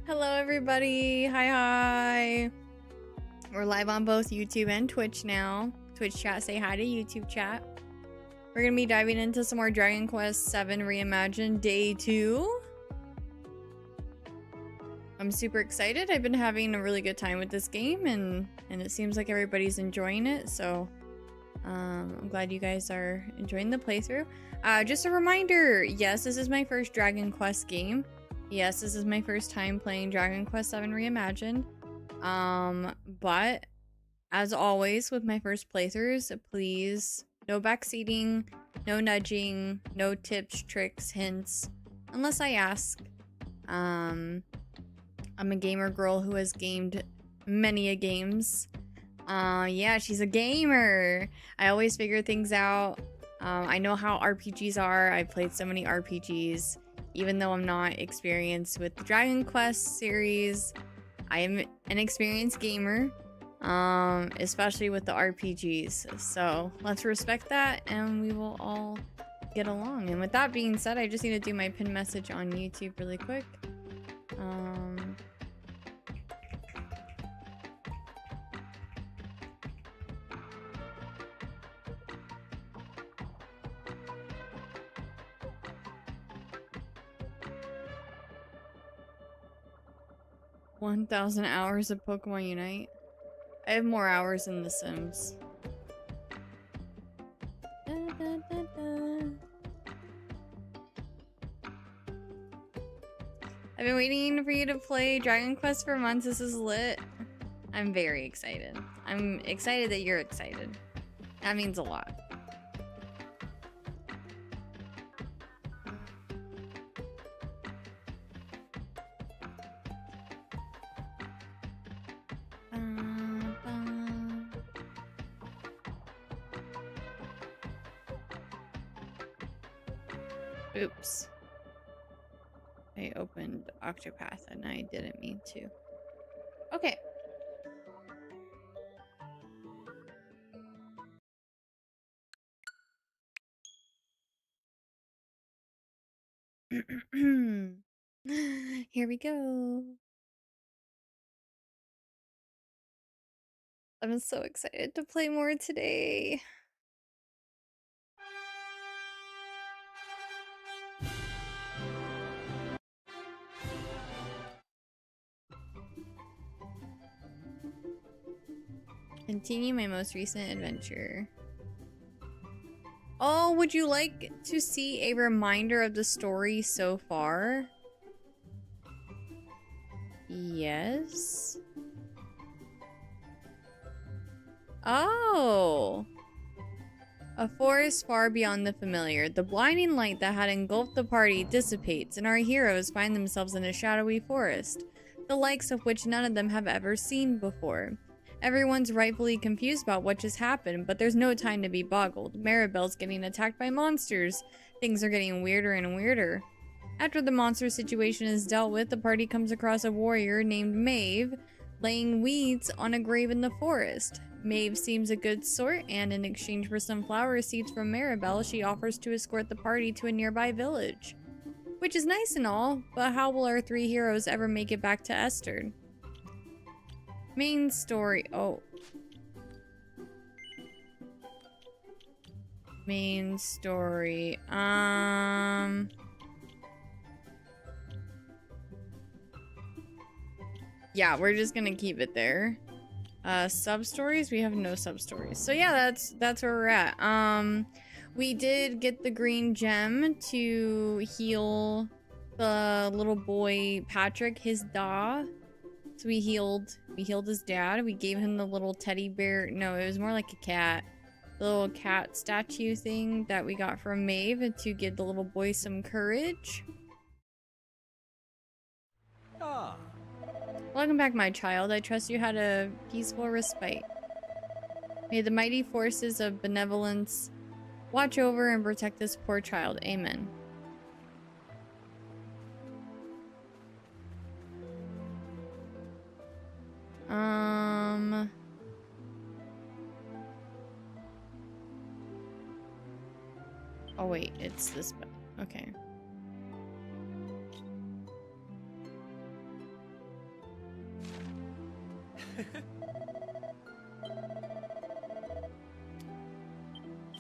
Hello everybody, hi. We're live on both YouTube and Twitch now. Twitch chat, say hi to YouTube chat. We're gonna be diving into some more Dragon Quest VII Reimagined Day 2. I'm super excited. I've been having a really good time with this game and it seems like everybody's enjoying it, so I'm glad you guys are enjoying the playthrough. Just a reminder, yes, this is my first Dragon Quest game. Yes, this is my first time playing Dragon Quest VII Reimagined. But as always with my first playthroughs, please no backseating, no nudging, no tips, tricks, hints, unless I ask. I'm a gamer girl who has gamed many a games. Yeah, she's a gamer. I always figure things out. I know how RPGs are. I've played so many RPGs. Even though I'm not experienced with the Dragon Quest series, I am an experienced gamer, especially with the RPGs. So let's respect that and we will all get along. And with that being said, I just need to do my pin message on YouTube really quick. 1,000 hours of Pokemon Unite. I have more hours in The Sims. Da, da, da, da. I've been waiting for you to play Dragon Quest for months. This is lit. I'm very excited. I'm excited that you're excited. That means a lot. Oops. I opened Octopath and I didn't mean to. Okay. Here we go. I'm so excited to play more today. Continue my most recent adventure. Oh, would you like to see a reminder of the story so far? Yes. Oh. A forest far beyond the familiar. The blinding light that had engulfed the party dissipates, and our heroes find themselves in a shadowy forest, the likes of which none of them have ever seen before. Everyone's rightfully confused about what just happened, but there's no time to be boggled. Maribel's getting attacked by monsters. Things are getting weirder and weirder. After the monster situation is dealt with, the party comes across a warrior named Maeve, laying weeds on a grave in the forest. Maeve seems a good sort, and in exchange for some flower seeds from Maribel, she offers to escort the party to a nearby village. Which is nice and all, but how will our three heroes ever make it back to Esther? Main story. Oh. Main story. Yeah, we're just gonna keep it there. Sub-stories? We have no sub-stories. So yeah, that's where we're at. We did get the green gem to heal the little boy Patrick, his da. So we healed his dad. We gave him the little teddy bear. No, it was more like a cat. The little cat statue thing that we got from Maeve to give the little boy some courage. Ah. Welcome back, my child. I trust you had a peaceful respite. May the mighty forces of benevolence watch over and protect this poor child. Amen. Oh wait, it's this button. Okay.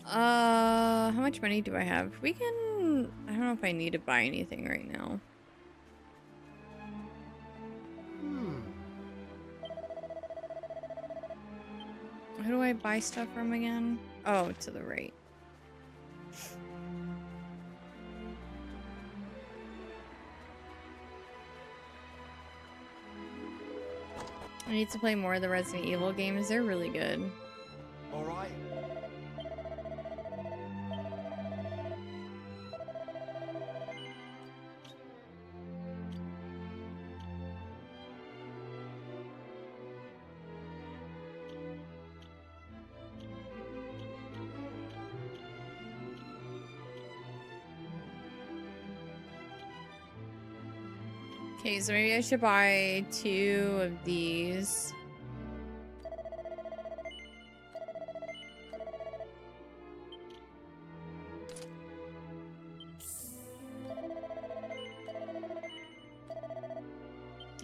How much money do I have? We can... I don't know if I need to buy anything right now. Who do I buy stuff from again? Oh, to the right. I need to play more of the Resident Evil games. They're really good. All right. Okay, so maybe I should buy 2 of these.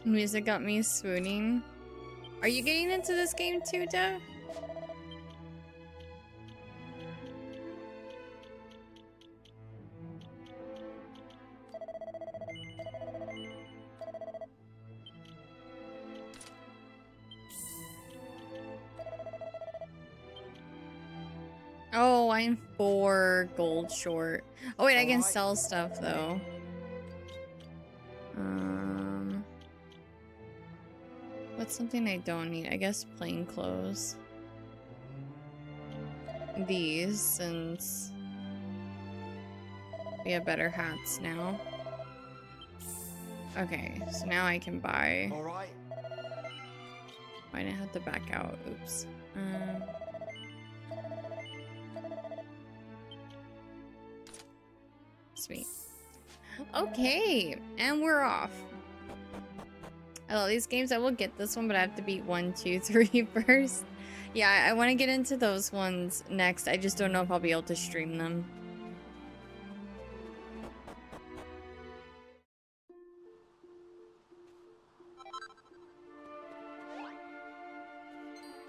Music got me swooning. Are you getting into this game too, Dev? Oh, I'm 4 gold short. Oh wait, I can sell stuff though. What's something I don't need? I guess plain clothes. These, since we have better hats now. Okay, so now I can buy. All right. Why did I have to back out? Oops. Sweet. Okay, and we're off. I love these games. I will get this one, but I have to beat 1, 2, 3 first. Yeah, I want to get into those ones next. I just don't know if I'll be able to stream them.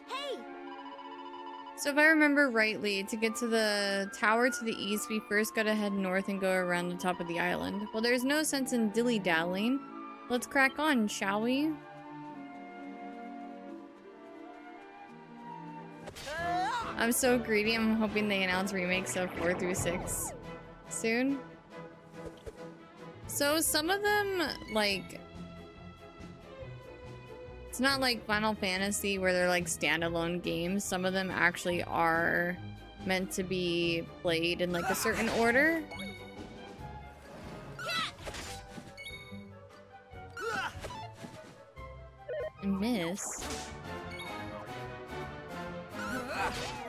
Hey! So if I remember rightly, to get to the tower to the east, we first gotta head north and go around the top of the island. Well, there's no sense in dilly-dallying. Let's crack on, shall we? I'm so greedy. I'm hoping they announce remakes of 4 through 6 soon. So some of them, like... It's not like Final Fantasy where they're like standalone games. Some of them actually are meant to be played in like a certain order. Miss.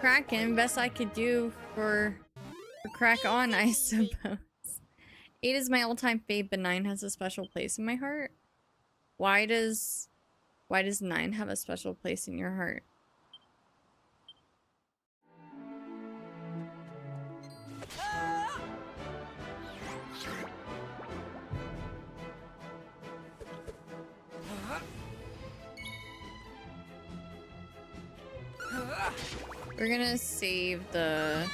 Kraken, best I could do for crack on, I suppose. 8 is my all-time fave, but 9 has a special place in my heart. Why does 9 have a special place in your heart? We're gonna save the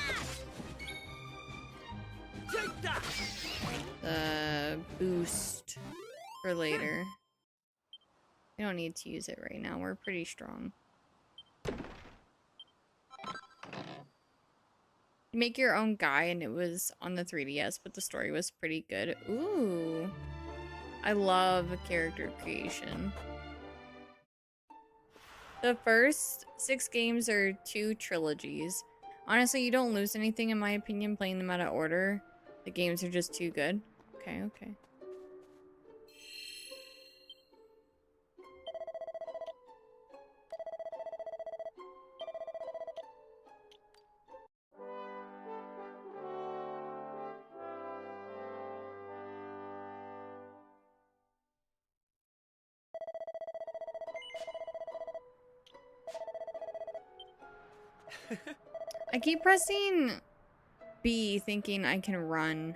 boost for later. We don't need to use it right now. We're pretty strong. You make your own guy, and it was on the 3DS, but the story was pretty good. Ooh. I love character creation. The first 6 games are 2 trilogies. Honestly, you don't lose anything, in my opinion, playing them out of order. The games are just too good. Okay, okay. I keep pressing B thinking I can run.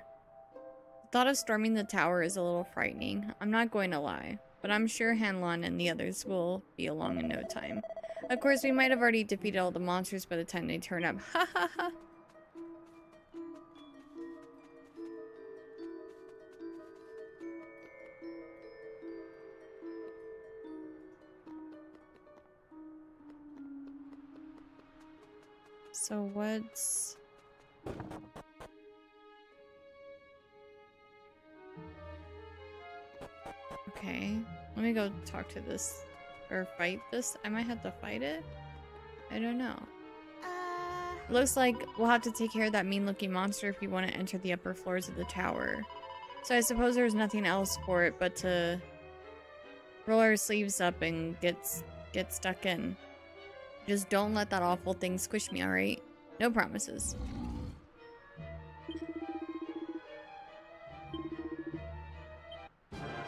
The thought of storming the tower is a little frightening. I'm not going to lie. but I'm sure Hanlon and the others will be along in no time. Of course, we might have already defeated all the monsters by the time they turn up. Ha ha ha! So what's... Okay, let me go talk to this, or fight this. I might have to fight it? I don't know. Looks like we'll have to take care of that mean-looking monster if we want to enter the upper floors of the tower. So I suppose there's nothing else for it but to roll our sleeves up and get stuck in. Just don't let that awful thing squish me, alright? No promises.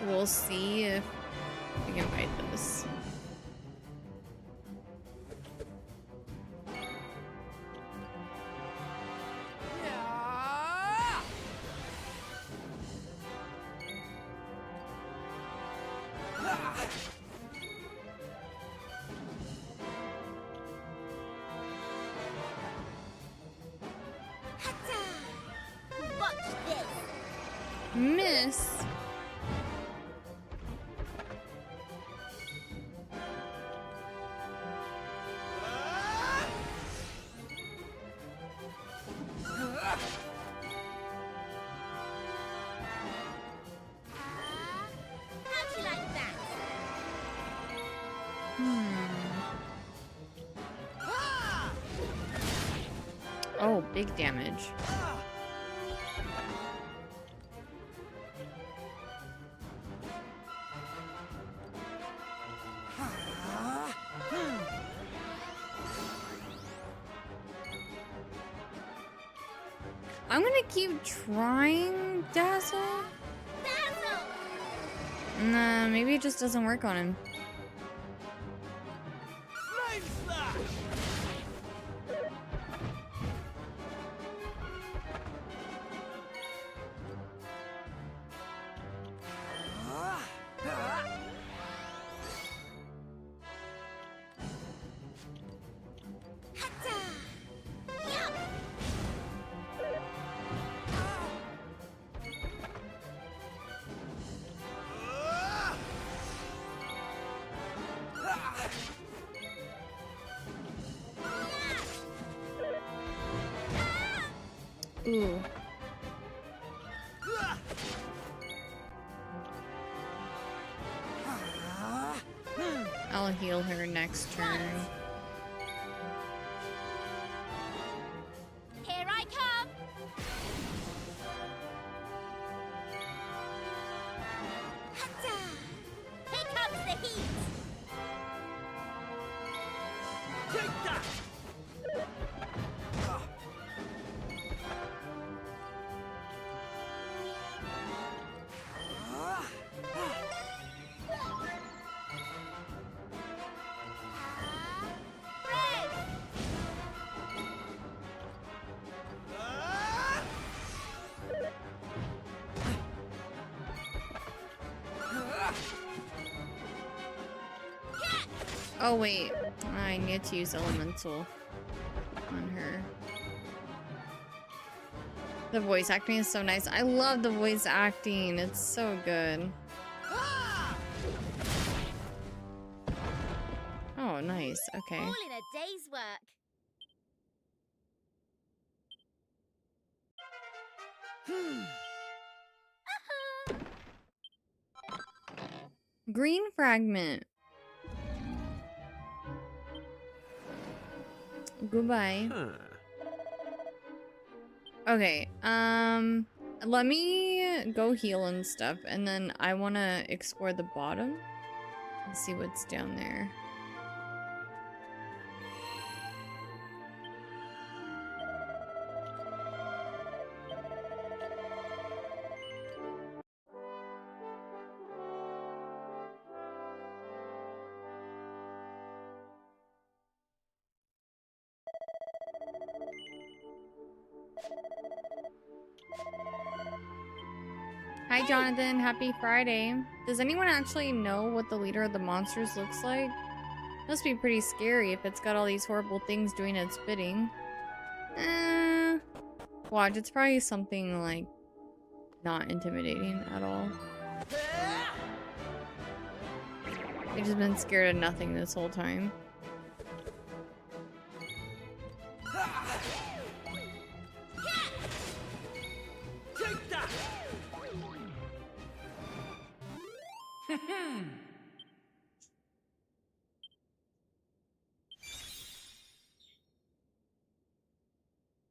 We'll see if we can fight this. Miss. How'd you like that? Oh, big damage. I'm gonna keep trying, Dazzle. Dazzle! Nah, maybe it just doesn't work on him. Flame slash! Ooh. I'll heal her next turn. Here I come! Hatta! Here comes the heat! Take that! Oh wait, I need to use elemental on her. The voice acting is so nice. I love the voice acting. It's so good. Oh, nice. Okay. All in a day's work. Green fragment. Goodbye. Okay, let me go heal and stuff, and then I want to explore the bottom and see what's down there. Hi, Jonathan. Happy Friday. Does anyone actually know what the leader of the monsters looks like? Must be pretty scary if it's got all these horrible things doing its bidding. Watch, it's probably something like not intimidating at all. I've just been scared of nothing this whole time. Take that!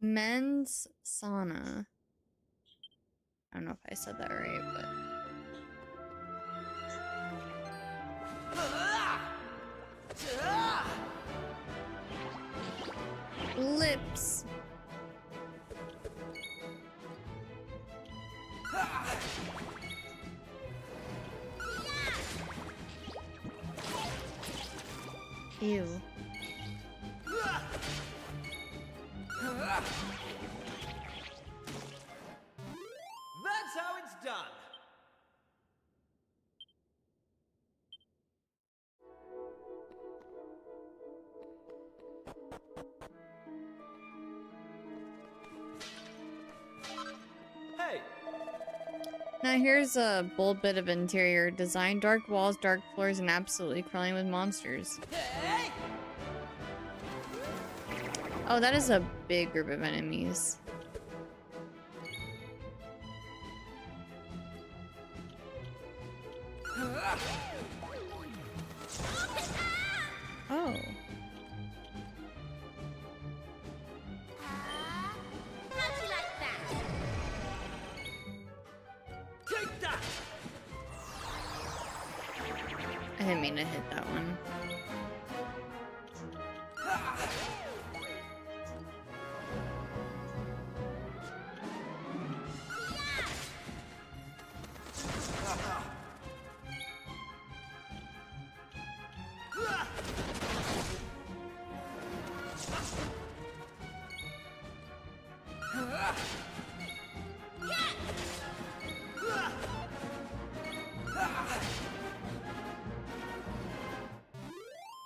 Men's sauna. I don't know if I said that right, but... Lips. Ew. That's how it's done. Hey, Now here's a bold bit of interior design. Dark walls, dark floors, and absolutely crawling with monsters. hey! Oh, that is a big group of enemies. Oh. How'd you like that? Take that! I didn't mean to hit that one.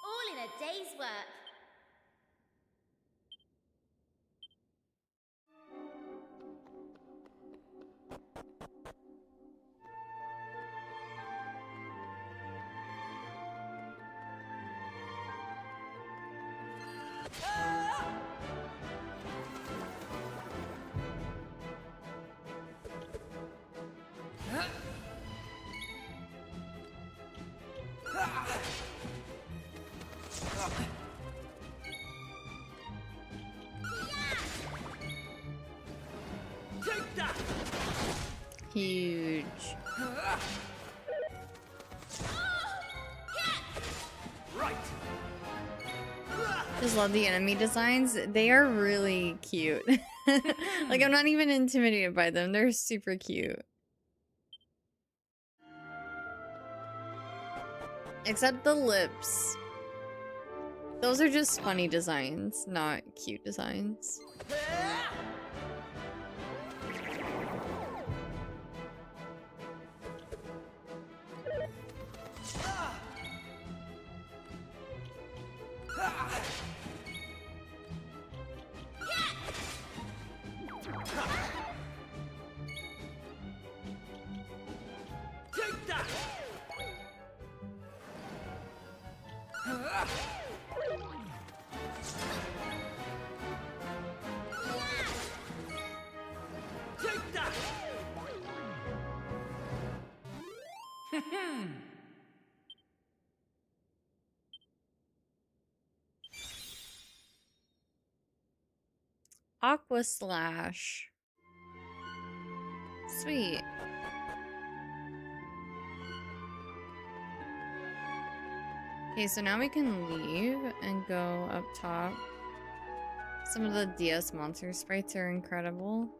All in a day's work. Take that! Huge. Right! Just love the enemy designs. They are really cute. Like, I'm not even intimidated by them. They're super cute. Except the lips. Those are just funny designs, not cute designs. Take that! Take that! Aqua Slash. Sweet. Okay, so now we can leave and go up top. Some of the DS monster sprites are incredible.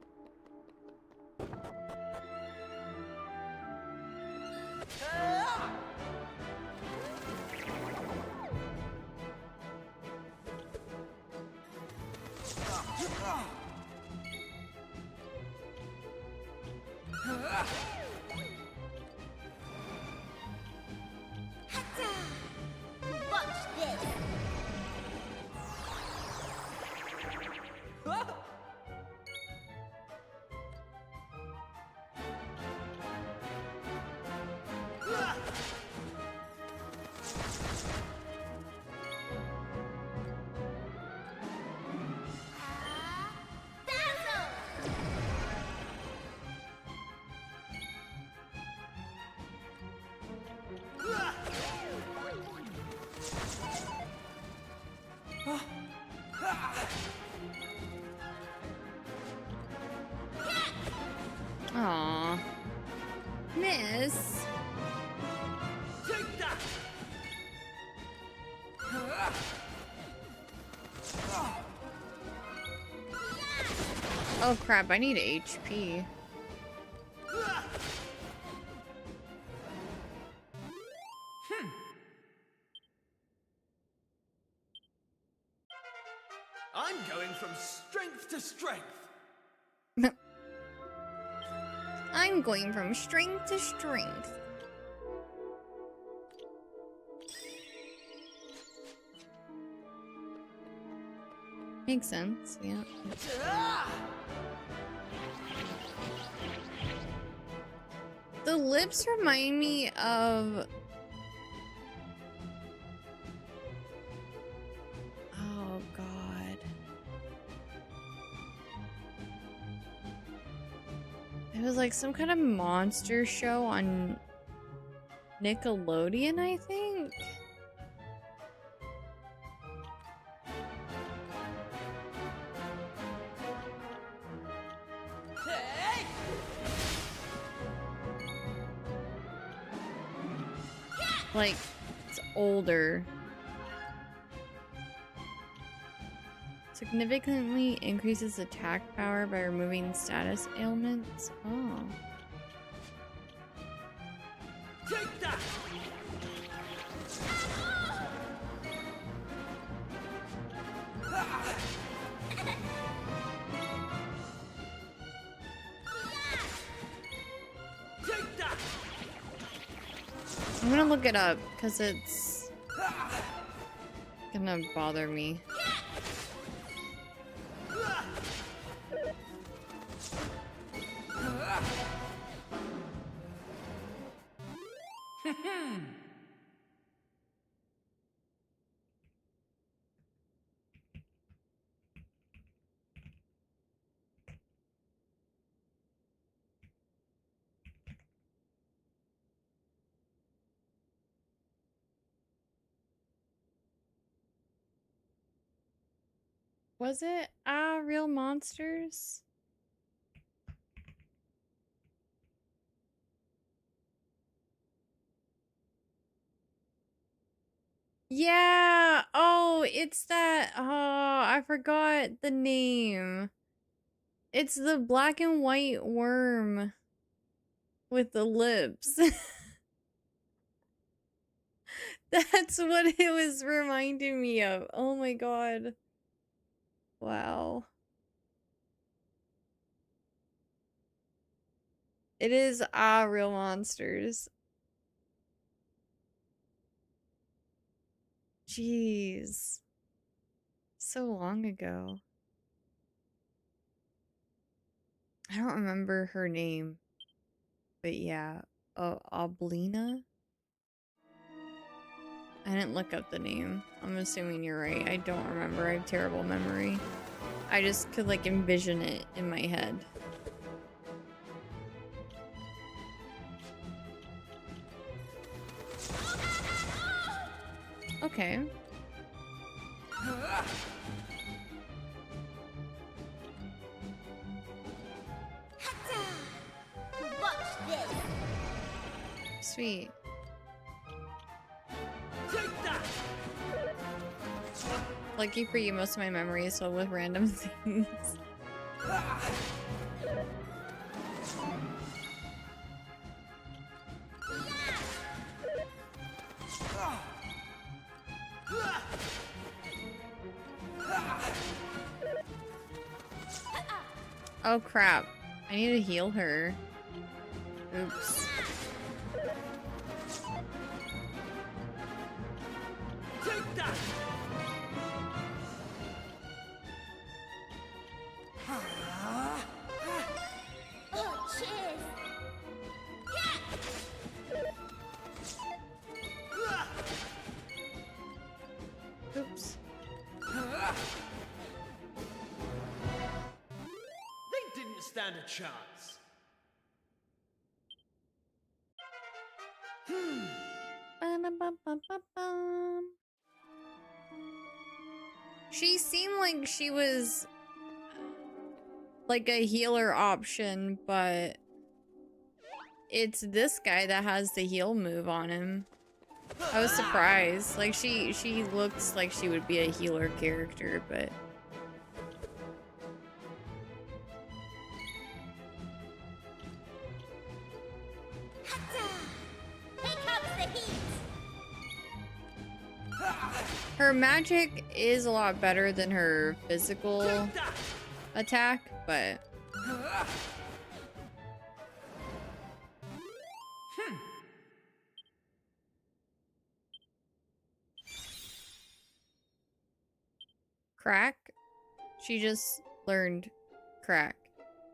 Aw. Miss. Take that! Oh crap, I need HP. I'm going from strength to strength. I'm going from strength to strength. Makes sense, yeah. The lips remind me of... Oh, God. It was like some kind of monster show on Nickelodeon, I think? Like, it's older. Significantly increases attack power by removing status ailments. Oh. Take that! Take that! I'm gonna look it up because it's gonna bother me. Was it Real Monsters? Yeah. Oh, it's that. Oh, I forgot the name. It's the black and white worm with the lips. That's what it was reminding me of. Oh my god. Wow. It is Real Monsters. Jeez. So long ago. I don't remember her name. But yeah. Oblina? I didn't look up the name. I'm assuming you're right. I don't remember. I have terrible memory. I just could like envision it in my head. Okay. Watch this. Sweet. Take that! Lucky for you, most of my memory is filled with random things. Oh crap. I need to heal her. Oops. Take that! Oh, cheers. Oops. They didn't stand a chance. Ba-dum-bum-bum-bum-bum. She seemed like she was like a healer option, but it's this guy that has the heal move on him. I was surprised. Like she looks like she would be a healer character, but Here comes the heat. her magic is a lot better than her physical Take that! attack, but crack? She just learned crack.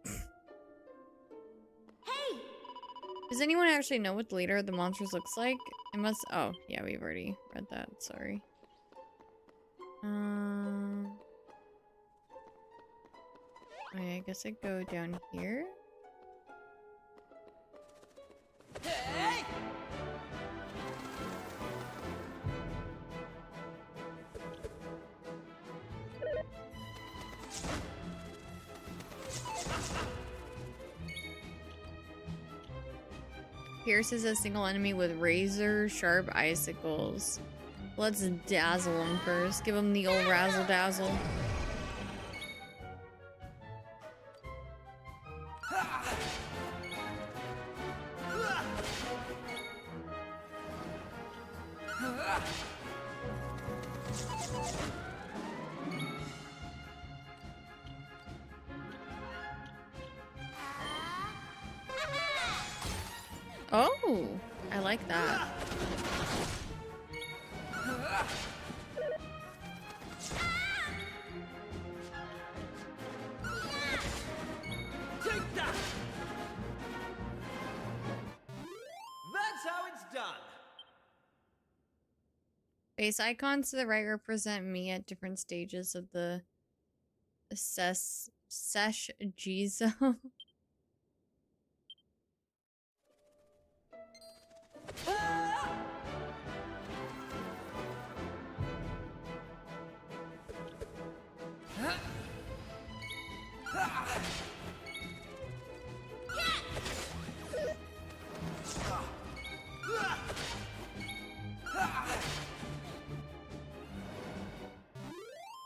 Hey, Does anyone actually know what the leader of the monsters looks like? It must. Oh, yeah, we've already read that. Sorry. Okay, I guess I go down here. Hey! Pierces a single enemy with razor sharp icicles. Let's dazzle him first. Give him the old razzle dazzle. Oh, I like that. Take that! That's how it's done. Face icons to the right represent me at different stages of the sesh Jizo.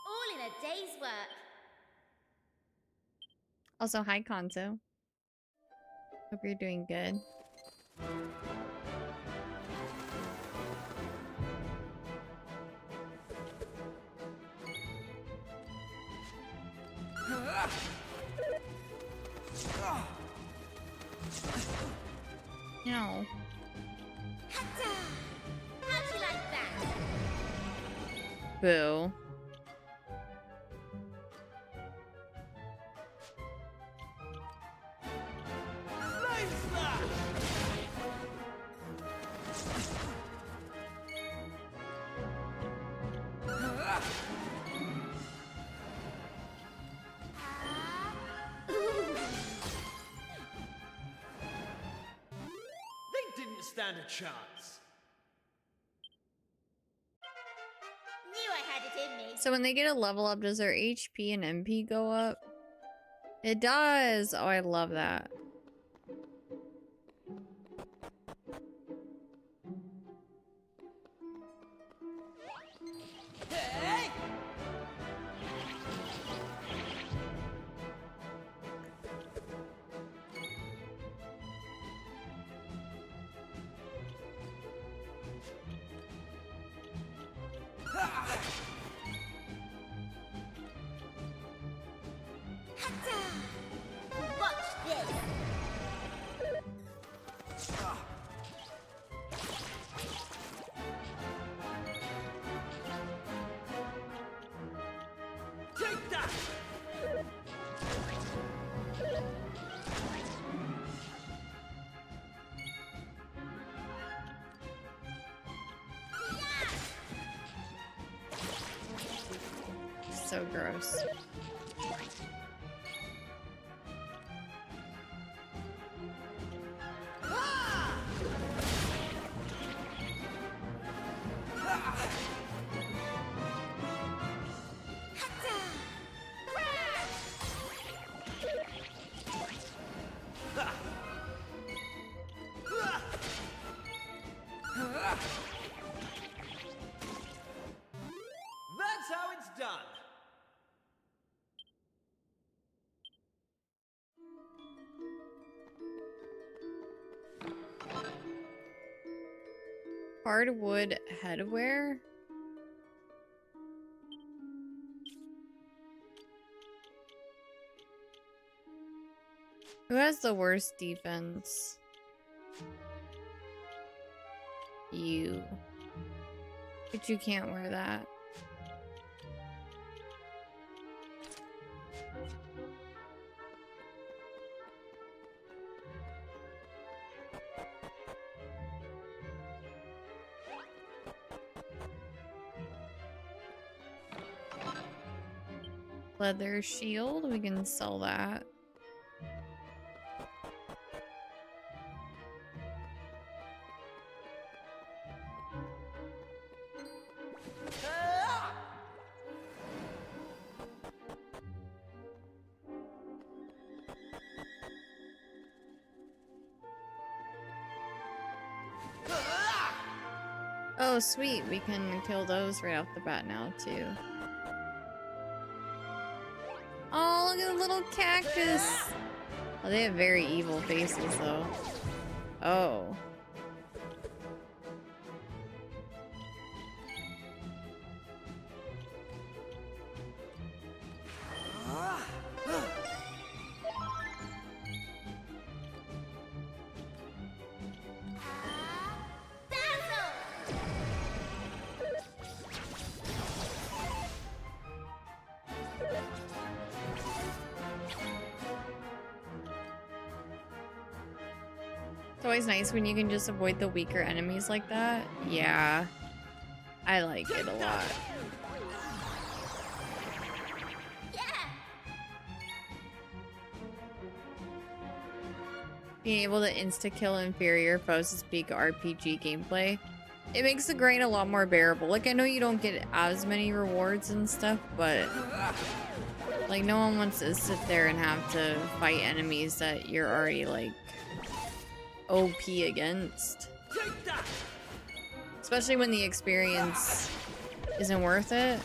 all in a day's work. Also, hi Kanzo. Hope you're doing good. No. How'd you like that? Boo. Flame slash! They didn't stand a chance. Knew I had it in me. So when they get a level up, does their HP and MP go up? It does. Oh, I love that. Hey! Watch this. Take that! So gross. Hardwood headwear? Who has the worst defense? You. But you can't wear that. Leather shield, we can sell that. Oh, sweet. We can kill those right off the bat now, too. Oh, look at the little cactus. Oh, they have very evil faces, though. Oh. It's always nice when you can just avoid the weaker enemies like that. Yeah. I like it a lot. Yeah. Being able to insta-kill inferior foes to speak RPG gameplay. It makes the grind a lot more bearable. Like, I know you don't get as many rewards and stuff, but like, no one wants to sit there and have to fight enemies that you're already, like, OP against. Especially when the experience isn't worth it.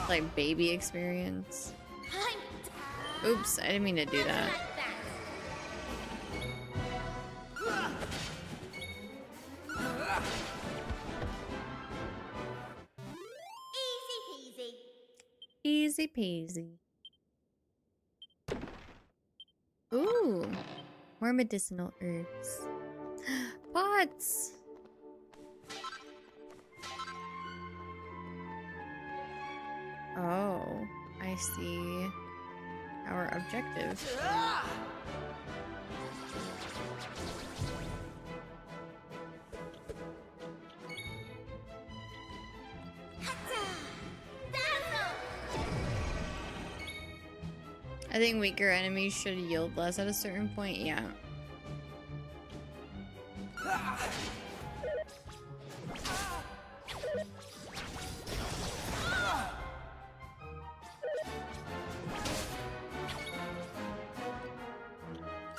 Like, baby experience. Oops, I didn't mean to do that. Easy peasy. Easy peasy. Ooh, more medicinal herbs. Pots! Oh, I see our objective. I think weaker enemies should yield less at a certain point, yeah.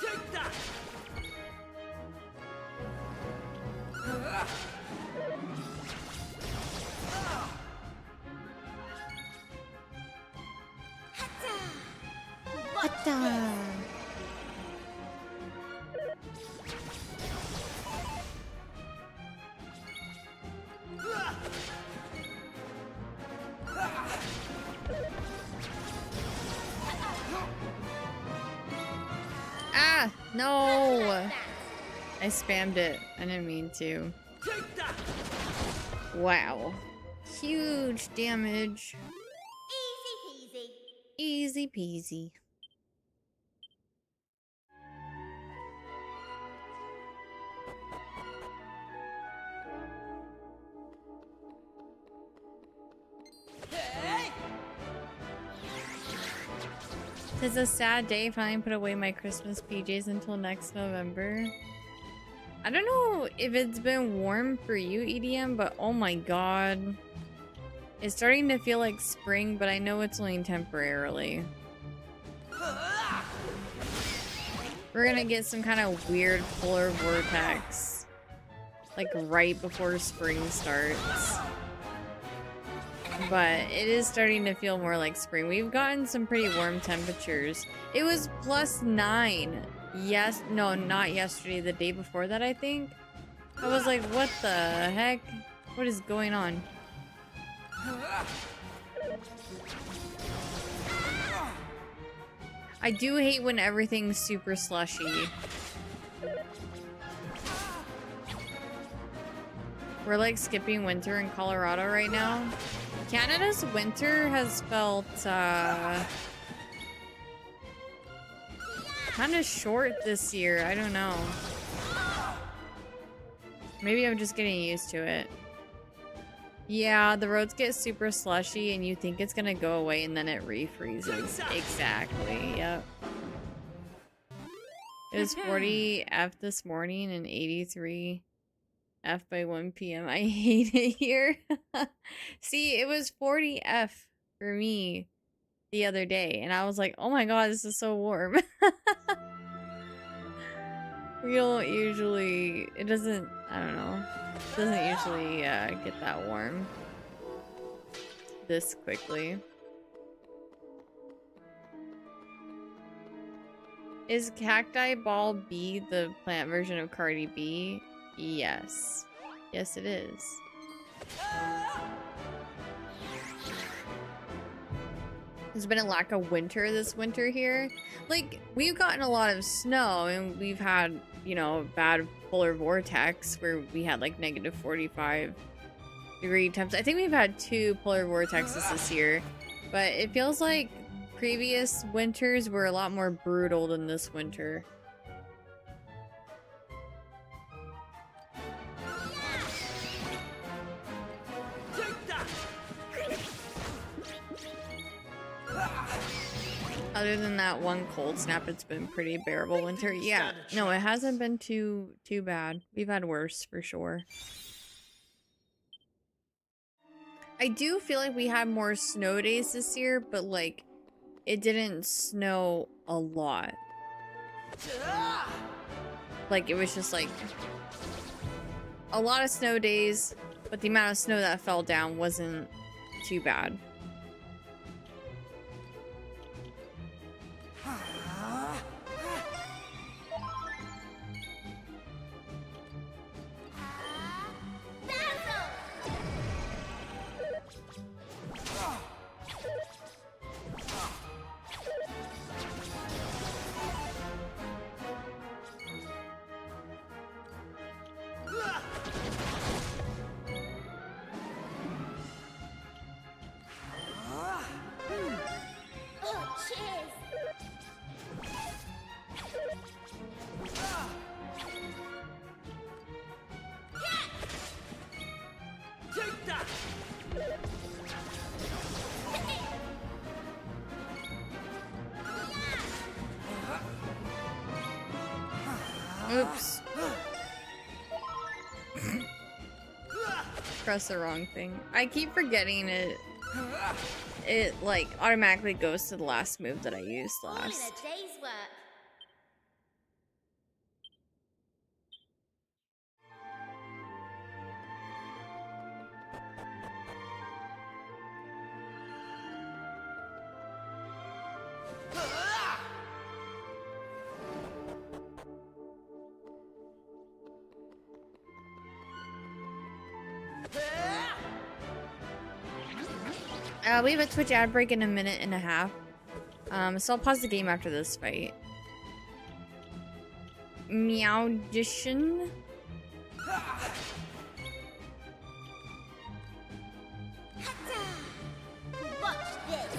Take that! Hata! Ah! No! I spammed it. I didn't mean to. Take that! Wow. Huge damage. Easy peasy. Easy peasy. Hey! It's a sad day. Finally put away my Christmas PJs until next November. I don't know if it's been warm for you, EDM, but oh my god. It's starting to feel like spring, but I know it's only temporarily. We're gonna get some kind of weird polar vortex. Like right before spring starts. But it is starting to feel more like spring. We've gotten some pretty warm temperatures. It was +9. Yes, no, not yesterday, the day before that, I think. I was like, what the heck? What is going on? I do hate when everything's super slushy. We're like skipping winter in Colorado right now. Canada's winter has felt kind of short this year. I don't know. Maybe I'm just getting used to it. Yeah, the roads get super slushy and you think it's gonna go away and then it refreezes. Exactly, yep. It was 40 F this morning and 83 F by 1 p.m. I hate it here. See, it was 40 F for me the other day and I was like, oh my god, this is so warm. We don't usually, it doesn't, I don't know, it doesn't usually get that warm this quickly. Is Cacti Ball B the plant version of Cardi B? Yes. Yes, it is. There's been a lack of winter this winter here. Like, we've gotten a lot of snow and we've had, you know, bad polar vortex where we had like negative 45 degree temps. I think we've had 2 polar vortexes this year, but it feels like previous winters were a lot more brutal than this winter. Other than that one cold snap, it's been pretty bearable winter. Yeah, no, it hasn't been too bad. We've had worse for sure. I do feel like we had more snow days this year, but like it didn't snow a lot. Like it was just like a lot of snow days, but the amount of snow that fell down wasn't too bad. Oops. Press the wrong thing. I keep forgetting it. It like automatically goes to the last move that I used last. All in a day's work. We have a Twitch ad break in 1.5 minutes. So I'll pause the game after this fight. Meowdition. Watch this.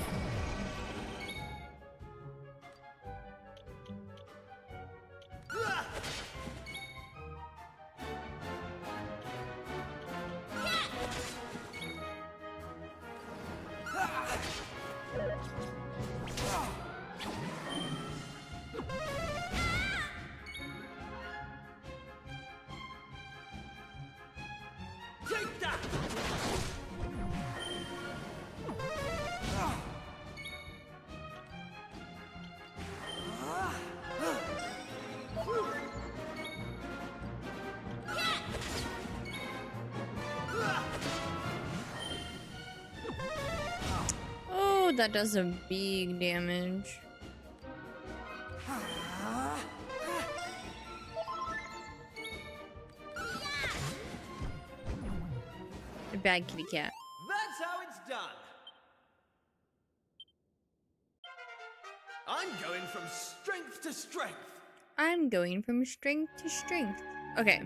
Take that! Oh, that does a big damage. Bad kitty cat. That's how it's done. I'm going from strength to strength. I'm going from strength to strength. Okay.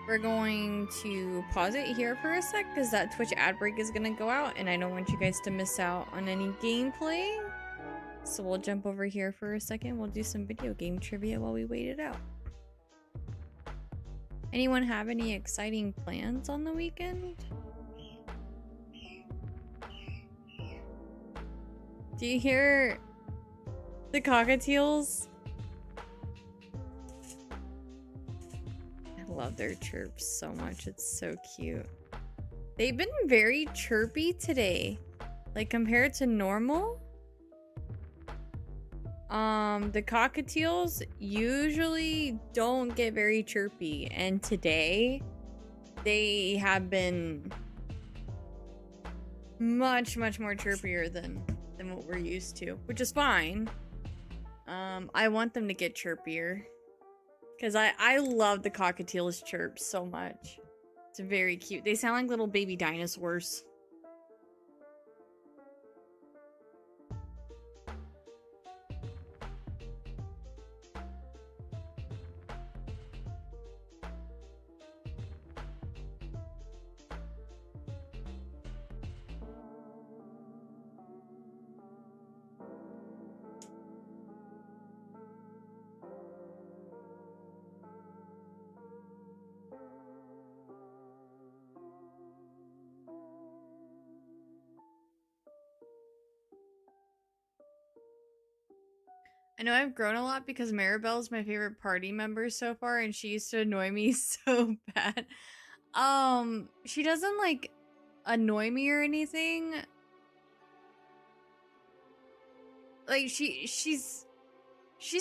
We're going to pause it here for a sec because that Twitch ad break is going to go out and I don't want you guys to miss out on any gameplay. So we'll jump over here for a second. We'll do some video game trivia while we wait it out. Anyone have any exciting plans on the weekend? Do you hear the cockatiels? I love their chirps so much. It's so cute. They've been very chirpy today. Like compared to normal. The cockatiels usually don't get very chirpy. And today, they have been much more chirpier than what we're used to. Which is fine. I want them to get chirpier. Because I love the cockatiel's chirps so much. It's very cute. They sound like little baby dinosaurs. I know I've grown a lot because Maribel's my favorite party member so far and she used to annoy me so bad. She doesn't like annoy me or anything. Like she's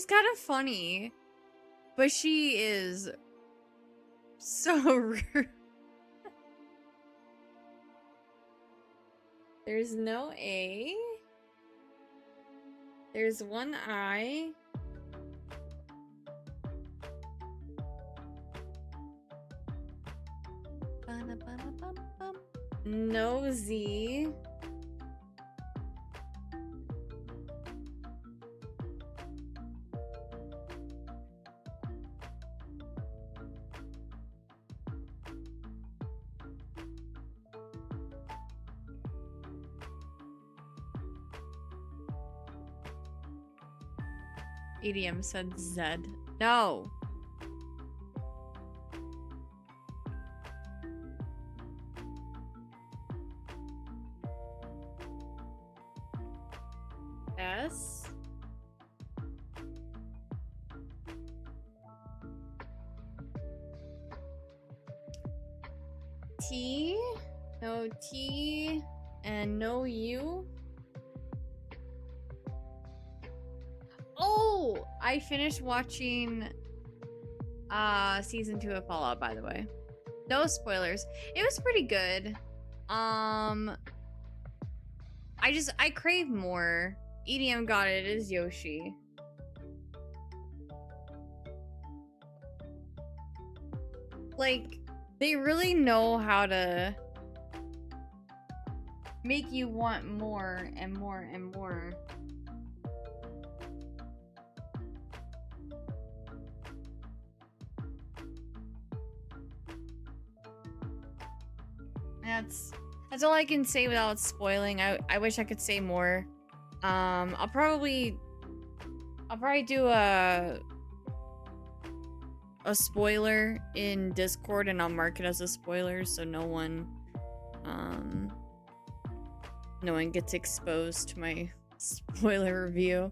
kind of funny, but she is so rude. There's no A. There's one I. No Z. EDM said Z. No. S. T. No T. And no U. Oh, I finished watching season 2 of Fallout, by the way. No spoilers. It was pretty good. I crave more. EDM got it. It is Yoshi. Like, they really know how to make you want more and more and more. That's all I can say without spoiling. I wish I could say more. I'll probably do a spoiler in Discord and I'll mark it as a spoiler so no one gets exposed to my spoiler review.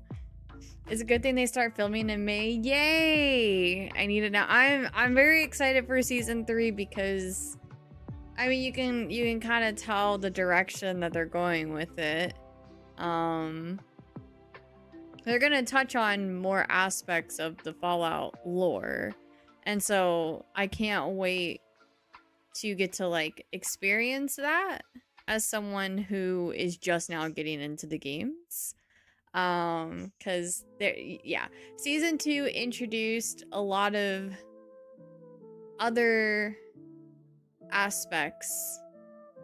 It's a good thing they start filming in May. Yay! I need it now. I'm very excited for season 3 because I mean, you can kind of tell the direction that they're going with it. They're gonna touch on more aspects of the Fallout lore, and so I can't wait to get to like experience that as someone who is just now getting into the games. Because season 2 introduced a lot of other aspects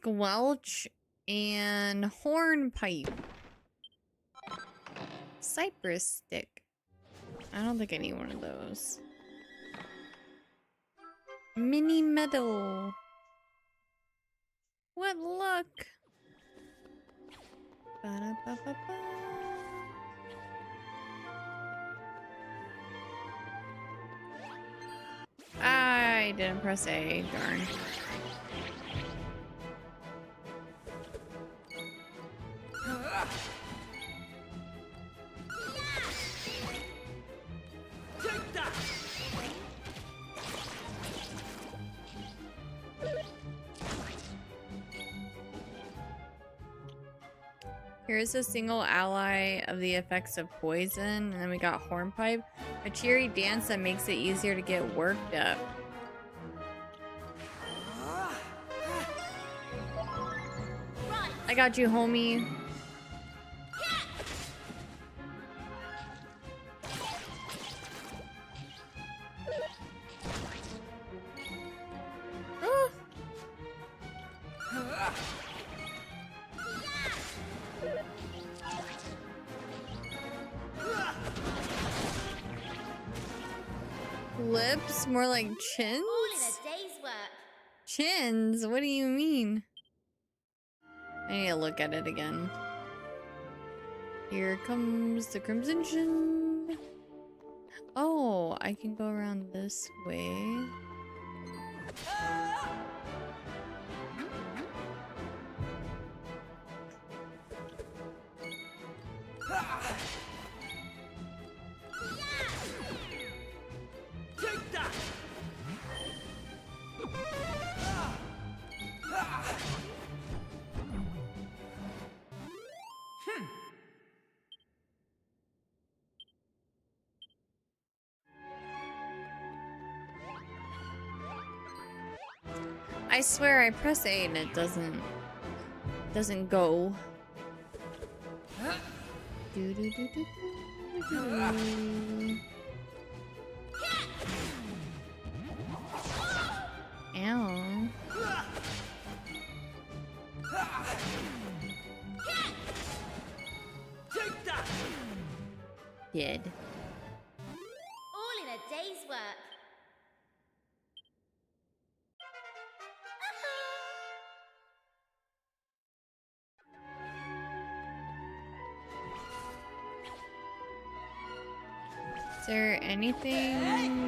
Squelch and Hornpipe. Cypress Stick. I don't think I need one of those. Mini Medal. What luck. Ba-da-ba-ba-ba. I didn't press A, darn. Take that! Here's a single ally of the effects of poison, and then we got Hornpipe. A cheery dance that makes it easier to get worked up. I got you, homie. Ah. Lips? More like chins? All in a day's work. Chins? What do you mean? I need to look at it again. Here comes the Crimson Chin. Oh, I can go around this way. Take that! I swear I press A and it doesn't go. Do, do, do, do, do, do. Ow. Take that! Dead. All in a day's work. Is there anything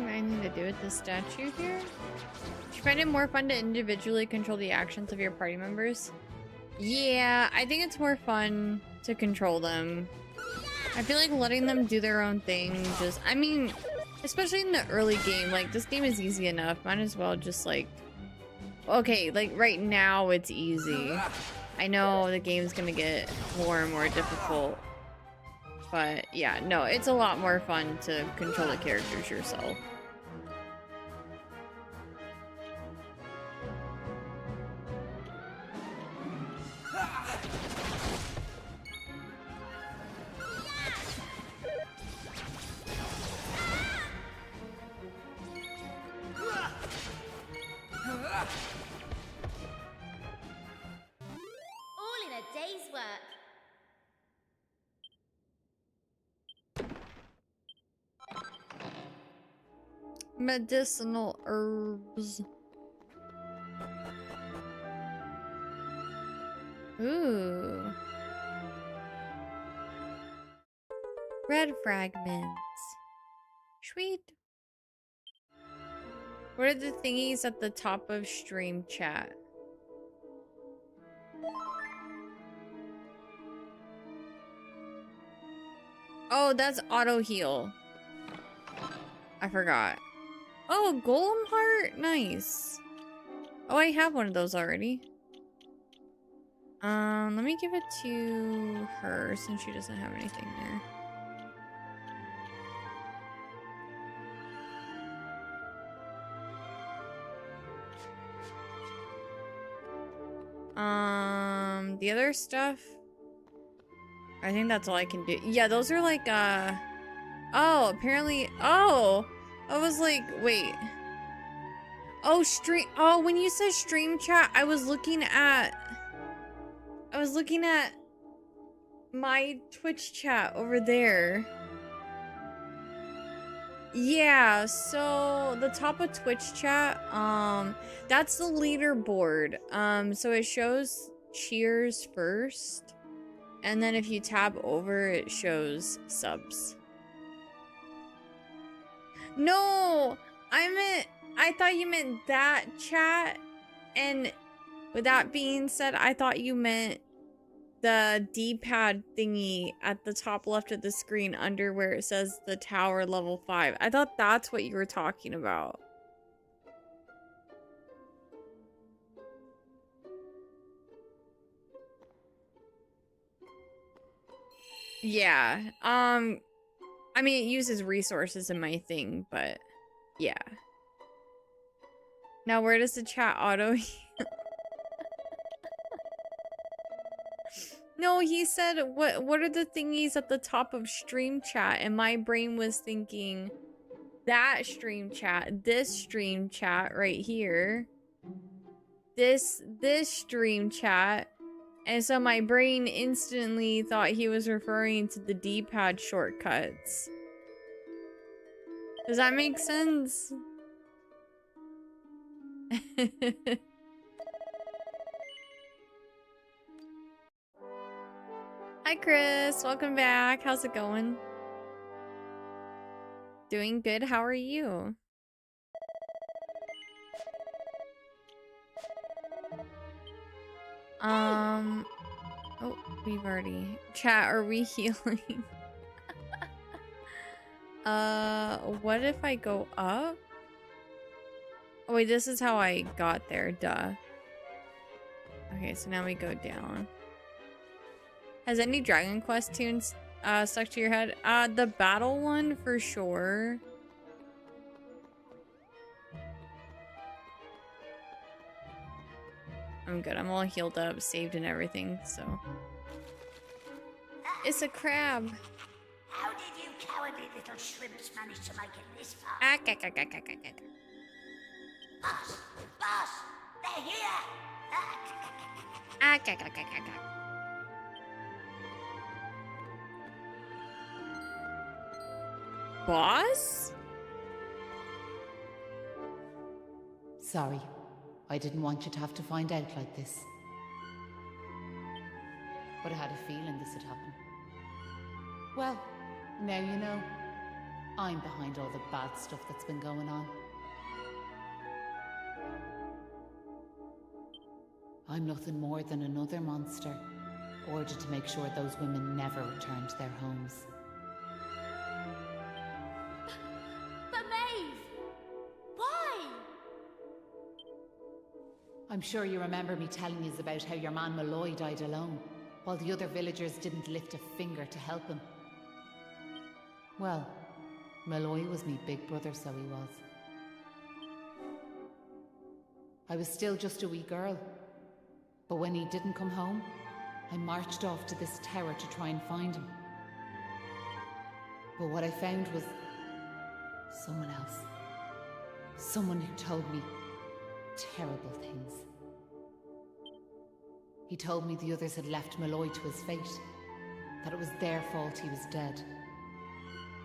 I need to do with this statue here? Do you find it more fun to individually control the actions of your party members? Yeah, I think it's more fun to control them. I feel like letting them do their own thing just... I mean, especially in the early game, like, this game is easy enough. Might as well just, like... Okay, like, right now it's easy. I know the game's gonna get more and more difficult. But, yeah, no, it's a lot more fun to control the characters yourself. All in a day's work. Medicinal herbs. Ooh. Red fragments. Sweet. What are the thingies at the top of stream chat? Oh, that's auto heal. I forgot. Oh, golem heart? Nice. Oh, I have one of those already. Let me give it to her since she doesn't have anything there. The other stuff, I think that's all I can do. Yeah, those are like, oh, apparently, oh, I was like, wait. Oh, stream. Oh, when you said stream chat, I was looking at my Twitch chat over there. Yeah, so the top of Twitch chat, that's the leaderboard. So it shows cheers first, and then if you tab over, it shows subs. No, I thought you meant that chat, and with that being said, I thought you meant the D-pad thingy at the top left of the screen under where it says the tower level 5. I thought that's what you were talking about. Yeah. I mean, it uses resources in my thing, but yeah. Now, where does the chat auto? No, he said, what are the thingies at the top of stream chat? And my brain was thinking that stream chat, this stream chat right here, this stream chat. And so my brain instantly thought he was referring to the D-pad shortcuts. Does that make sense? Hi, Chris. Welcome back. How's it going? Doing good. How are you? Oh, we've already... Chat, are we healing? What if I go up? Oh, wait, this is how I got there. Duh. Okay, so now we go down. Has any Dragon Quest tunes stuck to your head? The battle one for sure. I'm good. I'm all healed up, saved and everything, so. It's a crab. How did you cowardly little shrimps manage to make it this far? Boss! Boss! They're here! Boss? Sorry. I didn't want you to have to find out like this. But I had a feeling this would happen. Well, now you know. I'm behind all the bad stuff that's been going on. I'm nothing more than another monster, ordered to make sure those women never return to their homes. But Maeve! Why? I'm sure you remember me telling you about how your man Malloy died alone, while the other villagers didn't lift a finger to help him. Well, Malloy was me big brother, so he was. I was still just a wee girl, but when he didn't come home, I marched off to this tower to try and find him. But what I found was someone else. Someone who told me terrible things. He told me the others had left Malloy to his fate, that it was their fault he was dead.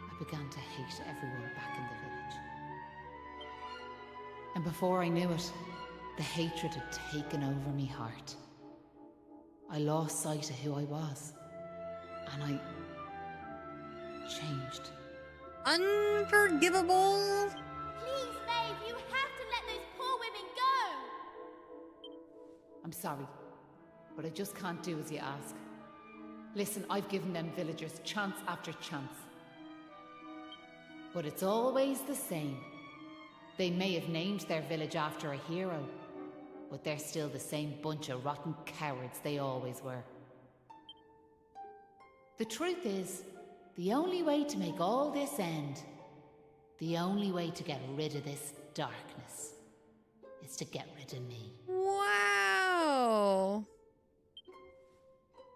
I began to hate everyone back in the village. And before I knew it, the hatred had taken over me heart. I lost sight of who I was, and I changed. Unforgivable. Please, Maeve, you have to let those poor women go! I'm sorry, but I just can't do as you ask. Listen, I've given them villagers chance after chance. But it's always the same. They may have named their village after a hero, but they're still the same bunch of rotten cowards they always were. The truth is, the only way to make all this end, the only way to get rid of this darkness, is to get rid of me. Wow.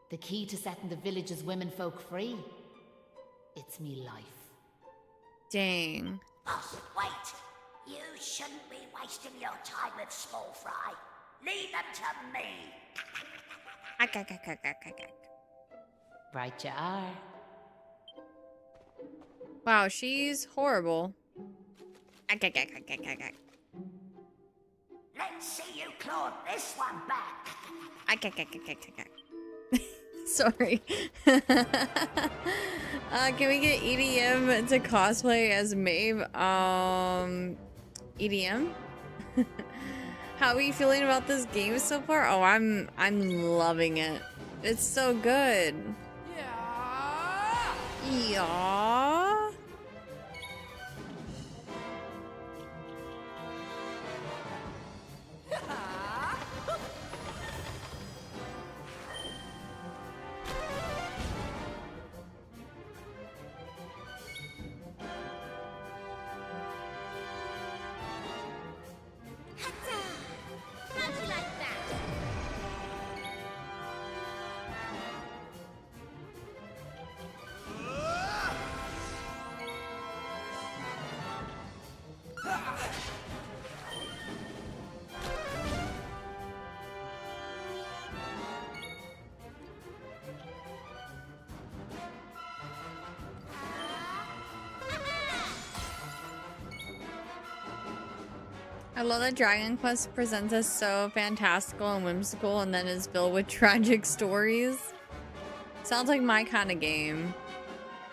The key to setting the village's womenfolk free, it's me life. Dang. Boss, wait! You shouldn't be wasting your time with small fry. Leave them to me. Right you are. Wow, she's horrible. Let's see you claw this one back. Sorry. Can we get EDM to cosplay as Maeve? EDM? How are you feeling about this game so far? Oh, I'm loving it. It's so good. Yeah. How'd you like that? I love that Dragon Quest presents us so fantastical and whimsical and then is filled with tragic stories. Sounds like my kind of game.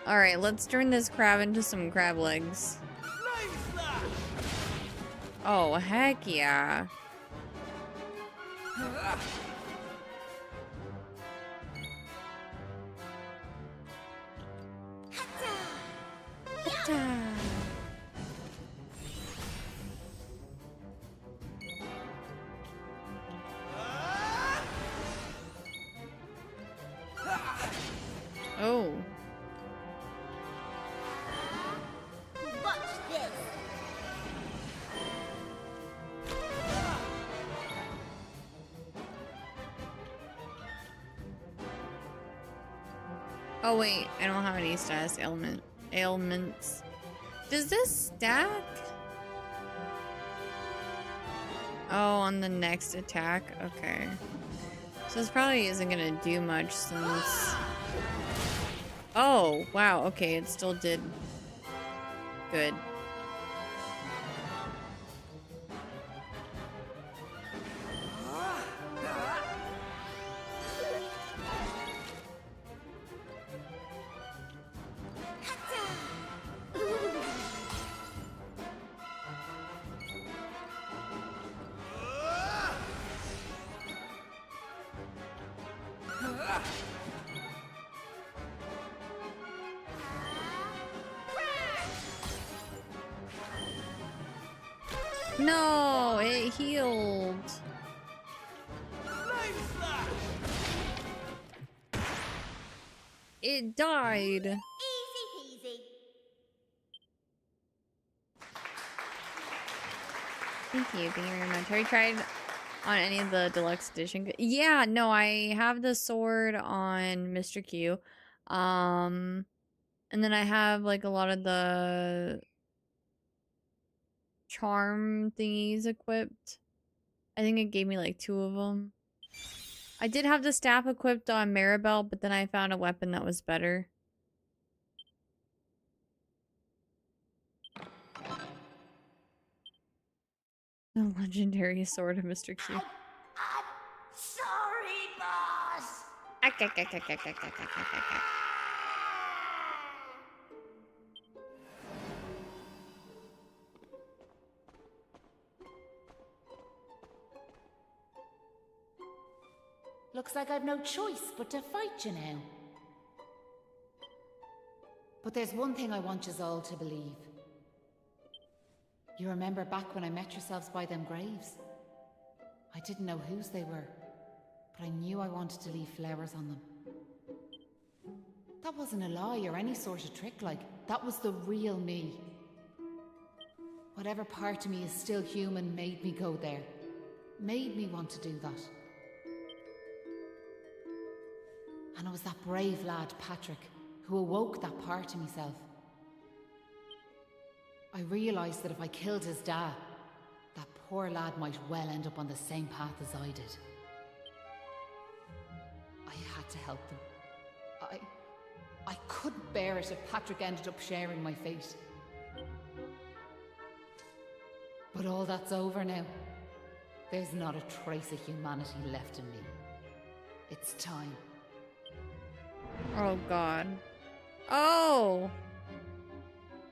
Alright, let's turn this crab into some crab legs. Flame slash! Oh, heck yeah. Oh. Watch this. Oh wait, I don't have any status ailments. Does this stack? Oh, on the next attack? Okay. So this probably isn't gonna do much since... Oh, wow, okay, it still did good. No, it healed. Flame slash! It died. Easy peasy. Thank you very much. Have you tried on any of the deluxe edition? Yeah, no, I have the sword on Mr. Q. And then I have like a lot of the charm thingies equipped. I think it gave me like 2 of them. I did have the staff equipped on Maribel, but then I found a weapon that was better. The legendary sword of Mr. Q. I'm sorry, boss. Looks like I've no choice but to fight you now. But there's one thing I want yous all to believe. You remember back when I met yourselves by them graves? I didn't know whose they were, but I knew I wanted to leave flowers on them. That wasn't a lie or any sort of trick, like, that was the real me. Whatever part of me is still human made me go there. Made me want to do that. And it was that brave lad, Patrick, who awoke that part of myself. I realised that if I killed his dad, that poor lad might well end up on the same path as I did. I had to help them. I couldn't bear it if Patrick ended up sharing my fate. But all that's over now. There's not a trace of humanity left in me. It's time. Oh god. Oh!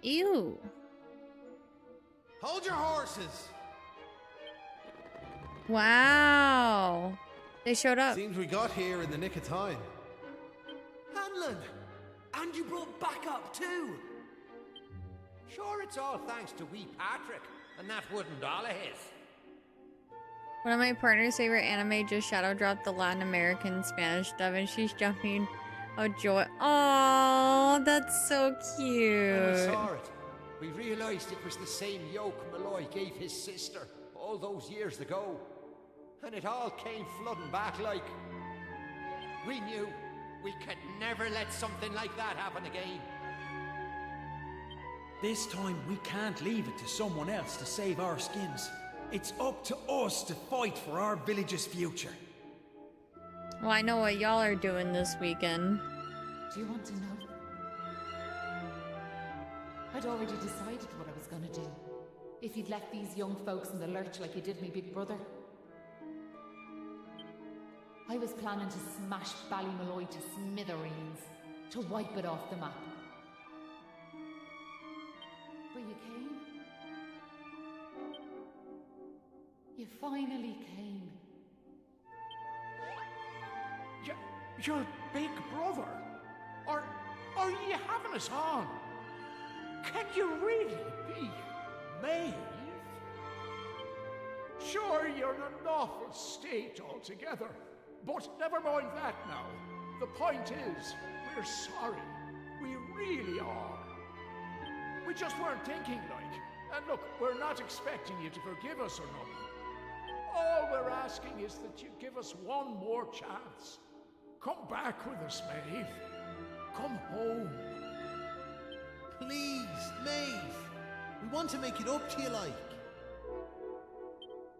Ew. Hold your horses! Wow. They showed up. Seems we got here in the nick of time. Hanlon! And you brought backup too! Sure, it's all thanks to wee Patrick and that wooden doll of his. One of my partner's favorite anime just shadow dropped the Latin American Spanish dub and she's jumping. Oh, joy. Oh, that's so When we cute. saw it, we realised it was the same yoke Malloy gave his sister all those years ago. And it all came flooding back like... We knew we could never let something like that happen again. This time we can't leave it to someone else to save our skins. It's up to us to fight for our village's future. Well, I know what y'all are doing this weekend. Do you want to know? I'd already decided what I was gonna do. If you'd left these young folks in the lurch like you did me big brother. I was planning to smash Ballymalloy to smithereens, to wipe it off the map. But you came. You finally came. Your big brother? Are you having us on? Can you really be Maeve? Sure, you're in an awful state altogether, but never mind that now. The point is, we're sorry. We really are. We just weren't thinking like. And look, we're not expecting you to forgive us or nothing. All we're asking is that you give us one more chance. Come back with us, Maeve. Come home. Please, Maeve. We want to make it up to you, like.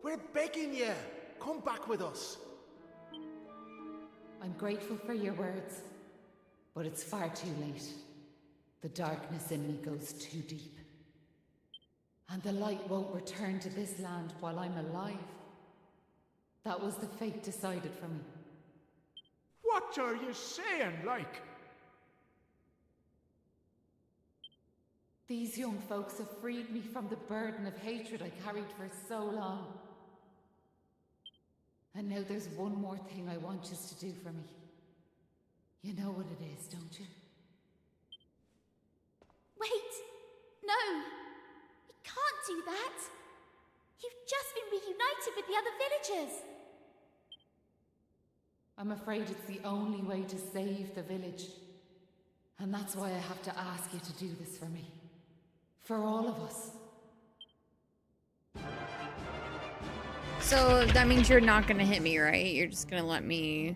We're begging you. Come back with us. I'm grateful for your words, but it's far too late. The darkness in me goes too deep. And the light won't return to this land while I'm alive. That was the fate decided for me. What are you saying, like? These young folks have freed me from the burden of hatred I carried for so long. And now there's one more thing I want you to do for me. You know what it is, don't you? Wait! No! You can't do that! You've just been reunited with the other villagers! I'm afraid it's the only way to save the village. And that's why I have to ask you to do this for me. For all of us. So that means you're not gonna hit me, right? You're just gonna let me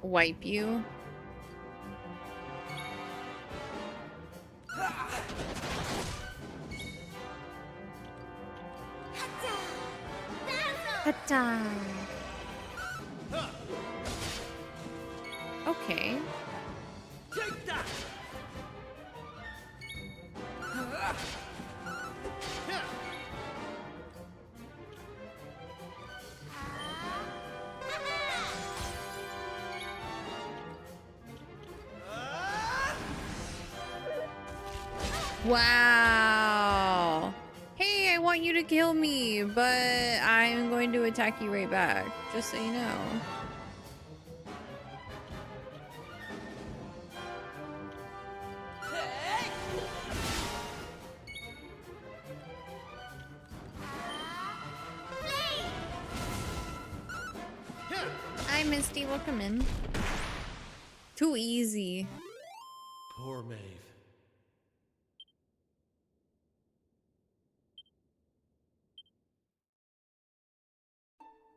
wipe you. Ta-ta. Okay. Take that! Wow. Hey, I want you to kill me, but I'm going to attack you right back, just so you know. Hi, Misty. Welcome in. Too easy. Poor Maeve.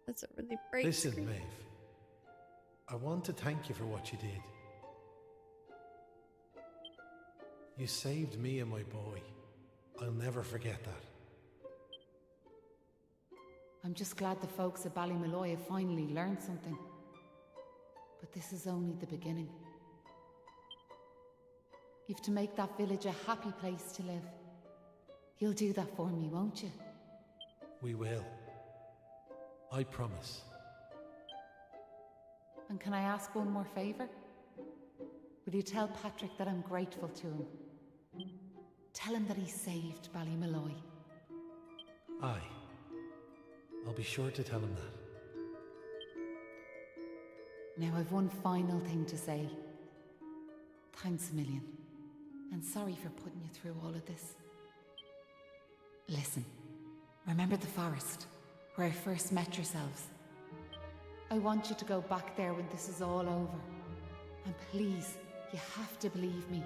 That's a really bright Listen, screen. Maeve. I want to thank you for what you did. You saved me and my boy. I'll never forget that. I'm just glad the folks at Ballymalloy have finally learned something. But this is only the beginning. You've to make that village a happy place to live. You'll do that for me, won't you? We will. I promise. And can I ask one more favour? Will you tell Patrick that I'm grateful to him? Tell him that he saved Ballymalloy. Aye. I'll be sure to tell him that. Now I've one final thing to say. Thanks a million. And sorry for putting you through all of this. Listen, remember the forest, where I first met yourselves? I want you to go back there when this is all over. And please, you have to believe me.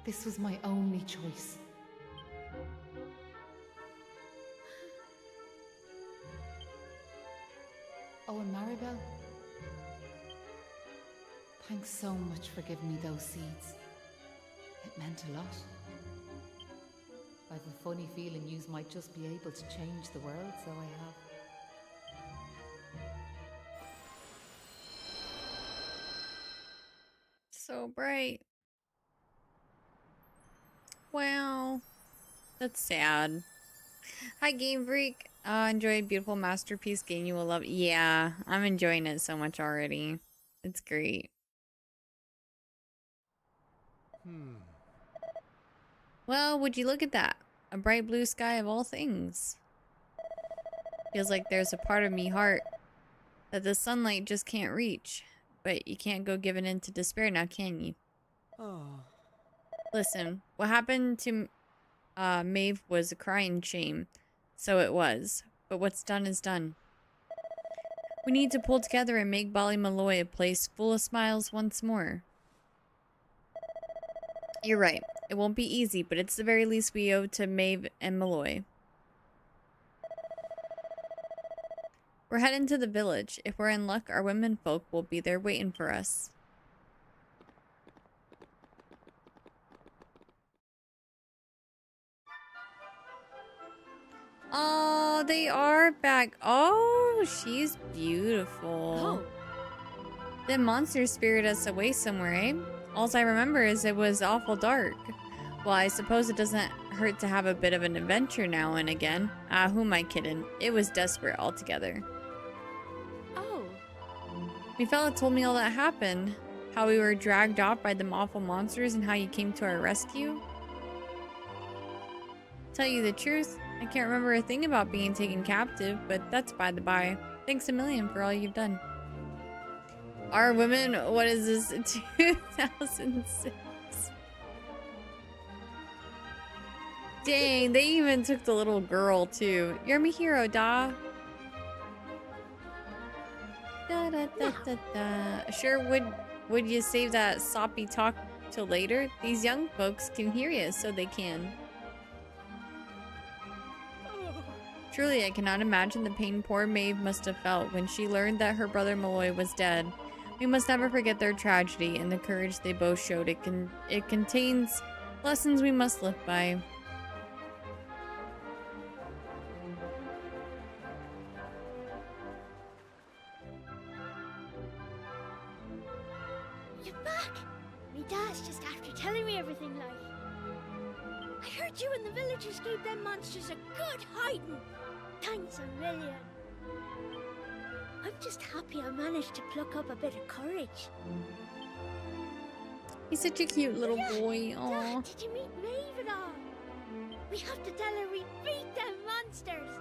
This was my only choice. Oh, and Maribel? Thanks so much for giving me those seeds. It meant a lot. I've a funny feeling yous might just be able to change the world, so I have. So bright. Wow. That's sad. Hi, Game Freak. Enjoyed beautiful masterpiece game you will love. Yeah, I'm enjoying it so much already. It's great. Well, would you look at that? A bright blue sky of all things. Feels like there's a part of me heart that the sunlight just can't reach. But you can't go giving in to despair now, can you? Oh. Listen, what happened to Maeve was a crying shame. So it was. But what's done is done. We need to pull together and make Ballymalloy a place full of smiles once more. You're right. It won't be easy, but it's the very least we owe to Maeve and Malloy. We're heading to the village. If we're in luck, our women folk will be there waiting for us. Oh, they are back. Oh, she's beautiful. The monster spirited us away somewhere, eh? All I remember is it was awful dark. Well, I suppose it doesn't hurt to have a bit of an adventure now and again. Ah, who am I kidding? It was desperate altogether. Me fella told me all that happened. How we were dragged off by them awful monsters and how you came to our rescue. Tell you the truth, I can't remember a thing about being taken captive, but that's by the by. Thanks a million for all you've done. Our women, what is this, 2006? Dang, they even took the little girl too. You're my hero, da. Da, da, da, da, da. Sure, would you save that soppy talk till later? These young folks can hear you, so they can. Truly, I cannot imagine the pain poor Maeve must have felt when she learned that her brother Malloy was dead. We must never forget their tragedy and the courage they both showed. It contains lessons we must live by. You're back! Me dad's just after telling me everything, like. I heard you and the villagers gave them monsters a good hiding. Thanks a million. I'm just happy I managed to pluck up a bit of courage. He's such a cute little boy. Aww. Dad, did you meet Maeve at all? We have to tell her we beat them monsters.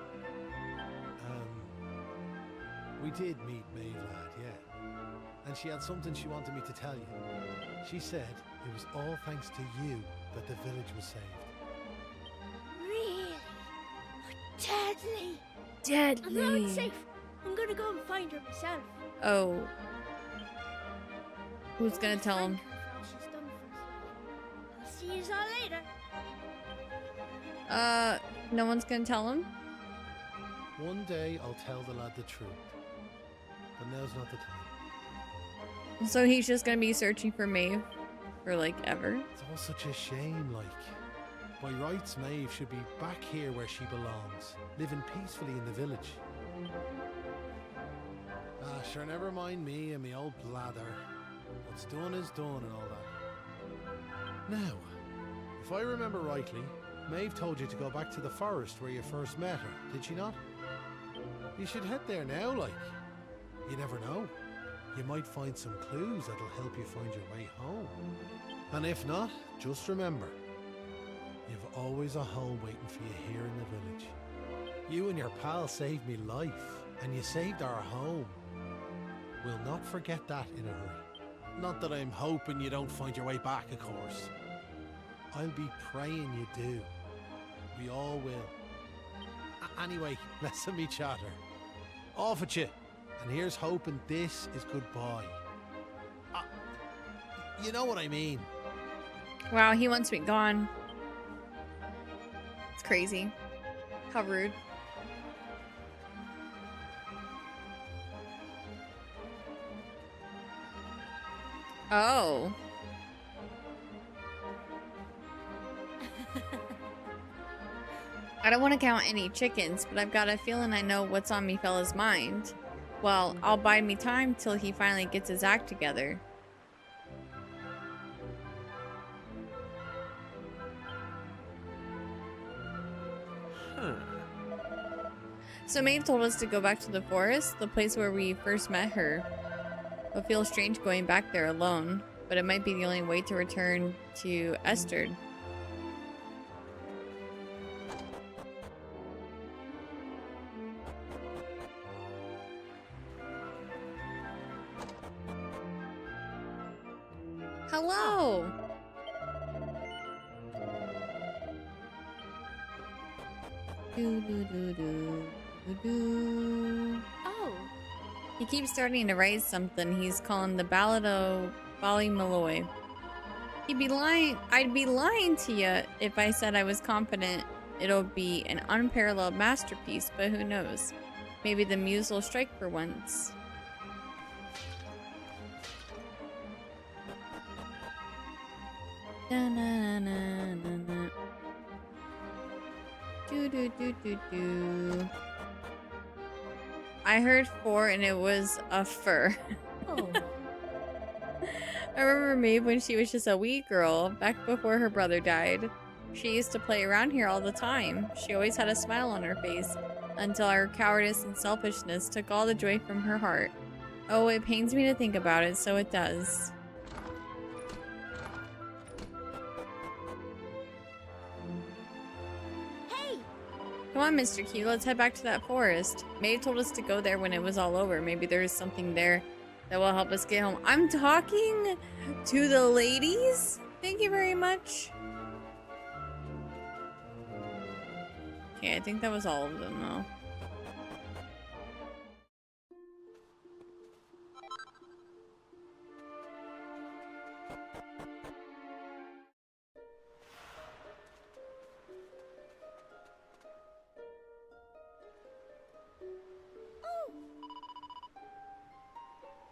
We did meet Maeve, lad, yeah. And she had something she wanted me to tell you. She said it was all thanks to you that the village was saved. Really? Deadly. Deadly. I'm not safe. I'm gonna go and find her myself. Oh. Who's gonna tell him? I'll see you all later. No one's gonna tell him? One day I'll tell the lad the truth. But now's not the time. So he's just gonna be searching for Maeve for like ever? It's all such a shame, like. By rights, Maeve should be back here where she belongs, living peacefully in the village. Ah, sure, never mind me and me old blather. What's done is done and all that. Now, if I remember rightly, Maeve told you to go back to the forest where you first met her, did she not? You should head there now, like. You never know. You might find some clues that'll help you find your way home. And if not, just remember, you've always a home waiting for you here in the village. You and your pal saved me life, and you saved our home. We'll not forget that in a hurry. Not that I'm hoping you don't find your way back, of course. I'll be praying you do. We all will. Anyway, listen me chatter. Off at you. And here's hoping this is goodbye. You know what I mean. Wow, he wants me gone. It's crazy. How rude. Oh. I don't want to count any chickens, but I've got a feeling I know what's on me fella's mind. Well, I'll bide me time till he finally gets his act together. So Maeve told us to go back to the forest, the place where we first met her. It'll feel strange going back there alone, but it might be the only way to return to Esther. Hello! Oh, He keeps starting to write something he's calling the Ballad of Ballymaloy. I'd be lying to you if I said I was confident it'll be an unparalleled masterpiece, but who knows? Maybe the muse will strike for once. Na na na na na. Do do do do do. I heard 4 and it was a fur. oh. I remember Maeve when she was just a wee girl, back before her brother died. She used to play around here all the time. She always had a smile on her face, until our cowardice and selfishness took all the joy from her heart. Oh, it pains me to think about it, so it does. Hey, Come on, Mr. Q, let's head back to that forest. Maeve told us to go there when it was all over. Maybe there's something there that will help us get home. I'm talking to the ladies? Thank you very much. Okay, I think that was all of them, though.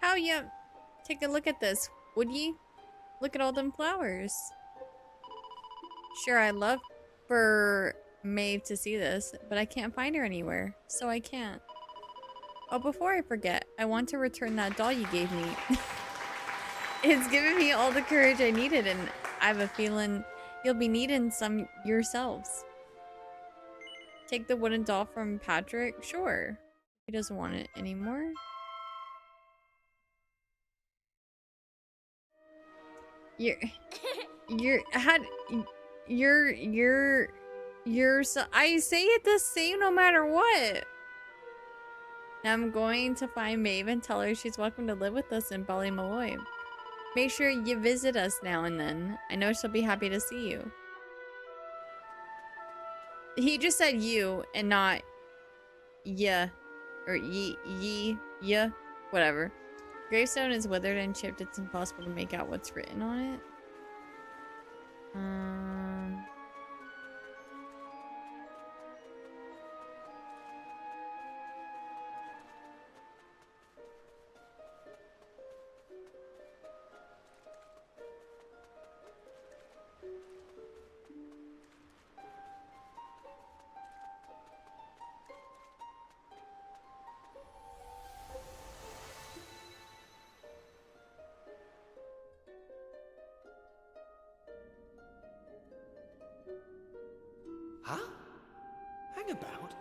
How ya? Take a look at this, would ye? Look at all them flowers. Sure, I'd love for Maeve to see this, but I can't find her anywhere, so I can't. Oh, before I forget, I want to return that doll you gave me. It's given me all the courage I needed, and I have a feeling you'll be needing some yourselves. Take the wooden doll from Patrick? Sure. He doesn't want it anymore. I say it the same no matter what. Now I'm going to find Maeve and tell her she's welcome to live with us in Ballymaloy. Make sure you visit us now and then. I know she'll be happy to see you. He just said you and not yeah or yeah, whatever. Gravestone is withered and chipped. It's impossible to make out what's written on it. about?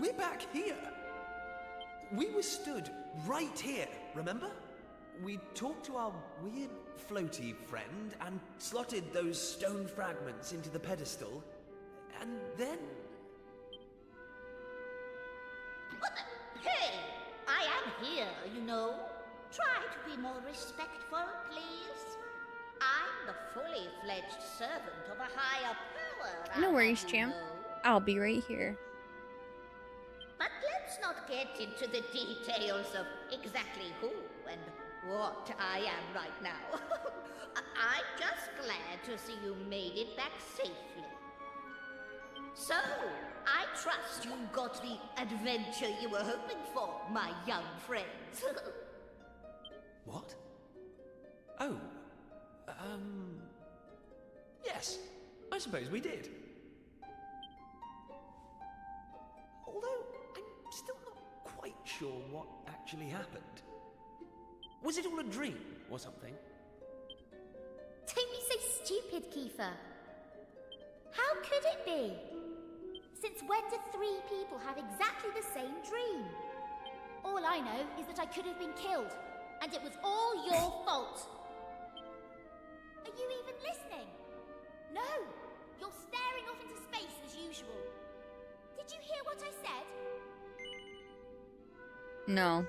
We're back here. We were stood right here, remember? We talked to our weird floaty friend and slotted those stone fragments into the pedestal, and then... Hey, I am here, you know. Try to be more respectful, please. I'm the fully fledged servant of a higher power. No I'll worries, have you champ. know. I'll be right here. But let's not get into the details of exactly who and what I am right now. I'm just glad to see you made it back safely. So, I trust you got the adventure you were hoping for, my young friends. What? Oh, yes, I suppose we did. Although, I'm still not quite sure what actually happened. Was it all a dream or something? Don't be so stupid, Kiefer. How could it be? Since when did 3 people have exactly the same dream? All I know is that I could have been killed, and it was all your fault. Are you even listening? No! You're staring off into space as usual. Did you hear what I said? No.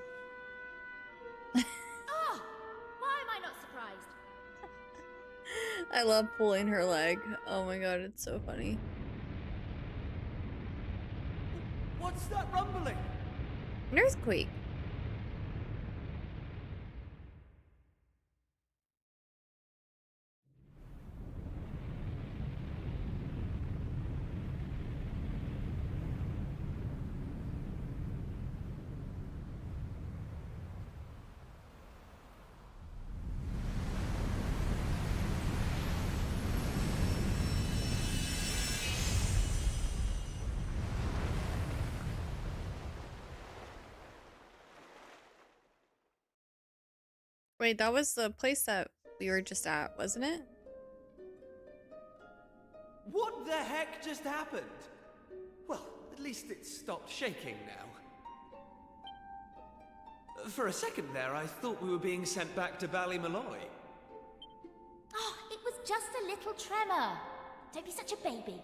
Oh! Why am I not surprised? I love pulling her leg. Oh my god, it's so funny. What's that rumbling? An earthquake. Wait, that was the place that we were just at, wasn't it? What the heck just happened? Well, at least it stopped shaking now. For a second there, I thought we were being sent back to Ballymalloy. Oh, it was just a little tremor. Don't be such a baby.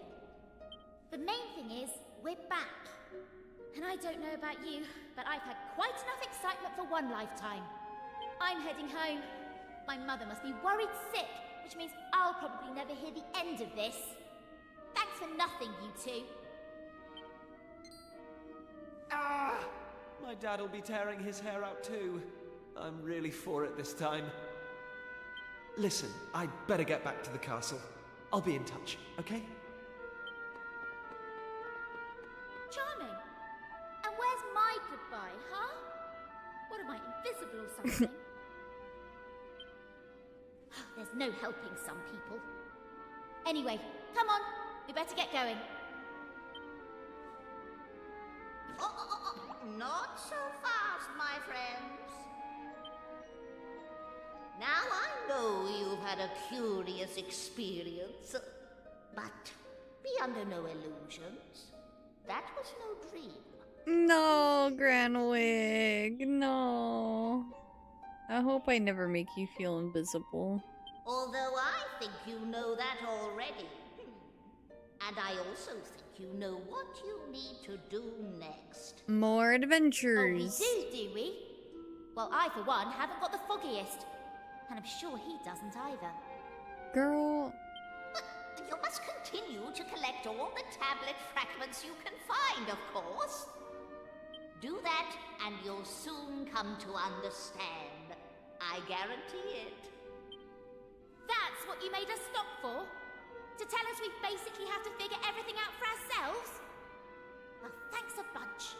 The main thing is, we're back. And I don't know about you, but I've had quite enough excitement for one lifetime. I'm heading home. My mother must be worried sick, which means I'll probably never hear the end of this. Thanks for nothing, you two. Ah! My dad'll be tearing his hair out too. I'm really for it this time. Listen, I'd better get back to the castle. I'll be in touch, okay? Charming. And where's my goodbye, huh? What am I, invisible or something? There's no helping some people. Anyway, come on. We better get going. Not so fast, my friends. Now I know you've had a curious experience, but be under no illusions. That was no dream. No, Granwig, no. I hope I never make you feel invisible. Although I think you know that already. And I also think you know what you need to do next. More adventures. Oh, we do we? Well, I, for one, haven't got the foggiest. And I'm sure he doesn't either. Girl. But you must continue to collect all the tablet fragments you can find, of course. Do that, and you'll soon come to understand. I guarantee it. That's what you made us stop for? To tell us we basically have to figure everything out for ourselves? Well, thanks a bunch.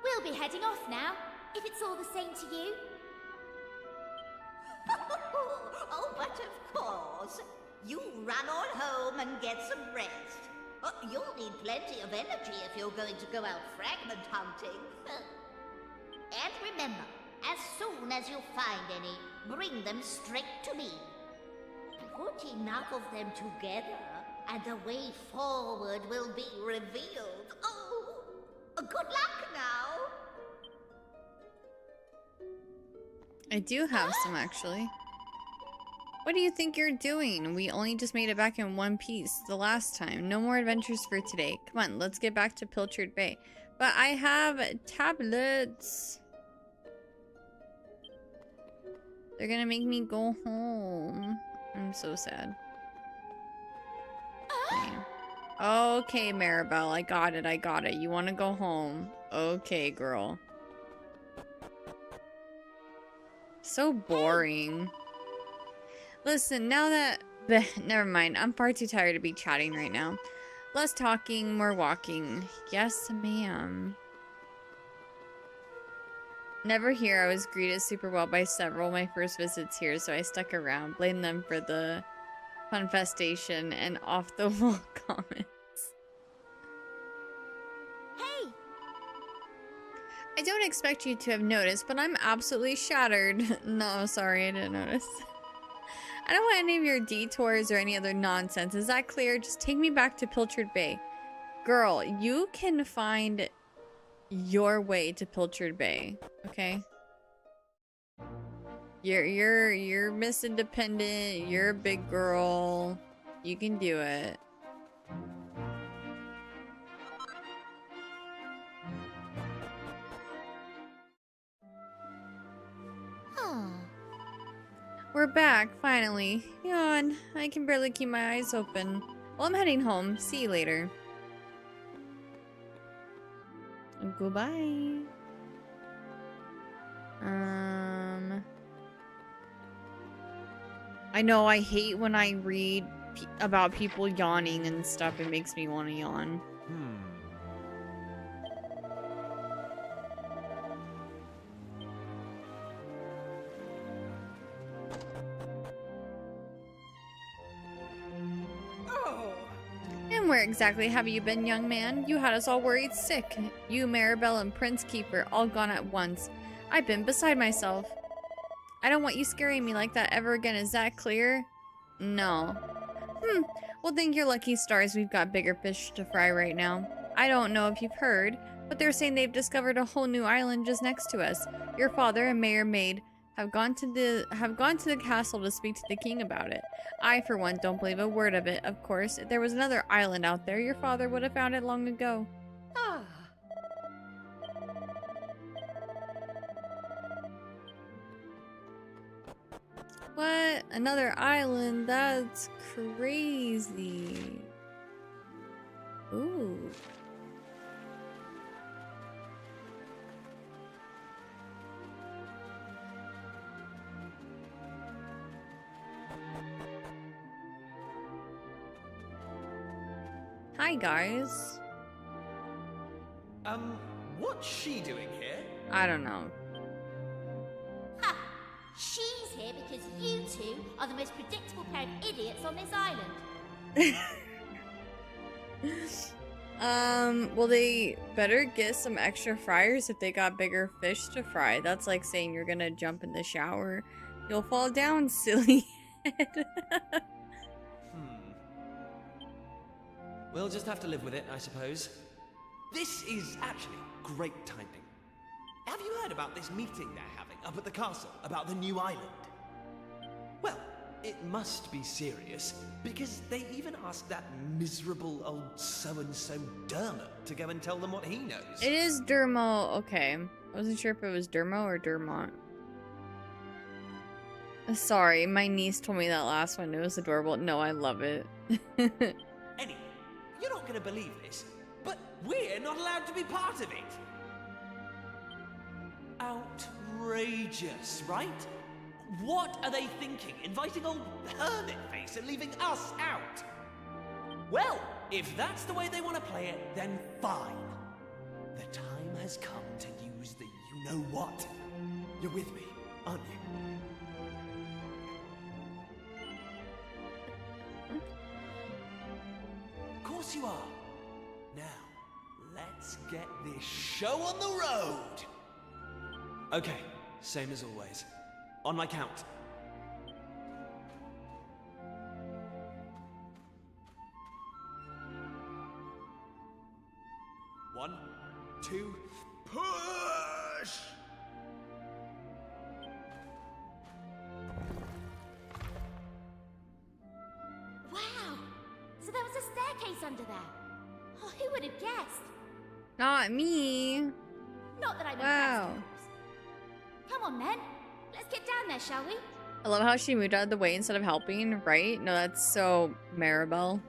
We'll be heading off now, if it's all the same to you. Oh, but of course. You run on home and get some rest. You'll need plenty of energy if you're going to go out fragment hunting. And remember, as soon as you find any, bring them straight to me. Put enough of them together, and the way forward will be revealed. Oh, good luck now. I do have some, actually. What do you think you're doing? We only just made it back in one piece the last time. No more adventures for today. Come on, let's get back to Pilchard Bay. But I have tablets. They're gonna make me go home. I'm so sad. Okay, Maribel, I got it, I got it. You want to go home? Okay, girl. So boring. Listen, now that... Never mind, I'm far too tired to be chatting right now. Less talking, more walking. Yes, ma'am. Never here, I was greeted super well by several my first visits here, so I stuck around. Blame them for the funfestation and off-the-wall comments. Hey! I don't expect you to have noticed, but I'm absolutely shattered. No, sorry, I didn't notice. I don't want any of your detours or any other nonsense. Is that clear? Just take me back to Pilchard Bay. Girl, you can find your way to Pilchard Bay, okay? You're Miss Independent, you're a big girl. You can do it. We're back, finally. Yawn. I can barely keep my eyes open. Well, I'm heading home. See you later. Goodbye. I know, I hate when I read about people yawning and stuff. It makes me want to yawn. And where exactly have you been, young man? You had us all worried sick. You, Maribel, and Prince Keeper all gone at once. I've been beside myself. I don't want you scaring me like that ever again. Is that clear? No. Well, thank your lucky stars we've got bigger fish to fry right now. I don't know if you've heard, but they're saying they've discovered a whole new island just next to us. Your father and Mayor Maid have gone to the castle to speak to the king about it. I, for one, don't believe a word of it. Of course, if there was another island out there, your father would have found it long ago. What? Another island? That's crazy. Ooh. Hi, guys. What's she doing here? I don't know. Ha! She's here because you two are the most predictable pair of idiots on this island. Well, they better get some extra fryers if they got bigger fish to fry. That's like saying you're gonna jump in the shower. You'll fall down, silly head. We'll just have to live with it, I suppose. This is actually great timing. Have you heard about this meeting they're having up at the castle about the new island? Well, it must be serious, because they even asked that miserable old so-and-so Dermot to go and tell them what he knows. It is Dermo. Okay. I wasn't sure if it was Dermo or Dermont. Sorry, my niece told me that last one. It was adorable. No, I love it. Anyway, you're not going to believe this, but we're not allowed to be part of it. Outrageous, right? What are they thinking, inviting old hermit face and leaving us out? Well, if that's the way they want to play it, then fine. The time has come to use the you-know-what. You're with me, aren't you? Of course you are. Now, let's get this show on the road. Okay, same as always. On my count. under there. Oh, who would have guessed? Not me. Not that I'm Wow. impressed, of course. Come on, then. Let's get down there, shall we? I love how she moved out of the way instead of helping, right? No, that's so Maribel.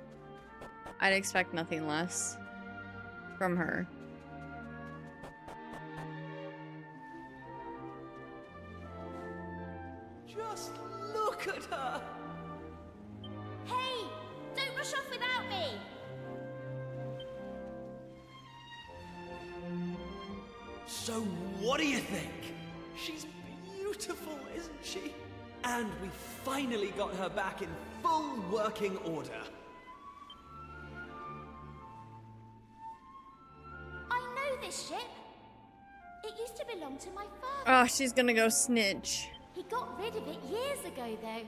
I'd expect nothing less from her. Just look at her! Hey, don't rush off without me. So what do you think? She's beautiful, isn't she? And we finally got her back in full working order. I know this ship. It used to belong to my father. Oh, she's gonna go snitch. He got rid of it years ago, though.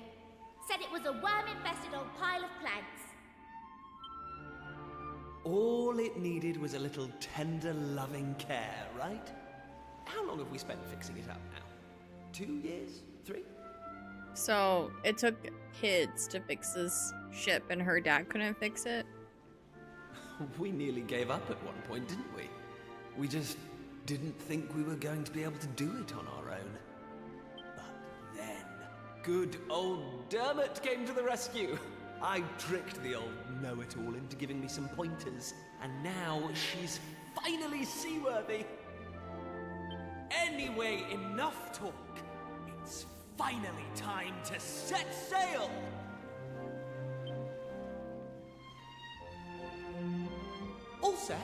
Said it was a worm-infested old pile of planks. All it needed was a little tender, loving care, right? How long have we spent fixing it up now? 2 years? 3? So it took kids to fix this ship, and her dad couldn't fix it. We nearly gave up at one point, didn't we? We just didn't think we were going to be able to do it on our own. But then, good old Dermot came to the rescue. I tricked the old know-it-all into giving me some pointers, and now she's finally seaworthy. Anyway, enough talk. It's finally time to set sail! All set?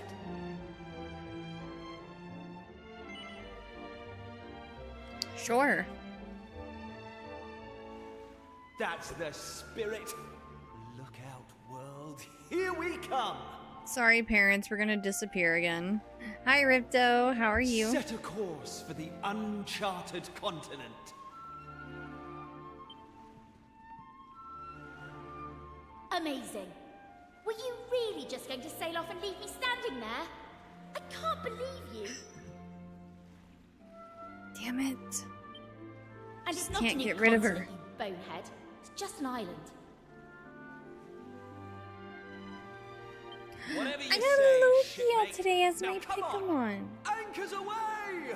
Sure. That's the spirit. Look out, world. Here we come. Sorry, parents, we're gonna disappear again. Hi, Ripto. How are you? Set a course for the uncharted continent. Amazing. Were you really just going to sail off and leave me standing there? I can't believe you. Damn it. And Just it's not can't a new get rid of her. continent, you bonehead. It's just an island. Whatever you I say, got Lugia shipmate. today as Now my come on. Pokemon. Anchors away!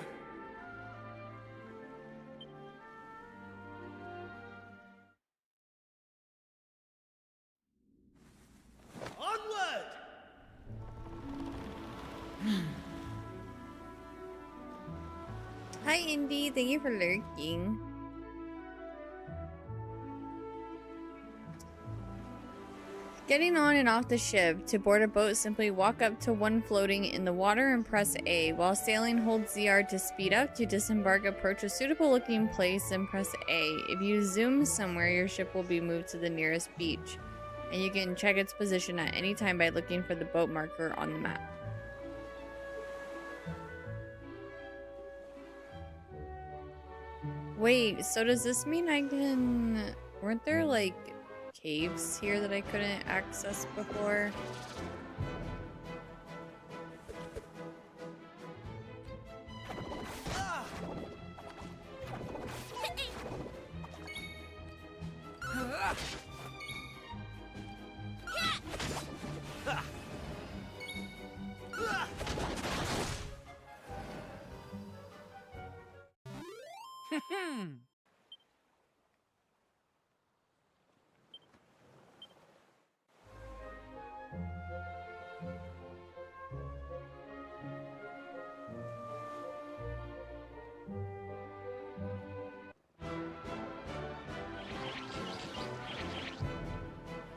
Onward! Hi, Indy. Thank you for lurking. Getting on and off the ship. To board a boat, simply walk up to one floating in the water and press A. While sailing, hold ZR to speed up. To disembark, approach a suitable looking place and press A. If you zoom somewhere, your ship will be moved to the nearest beach. And you can check its position at any time by looking for the boat marker on the map. Wait, so does this mean I can... Weren't there, like, caves here that I couldn't access before?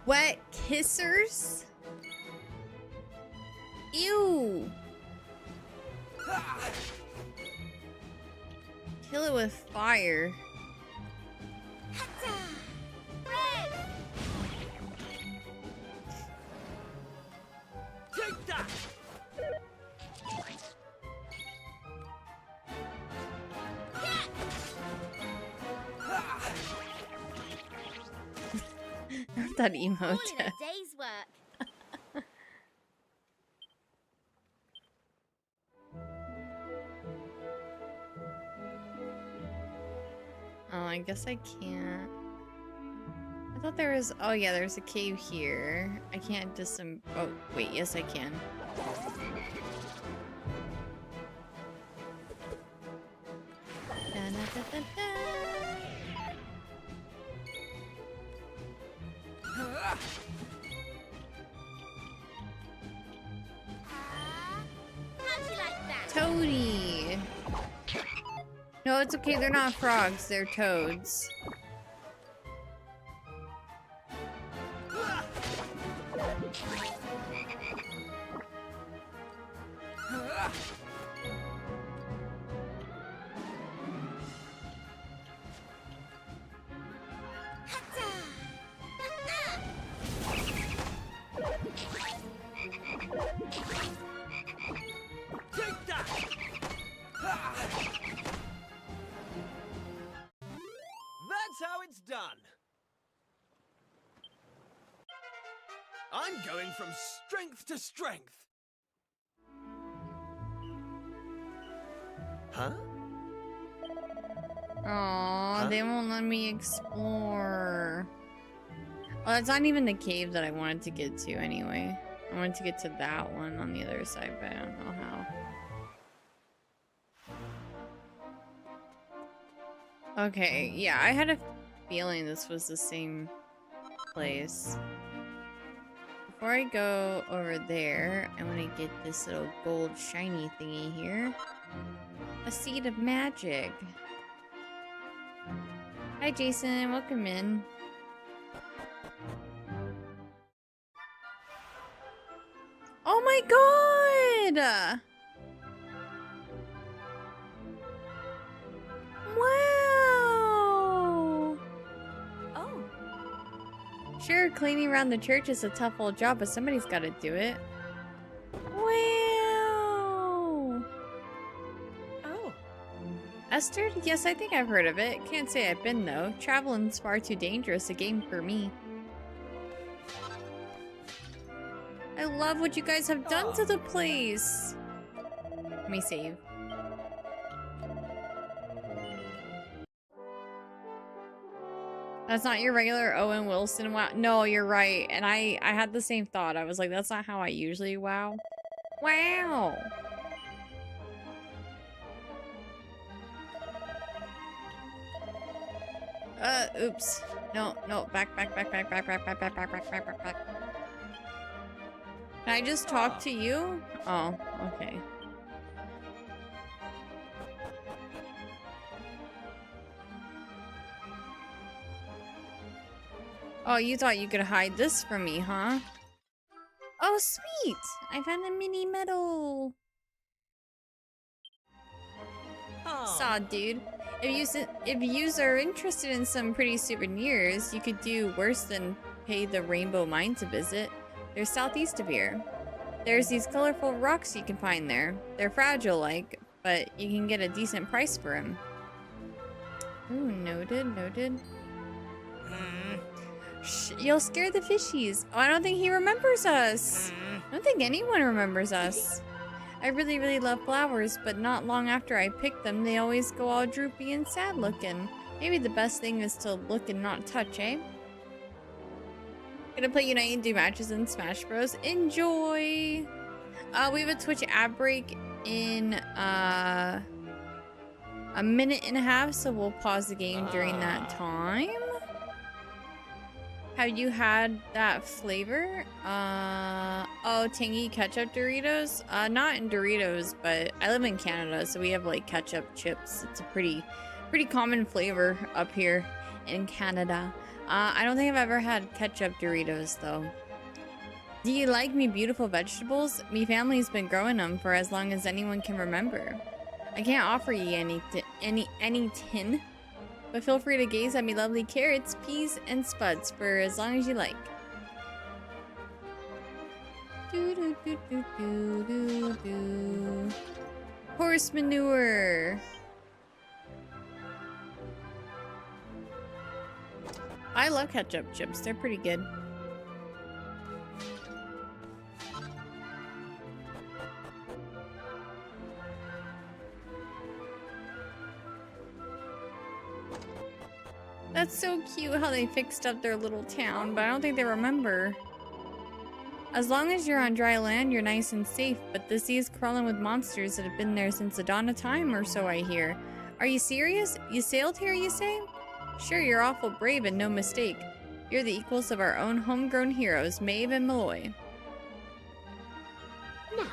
Wet kissers? Ew! Kill it with fire. Take that! Not that emote. All in a day's work. Oh, I guess I can't. I thought there was... Oh, yeah, there's a cave here. I can't Oh, wait. Yes, I can. How'd you like that? Toady! No, it's okay. They're not frogs. They're toads. Take that! That's how it's done. I'm going from strength to strength. Huh? Aw, they won't let me explore. Well, it's not even the cave that I wanted to get to anyway. I wanted to get to that one on the other side, but I don't know how. Okay, yeah, I had a feeling this was the same place. Before I go over there, I want to get this little gold shiny thingy here. A seed of magic. Hi, Jason. Welcome in. Oh my god! Wow! Oh, Sure, cleaning around the church is a tough old job, but somebody's got to do it. Wow! oh. Esther? Yes, I think I've heard of it. Can't say I've been, though. Traveling's far too dangerous a game for me. I love what you guys have done to the place. Let me save. That's not your regular Owen Wilson WoW. No, you're right. And I had the same thought. I was like, that's not how I usually WoW. Wow. Oops. No, back. Can I just talk to you? Oh, okay. Oh, you thought you could hide this from me, huh? Oh, sweet! I found a mini medal. Saw, dude. If you are interested in some pretty souvenirs, you could do worse than pay the Rainbow Mine to visit. They're southeast of here. There's these colorful rocks you can find there. They're fragile-like, but you can get a decent price for them. Ooh, noted. Shh, you'll scare the fishies. Oh, I don't think he remembers us. I don't think anyone remembers us. I really love flowers, but not long after I pick them, they always go all droopy and sad looking. Maybe the best thing is to look and not touch, eh? Gonna play Unite and do matches in Smash Bros. Enjoy! We have a Twitch ad break in a minute and a half, so we'll pause the game during that time. Have you had that flavor? Oh, tangy ketchup Doritos? Not in Doritos, but I live in Canada, so we have like ketchup chips. It's a pretty common flavor up here in Canada. I don't think I've ever had ketchup Doritos though. Do you like me beautiful vegetables? Me family's been growing them for as long as anyone can remember. I can't offer you any tin, but feel free to gaze at me lovely carrots, peas, and spuds for as long as you like. Horse manure. I love ketchup chips. They're pretty good. That's so cute how they fixed up their little town, but I don't think they remember. As long as you're on dry land, you're nice and safe, but the sea is crawling with monsters that have been there since the dawn of time, or so I hear. Are you serious? You sailed here, you say? Sure, you're awful brave and no mistake. You're the equals of our own homegrown heroes, Maeve and Malloy. Now,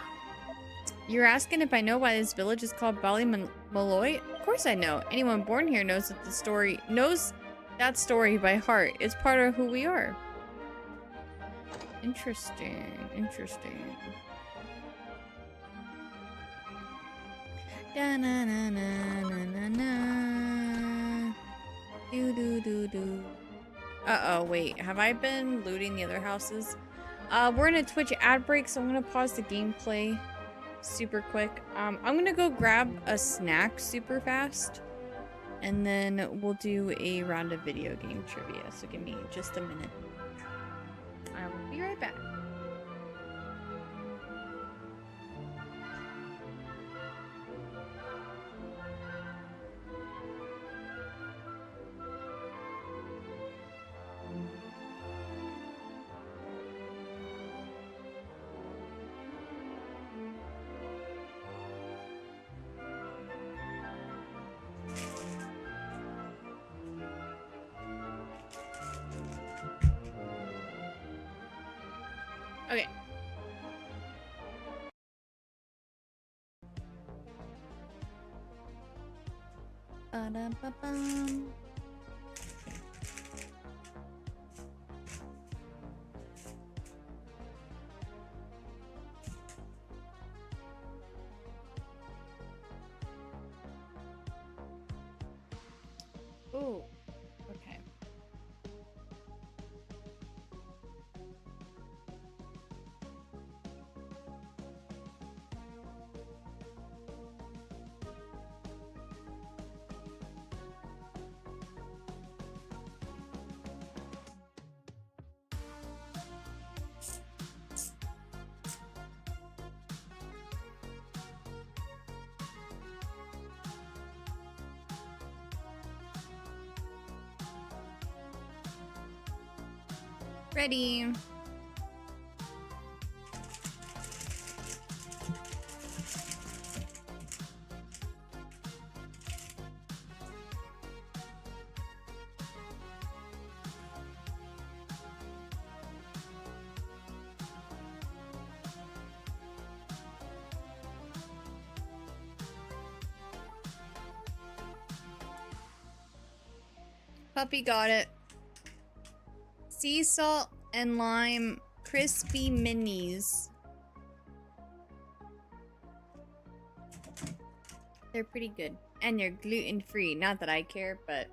You're asking if I know why this village is called Malloy? Of course I know. Anyone born here knows that that story by heart. It's part of who we are. Interesting. Interesting. Da na na na na na na. Do do do do. Uh-oh, wait. Have I been looting the other houses? We're in a Twitch ad break, so I'm gonna pause the gameplay super quick. I'm gonna go grab a snack super fast, and then we'll do a round of video game trivia. So give me just a minute. I will be right back. Okay. Ba-dum-ba-bum. Ooh. Okay. Ready. Puppy got it. Sea salt and lime crispy minis. They're pretty good. And they're gluten free. Not that I care, but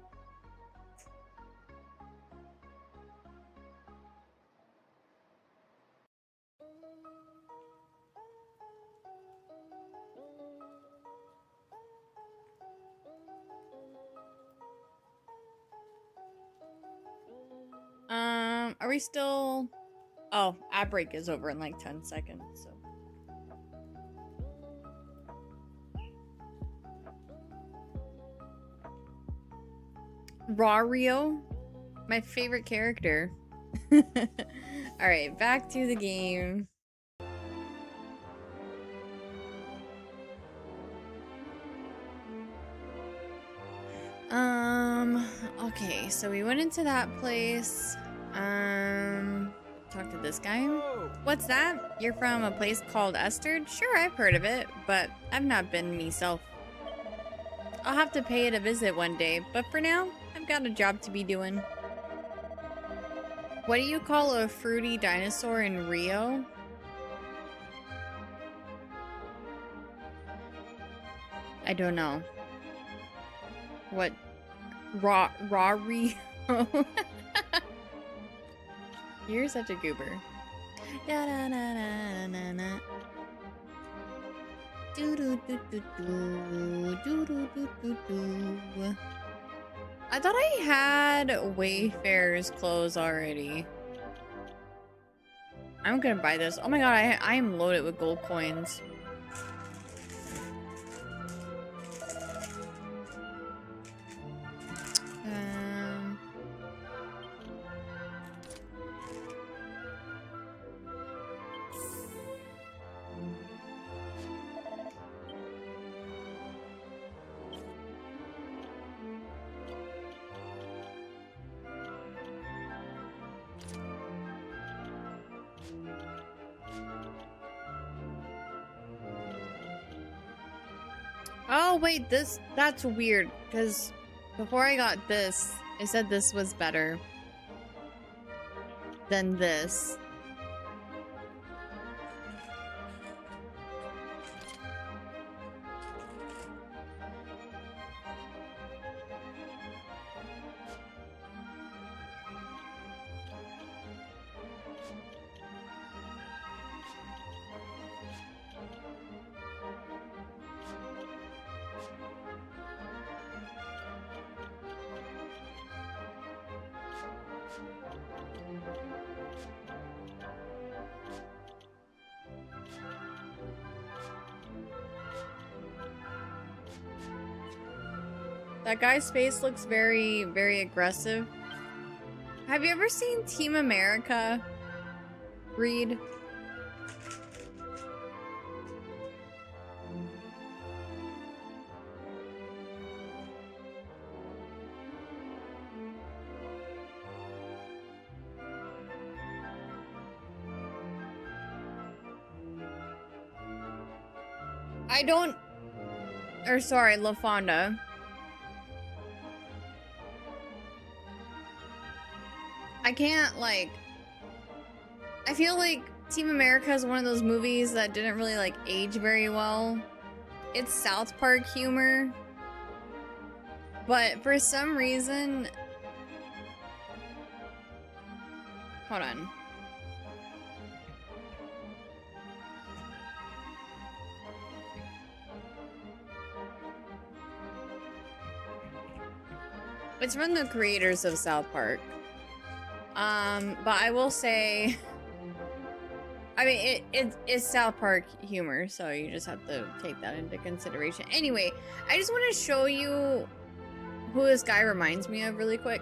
are we still... Oh, ad break is over in like 10 seconds, so... Rario? My favorite character. Alright, back to the game. Okay, so we went into that place. Talk to this guy. What's that? You're from a place called Esterd? Sure, I've heard of it, but I've not been myself. I'll have to pay it a visit one day, but for now, I've got a job to be doing. What do you call a fruity dinosaur in Rio? I don't know. What? Rio? You're such a goober. Da da da da da da. Do do do do do do do do do do. I thought I had Wayfarer's clothes already. I'm gonna buy this. Oh my god, I am loaded with gold coins. Oh, wait, that's weird, because before I got this, it said this was better than this. That guy's face looks very, very aggressive. Have you ever seen Team America? Read. I don't... Or sorry, LaFonda. I can't, like... I feel like Team America is one of those movies that didn't really, like, age very well. It's South Park humor. But for some reason... Hold on. It's from the creators of South Park. But I will say, I mean, it's South Park humor, so you just have to take that into consideration. Anyway, I just want to show you who this guy reminds me of really quick.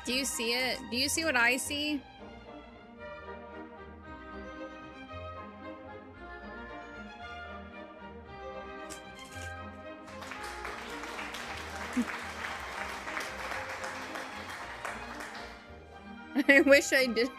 Do you see it? Do you see what I see? I wish I did.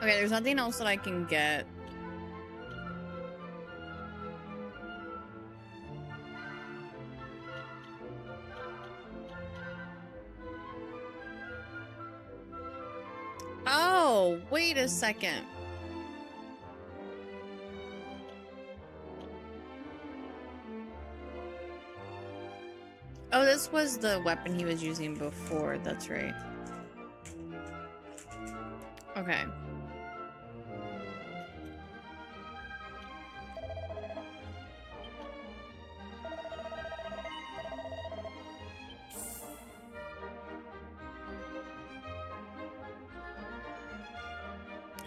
Okay, there's nothing else that I can get. Oh, wait a second. Oh, this was the weapon he was using before. That's right. Okay.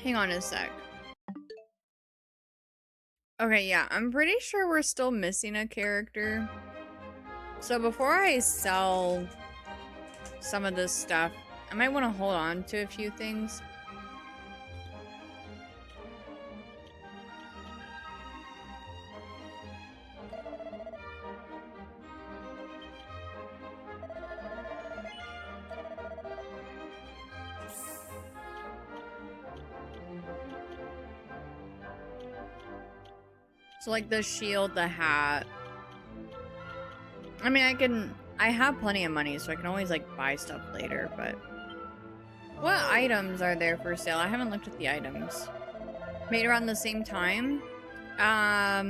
Hang on a sec. Okay, yeah, I'm pretty sure we're still missing a character. So before I sell some of this stuff, I might want to hold on to a few things. So like the shield, the hat. I mean, I have plenty of money, so I can always like buy stuff later, but what items are there for sale? I haven't looked at the items. Made around the same time? I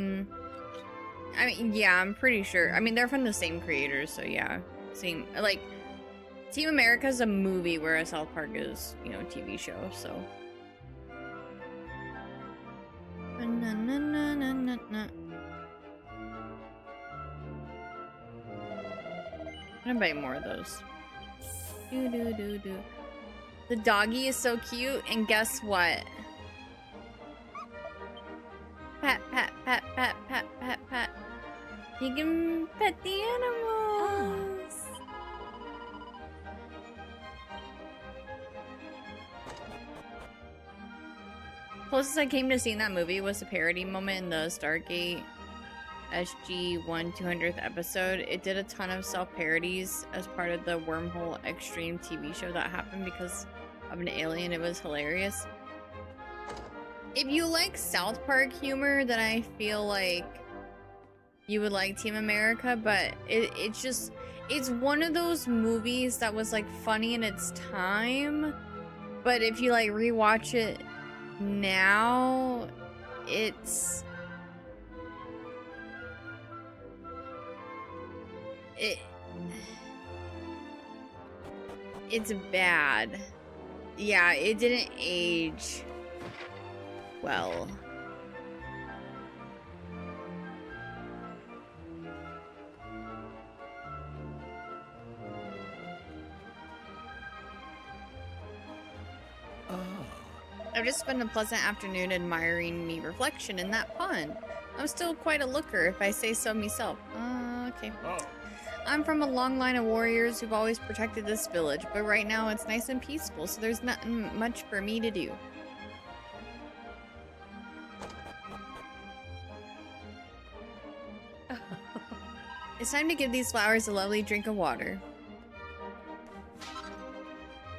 mean, yeah, I'm pretty sure. I mean, they're from the same creators, so yeah. Same, like, Team America is a movie, whereas South Park is, you know, a TV show, so. I'm gonna buy more of those. The doggy is so cute, and guess what? Pat, pat, pat, pat, pat, pat, pat. You can pet the animals. Closest I came to seeing that movie was a parody moment in the Stargate SG-1 200th episode. It did a ton of self-parodies as part of the Wormhole Extreme TV show that happened because of an alien. It was hilarious. If you like South Park humor, then I feel like you would like Team America, but it's one of those movies that was like funny in its time, but if you like rewatch it now, it's bad. Yeah, it didn't age well. I've just spent a pleasant afternoon admiring me reflection in that pond. I'm still quite a looker, if I say so myself. Okay. Oh. I'm from a long line of warriors who've always protected this village, but right now it's nice and peaceful, so there's nothing much for me to do. It's time to give these flowers a lovely drink of water.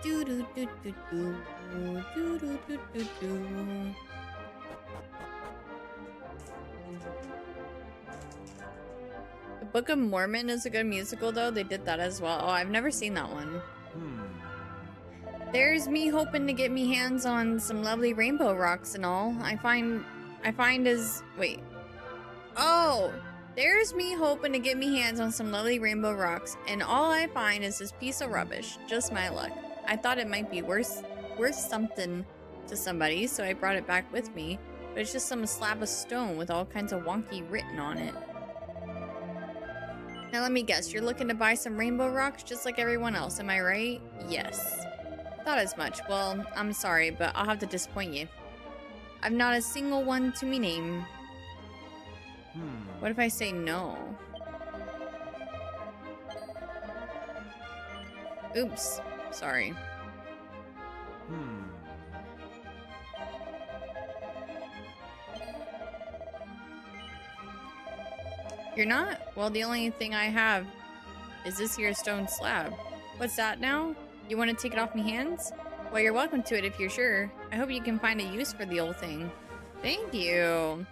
Do do do do do do do do do do. The Book of Mormon is a good musical, though. They did that as well. Oh, I've never seen that one. There's me hoping to get me hands on some lovely rainbow rocks and all. There's me hoping to get me hands on some lovely rainbow rocks, and all I find is this piece of rubbish. Just my luck. I thought it might be worth something to somebody, so I brought it back with me. But it's just some slab of stone with all kinds of wonky written on it. Now let me guess, you're looking to buy some rainbow rocks just like everyone else, am I right? Yes. Thought as much. Well, I'm sorry, but I'll have to disappoint you. I've not a single one to me name. What if I say no? Oops. Sorry. You're not? Well, the only thing I have is this here stone slab. What's that now? You want to take it off me hands? Well, you're welcome to it if you're sure. I hope you can find a use for the old thing. Thank you.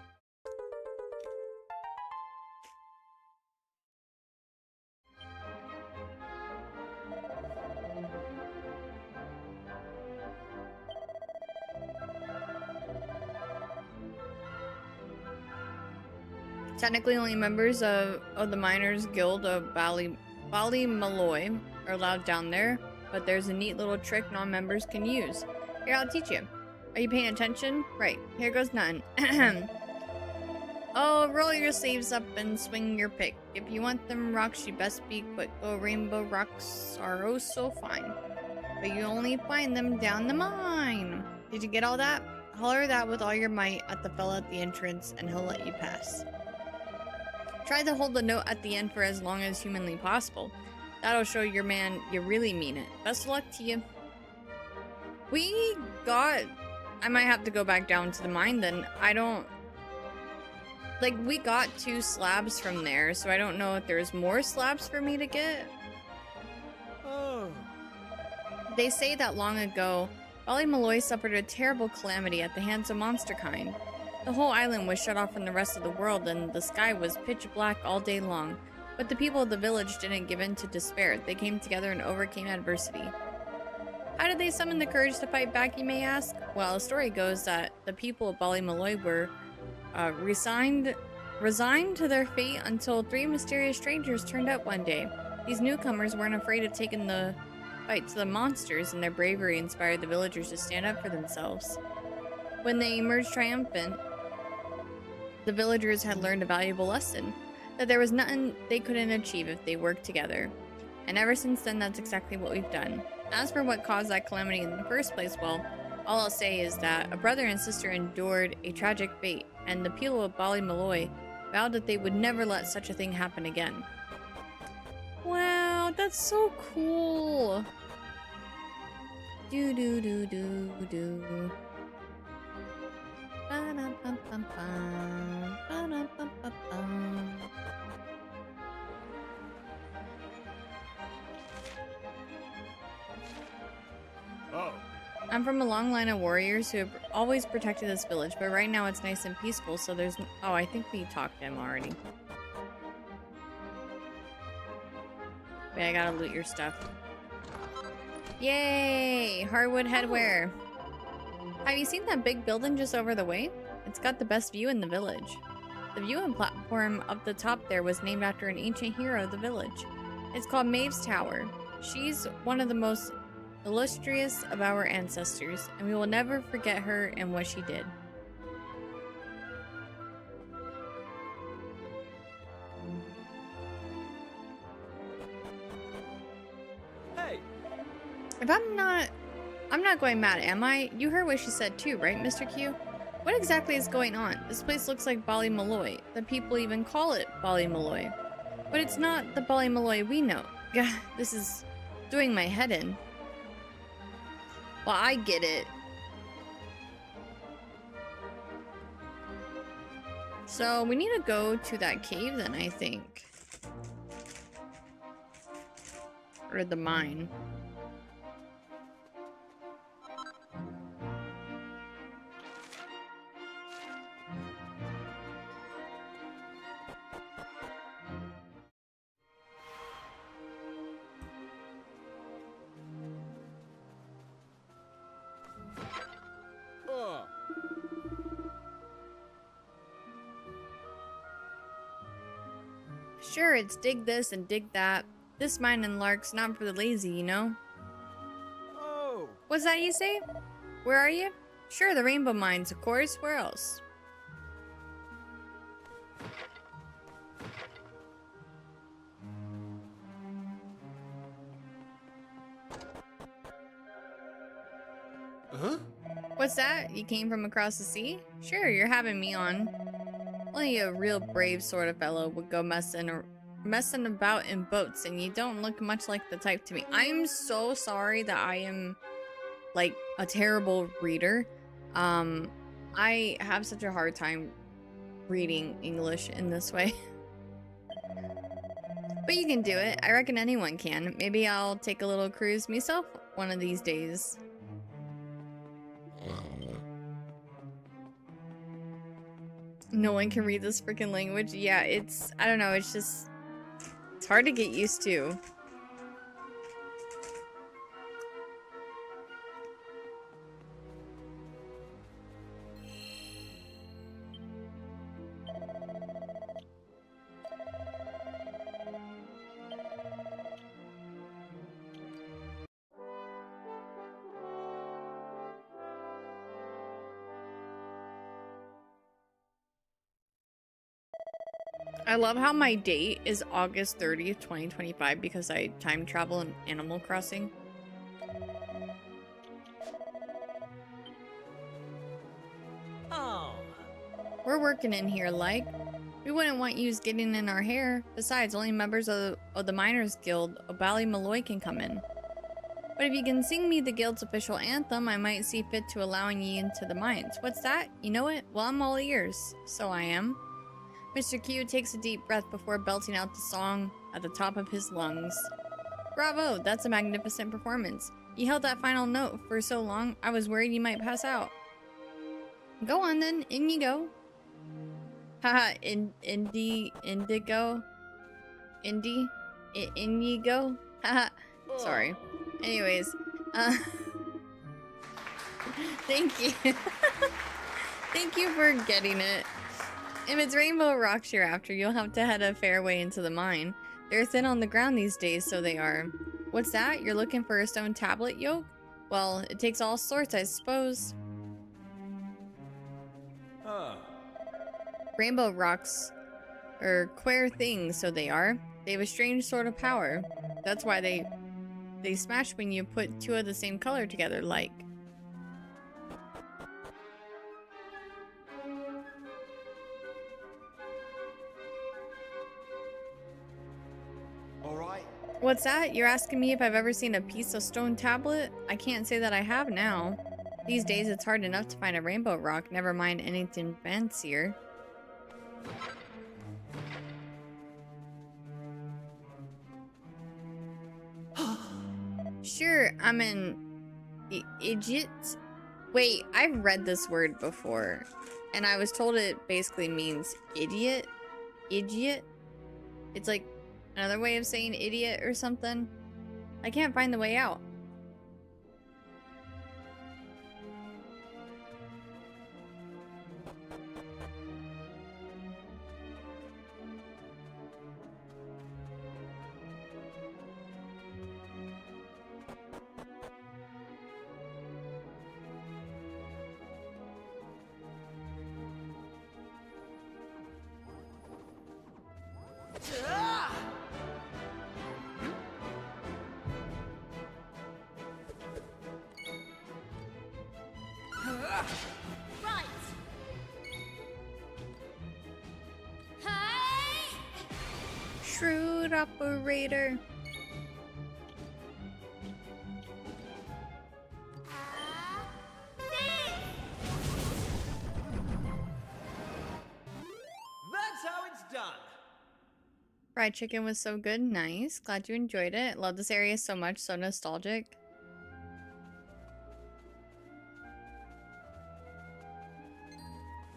Technically, only members of the Miners Guild of Ballymaloy are allowed down there, but there's a neat little trick non-members can use. Here, I'll teach you. Are you paying attention? Right, here goes none. Oh, roll your sleeves up and swing your pick. If you want them rocks, you best be quick. Oh, rainbow rocks are oh so fine, but you only find them down the mine. Did you get all that? Holler that with all your might at the fella at the entrance, and he'll let you pass. Try to hold the note at the end for as long as humanly possible. That'll show your man you really mean it. Best of luck to you. I might have to go back down to the mine then. We got 2 slabs from there, so I don't know if there's more slabs for me to get. Oh. They say that long ago, Ballymaloy suffered a terrible calamity at the hands of monster kind. The whole island was shut off from the rest of the world, and the sky was pitch black all day long. But the people of the village didn't give in to despair. They came together and overcame adversity. How did they summon the courage to fight back, you may ask? Well, the story goes that the people of Ballymaloy were resigned to their fate until 3 mysterious strangers turned up one day. These newcomers weren't afraid of taking the fights the monsters, and their bravery inspired the villagers to stand up for themselves. When they emerged triumphant, the villagers had learned a valuable lesson, that there was nothing they couldn't achieve if they worked together. And ever since then, that's exactly what we've done. As for what caused that calamity in the first place, well, all I'll say is that a brother and sister endured a tragic fate, and the people of Ballymaloy vowed that they would never let such a thing happen again. Wow, that's so cool. Do do do do do. Ba-dum-bum-bum-bum. Ba-dum-bum-bum-bum. Oh. I'm from a long line of warriors who have always protected this village, but right now it's nice and peaceful, so there's... Oh, I think we talked to him already. Wait, I gotta loot your stuff. Yay! Hardwood headwear. Have you seen that big building just over the way? It's got the best view in the village. The viewing platform up the top there was named after an ancient hero of the village. It's called Maeve's Tower. She's one of the most illustrious of our ancestors, and we will never forget her and what she did. Hey! If I'm not going mad, am I? You heard what she said too, right, Mr. Q? What exactly is going on? This place looks like Ballymaloy. The people even call it Ballymaloy. But it's not the Ballymaloy we know. Gah, this is doing my head in. Well, I get it. So, we need to go to that cave then, I think. Or the mine. Sure, it's dig this and dig that. This mine and lark's not for the lazy, you know? Oh! What's that you say? Where are you? Sure, the rainbow mines, of course. Where else? Huh? What's that? You came from across the sea? Sure, you're having me on. Only a real brave sort of fellow would go messing about in boats, and you don't look much like the type to me. I'm so sorry that I am, like, a terrible reader. I have such a hard time reading English in this way. But you can do it. I reckon anyone can. Maybe I'll take a little cruise myself one of these days. No one can read this freaking language. Yeah, it's... I don't know, it's just... It's hard to get used to. I love how my date is August 30th, 2025 because I time travel in Animal Crossing. Oh. We're working in here, like. We wouldn't want yous getting in our hair. Besides, only members of the Miners Guild of Ballymaloy can come in. But if you can sing me the guild's official anthem, I might see fit to allowing ye into the mines. What's that? You know it? Well, I'm all ears. So I am. Mr. Q takes a deep breath before belting out the song at the top of his lungs. Bravo! That's a magnificent performance. You held that final note for so long, I was worried you might pass out. Go on then, in you go. Haha, indigo? In you go? Haha, sorry. Anyways, thank you. Thank you for getting it. If it's rainbow rocks you're after, you'll have to head a fair way into the mine. They're thin on the ground these days, so they are. What's that? You're looking for a stone tablet yoke? Well, it takes all sorts, I suppose. Huh. Rainbow rocks are queer things, so they are. They have a strange sort of power. That's why they smash when you put two of the same color together, like. All right. What's that? You're asking me if I've ever seen a piece of stone tablet? I can't say that I have now. These days it's hard enough to find a rainbow rock, never mind anything fancier. Sure, I'm an idiot. Wait, I've read this word before, and I was told it basically means idiot. Idiot? It's like another way of saying idiot or something. I can't find the way out. Right. Hey! Shrewd operator. That's how it's done. Fried chicken was so good. Nice. Glad you enjoyed it. Love this area so much. So nostalgic.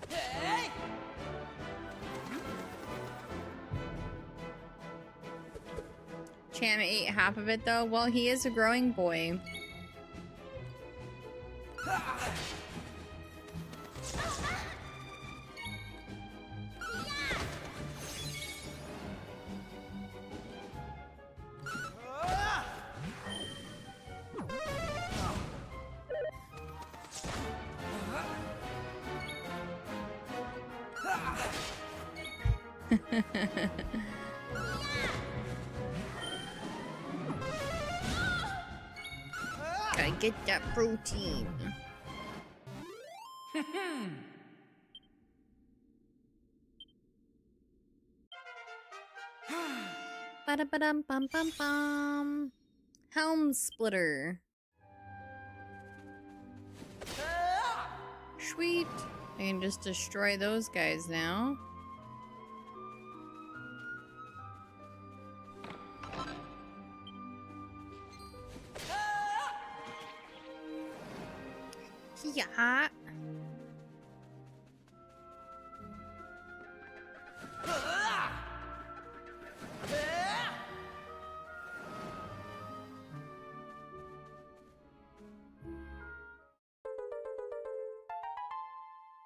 Hey! Cham ate half of it though. Well, he is a growing boy. Gotta get that protein. Ba-da-ba-dum-bum-bum-bum. Helm splitter. Sweet. I can just destroy those guys now. Yeah.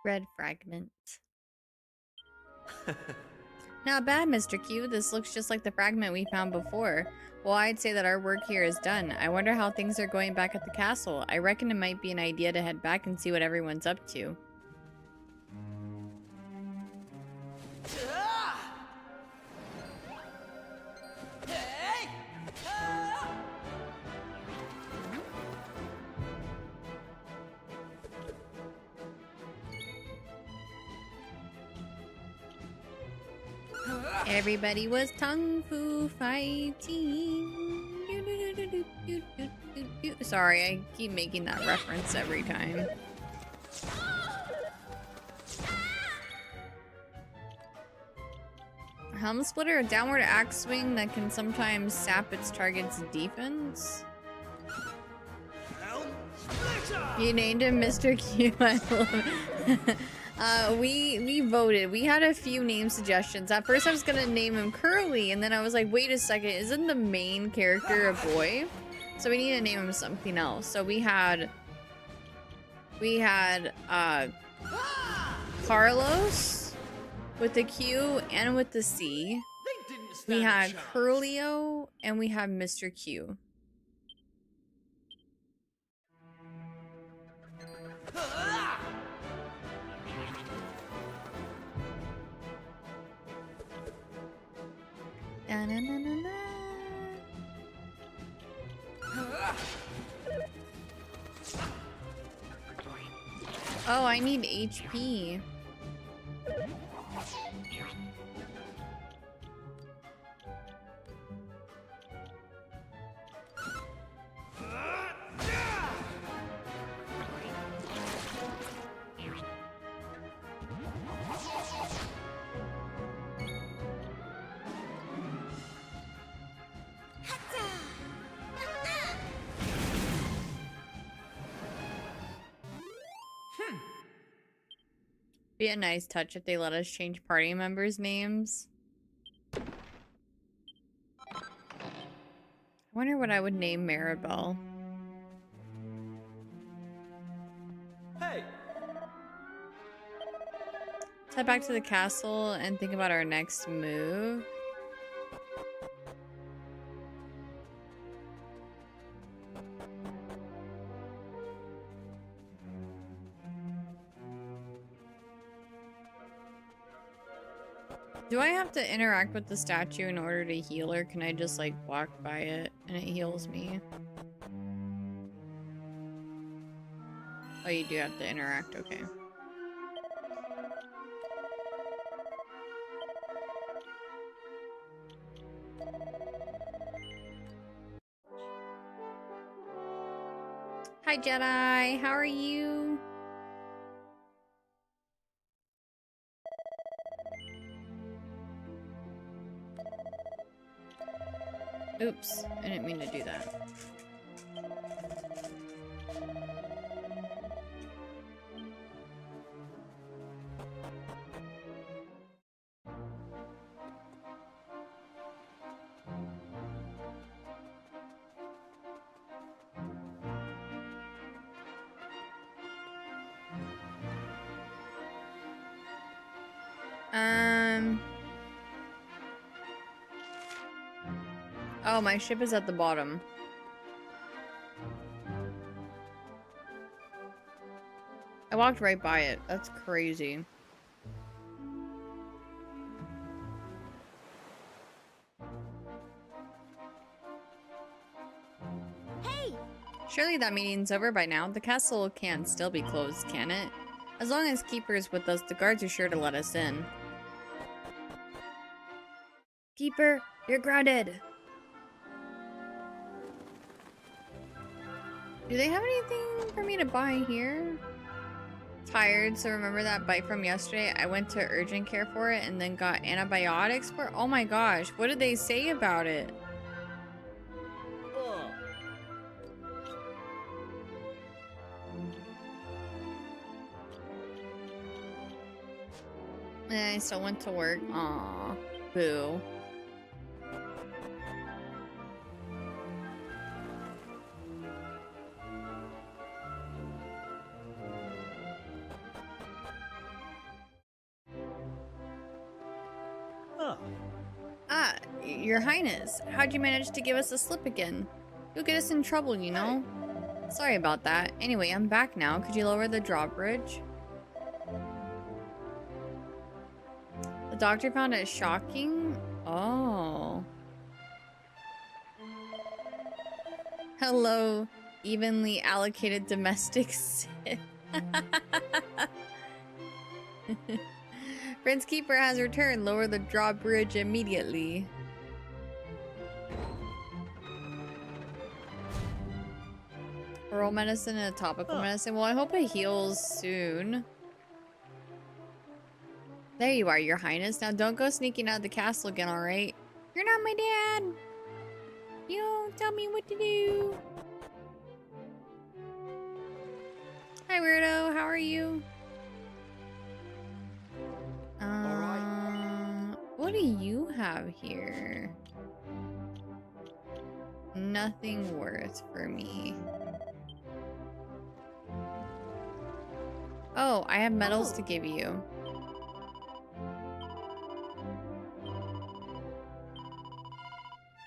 Red fragment. Not bad, Mr. Q. This looks just like the fragment we found before. Well, I'd say that our work here is done. I wonder how things are going back at the castle. I reckon it might be an idea to head back and see what everyone's up to. Everybody was kung fu fighting. Sorry, I keep making that reference every time. Helm splitter, a downward axe swing that can sometimes sap its target's defense. You named him Mr. Q. I love it. We voted. We had a few name suggestions. At first I was gonna name him Curly, and then I was like, wait a second, isn't the main character a boy? So we need to name him something else. So we had Carlos with the Q and with the C. We had Curlio and we had Mr. Q. Da-na-na-na-na. Oh, I need HP. Be a nice touch if they let us change party members' names. I wonder what I would name Maribel. Hey! Let's head back to the castle and think about our next move. Do I have to interact with the statue in order to heal her? Can I just like walk by it and it heals me? Oh, you do have to interact, okay. Hi Jedi, how are you? Oops, I didn't mean to do that. Oh, my ship is at the bottom. I walked right by it. That's crazy. Hey! Surely that meeting's over by now. The castle can't still be closed, can it? As long as Keeper's with us, the guards are sure to let us in. Keeper, you're grounded! Do they have anything for me to buy here? Tired, so remember that bite from yesterday? I went to urgent care for it and then got antibiotics for it? Oh my gosh, what did they say about it? And I still went to work. Aw, boo. Ah, Your Highness, how'd you manage to give us a slip again? You'll get us in trouble, you know? Sorry about that. Anyway, I'm back now. Could you lower the drawbridge? The doctor found it shocking? Oh. Hello, evenly allocated domestic Sith. Prince Keeper has returned. Lower the drawbridge immediately. Oral medicine and a topical medicine. Well, I hope it heals soon. There you are, Your Highness. Now don't go sneaking out of the castle again, alright? You're not my dad! You don't tell me what to do! Hi, weirdo. How are you? What do you have here? Nothing worth for me. Oh, I have medals to give you.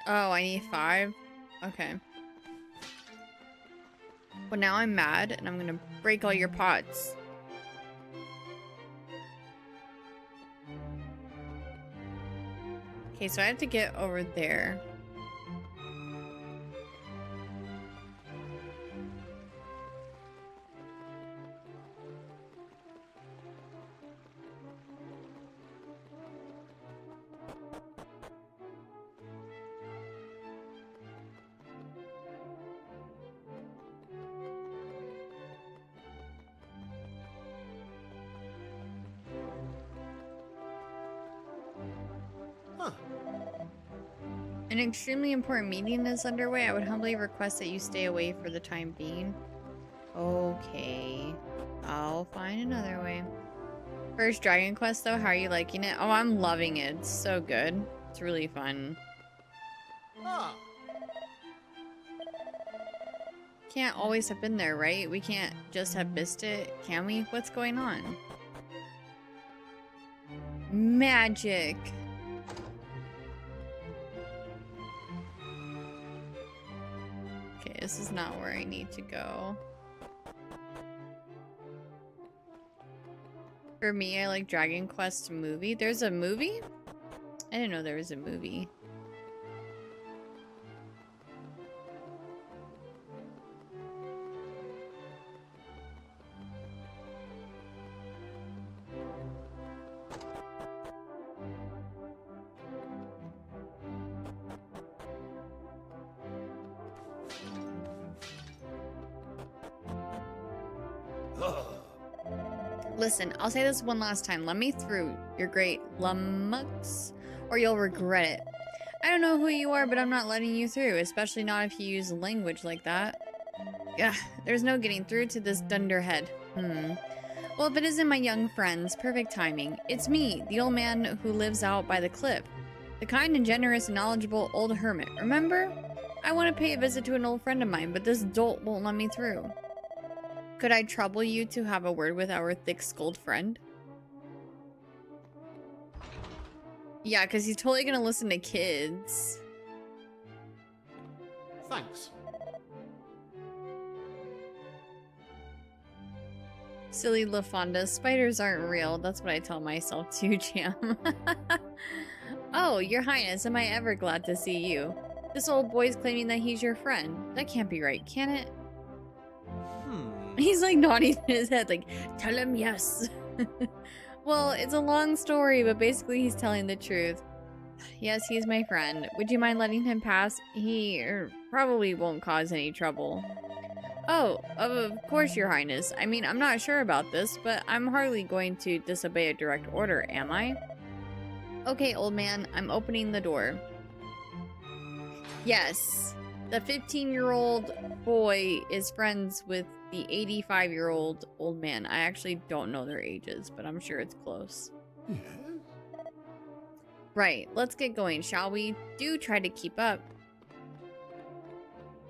Oh, I need 5? Okay. Well, now I'm mad and I'm gonna break all your pots. Okay, so I have to get over there. Huh. An extremely important meeting is underway. I would humbly request that you stay away for the time being. Okay. I'll find another way. First Dragon Quest though, how are you liking it? Oh, I'm loving it. It's so good. It's really fun. Ah. Can't always have been there, right? We can't just have missed it, can we? What's going on? Magic. Okay, this is not where I need to go. For me, I like Dragon Quest movie. There's a movie? I didn't know there was a movie. Listen, I'll say this one last time. Let me through, your great lummox, or you'll regret it. I don't know who you are, but I'm not letting you through, especially not if you use language like that. Ugh, there's no getting through to this dunderhead. Well, if it isn't my young friends, perfect timing. It's me, the old man who lives out by the cliff. The kind and generous and knowledgeable old hermit, remember? I want to pay a visit to an old friend of mine, but this dolt won't let me through. Could I trouble you to have a word with our thick-skulled friend? Yeah, because he's totally gonna listen to kids. Thanks. Silly LaFonda, spiders aren't real. That's what I tell myself too, Jam. Oh, your highness, am I ever glad to see you. This old boy's claiming that he's your friend. That can't be right, can it? He's like nodding his head like, tell him yes. Well, it's a long story, but basically he's telling the truth. Yes, he's my friend. Would you mind letting him pass? He probably won't cause any trouble. Oh, of course, your highness. I mean, I'm not sure about this, but I'm hardly going to disobey a direct order, am I? Okay, old man, I'm opening the door. Yes, the 15-year-old boy is friends with the 85-year-old old man. I actually don't know their ages, but I'm sure it's close. Yes. Right, let's get going, shall we? Do try to keep up.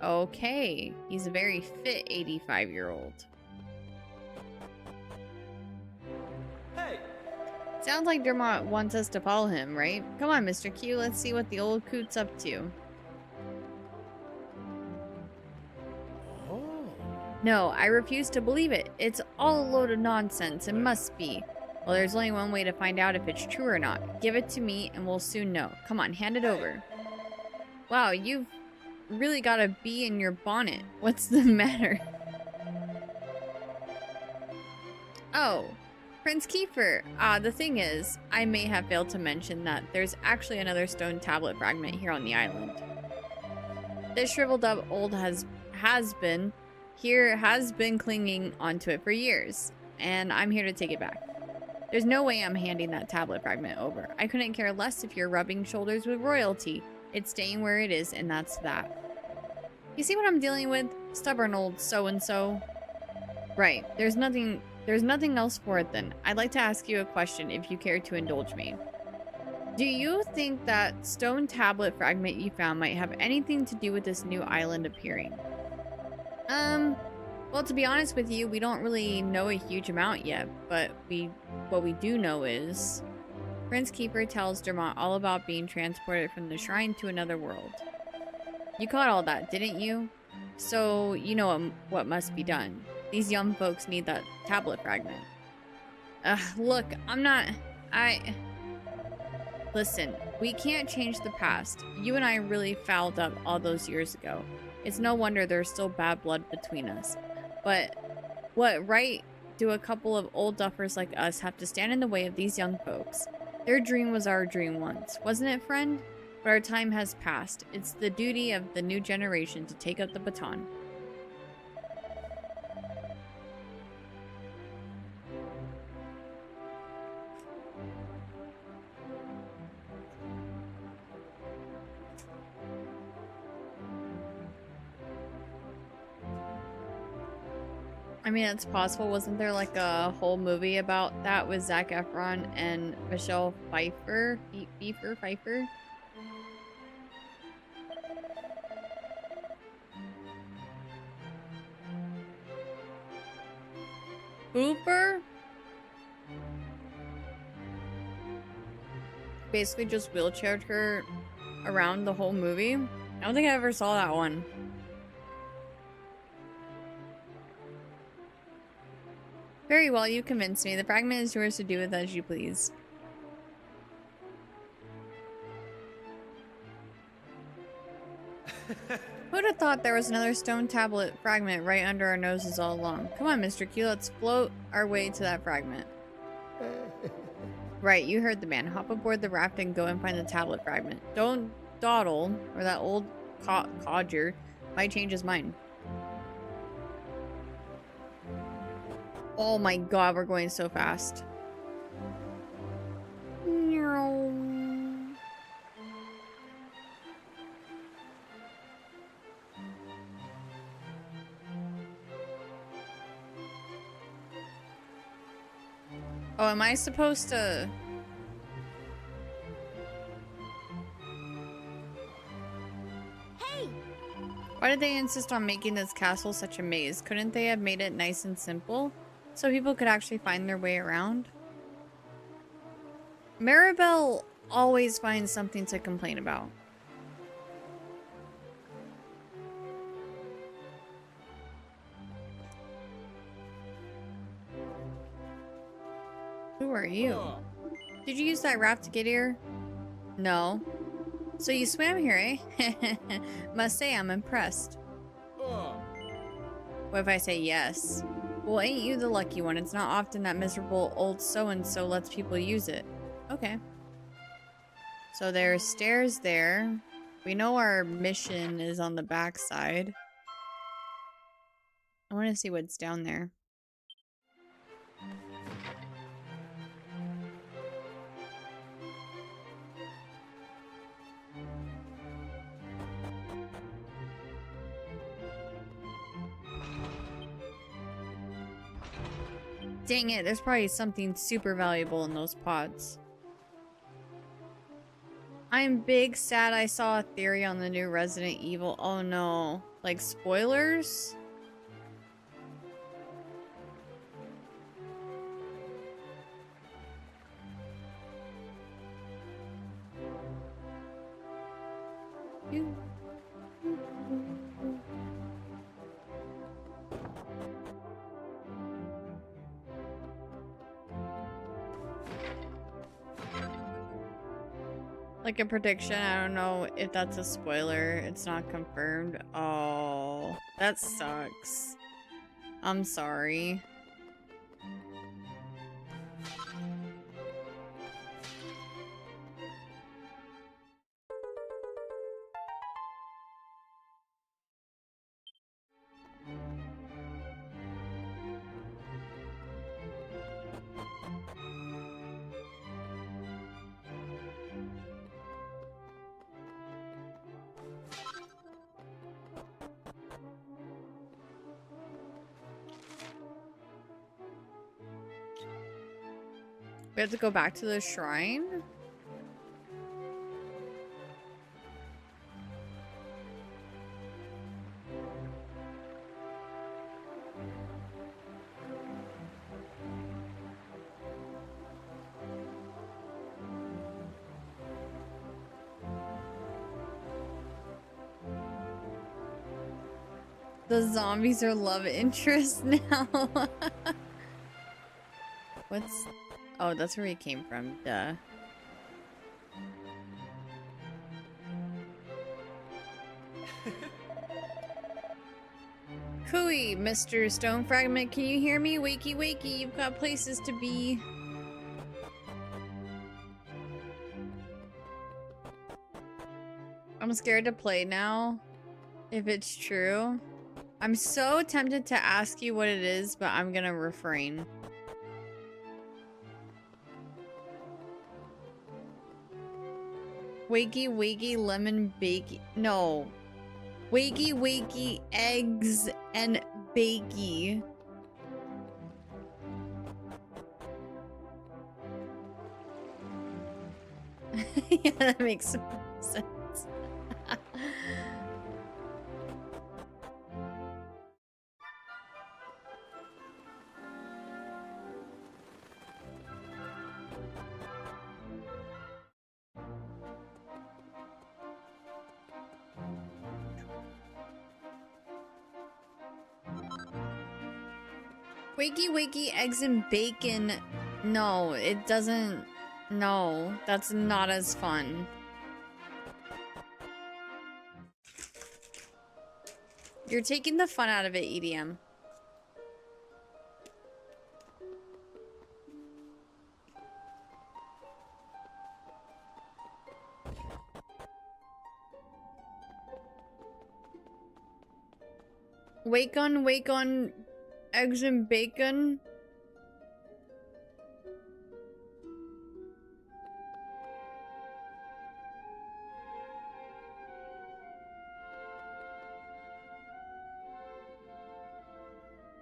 Okay, he's a very fit 85-year-old. Hey! Sounds like Dermot wants us to follow him, right? Come on, Mr. Q, let's see what the old coot's up to. No, I refuse to believe it. It's all a load of nonsense. It must be. Well, there's only one way to find out if it's true or not. Give it to me and we'll soon know. Come on, hand it over. Wow, you've really got a bee in your bonnet. What's the matter? Oh, Prince Kiefer. The thing is, I may have failed to mention that there's actually another stone tablet fragment here on the island. This shriveled up old has been clinging onto it for years, and I'm here to take it back. There's no way I'm handing that tablet fragment over. I couldn't care less if you're rubbing shoulders with royalty. It's staying where it is, and that's that. You see what I'm dealing with? Stubborn old so-and-so. Right, there's nothing else for it then. I'd like to ask you a question if you care to indulge me. Do you think that stone tablet fragment you found might have anything to do with this new island appearing? Well, to be honest with you, we don't really know a huge amount yet, but what we do know is Prince Keeper tells Dermot all about being transported from the shrine to another world. You caught all that, didn't you? So, you know what must be done. These young folks need that tablet fragment. Look, Listen, we can't change the past. You and I really fouled up all those years ago. It's no wonder there's still bad blood between us. But what right do a couple of old duffers like us have to stand in the way of these young folks? Their dream was our dream once, wasn't it, friend? But our time has passed. It's the duty of the new generation to take up the baton. I mean, it's possible. Wasn't there like a whole movie about that with Zac Efron and Michelle Pfeiffer? Pfeiffer? Hooper? Basically just wheelchaired her around the whole movie. I don't think I ever saw that one. Very well, you convinced me. The fragment is yours to do with as you please. Who'd have thought there was another stone tablet fragment right under our noses all along? Come on, Mr. Q, let's float our way to that fragment. Right, you heard the man. Hop aboard the raft and go and find the tablet fragment. Don't dawdle, or that old codger might change his mind. Oh my god, we're going so fast. Oh, am I supposed to... Hey! Why did they insist on making this castle such a maze? Couldn't they have made it nice and simple? So people could actually find their way around? Maribel always finds something to complain about. Who are you? Did you use that raft to get here? No. So you swam here, eh? Must say I'm impressed. What if I say yes? Well, ain't you the lucky one? It's not often that miserable old so-and-so lets people use it. Okay. So there's stairs there. We know our mission is on the back side. I want to see what's down there. Dang it, there's probably something super valuable in those pods. I'm big sad I saw a theory on the new Resident Evil. Oh no. Like spoilers? Like a prediction, I don't know if that's a spoiler. It's not confirmed. Oh, that sucks. I'm sorry. We have to go back to the shrine? The zombies are love interest now. What's... Oh, that's where he came from. Duh. Ooey, Mr. Stone Fragment, can you hear me? Wakey, wakey, you've got places to be. I'm scared to play now, if it's true. I'm so tempted to ask you what it is, but I'm gonna refrain. Wakey, wakey, lemon bakey. No. Wakey, wakey, eggs and bakey. Yeah, that makes some sense. Wakey, wakey, eggs and bacon. No, it doesn't. No, that's not as fun. You're taking the fun out of it, EDM. Wake on, eggs and bacon.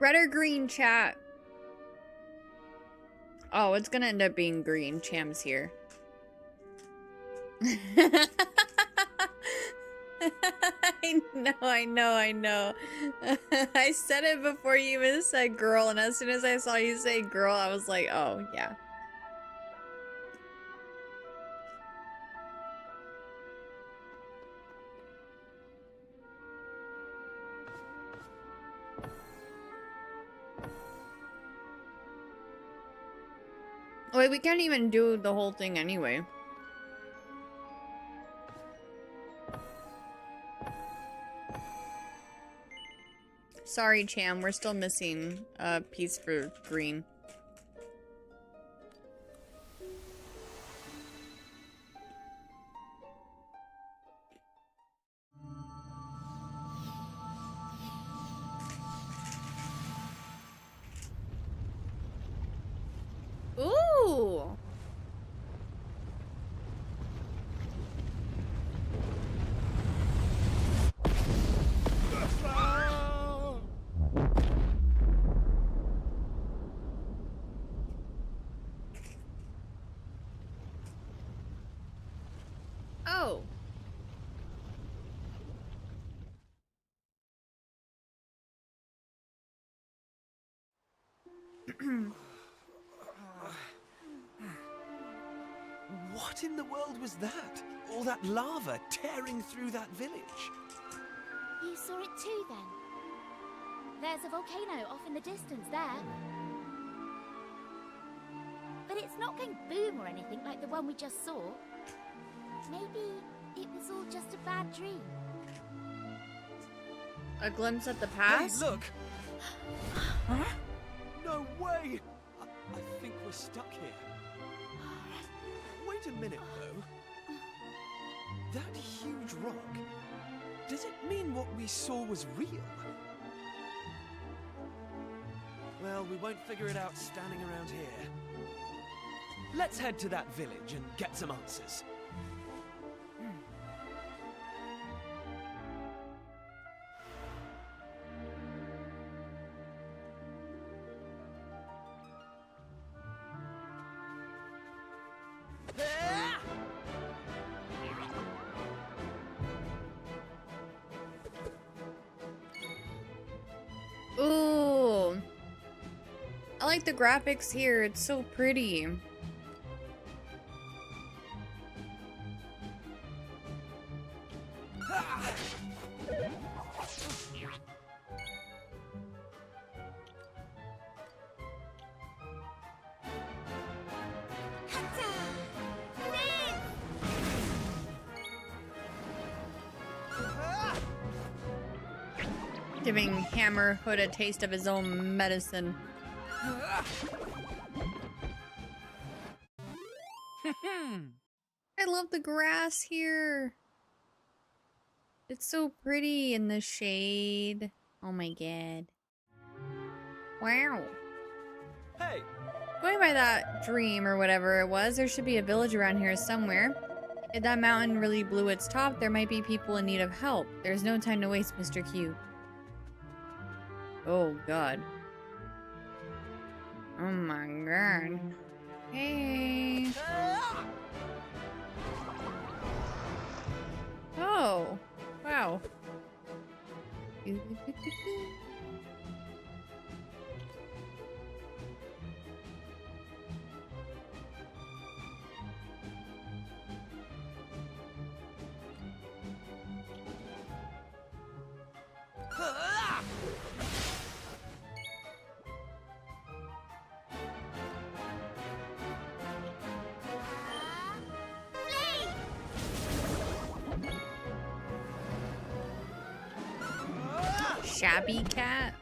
Red or green, chat? Oh, it's gonna end up being green. Cham's here. I know. I said it before you even said girl, and as soon as I saw you say girl, I was like, oh, yeah. Wait, we can't even do the whole thing anyway. Sorry, Cham, we're still missing a piece for green. Ooh! Oh. What in the world was that? All that lava tearing through that village? You saw it too, then? There's a volcano off in the distance there. But it's not going boom or anything like the one we just saw. Maybe it was all just a bad dream. A glimpse at the past? Hey, look! Huh? No way! I think we're stuck here. Wait a minute, though. That huge rock, does it mean what we saw was real? Well, we won't figure it out standing around here. Let's head to that village and get some answers. Ooh. I like the graphics here. It's so pretty. Giving Hammerhood a taste of his own medicine. I love the grass here. It's so pretty in the shade. Oh my god. Wow. Hey! Going by that dream or whatever it was, there should be a village around here somewhere. If that mountain really blew its top, there might be people in need of help. There's no time to waste, Mr. Q. Oh god. Oh my god. Hey. Oh. Wow. Shabby cat.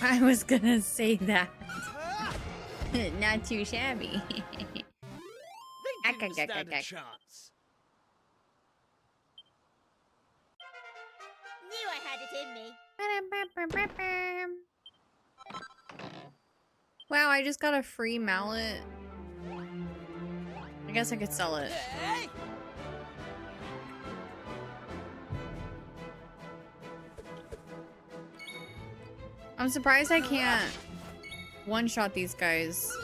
I was gonna say that. Not too shabby. Stand a chance. Knew I had it in me. Wow, I just got a free mallet. I guess I could sell it. I'm surprised I can't one-shot these guys.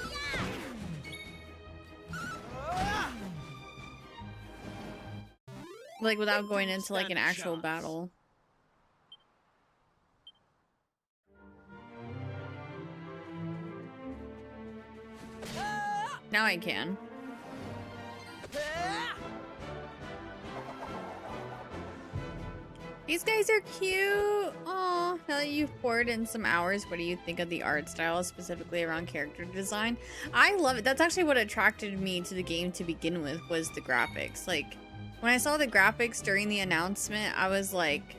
Like, without going into, like, an actual battle. Now I can. These guys are cute. Aw, now that you've poured in some hours, what do you think of the art style, specifically around character design? I love it. That's actually what attracted me to the game to begin with, was the graphics. Like, when I saw the graphics during the announcement, I was like,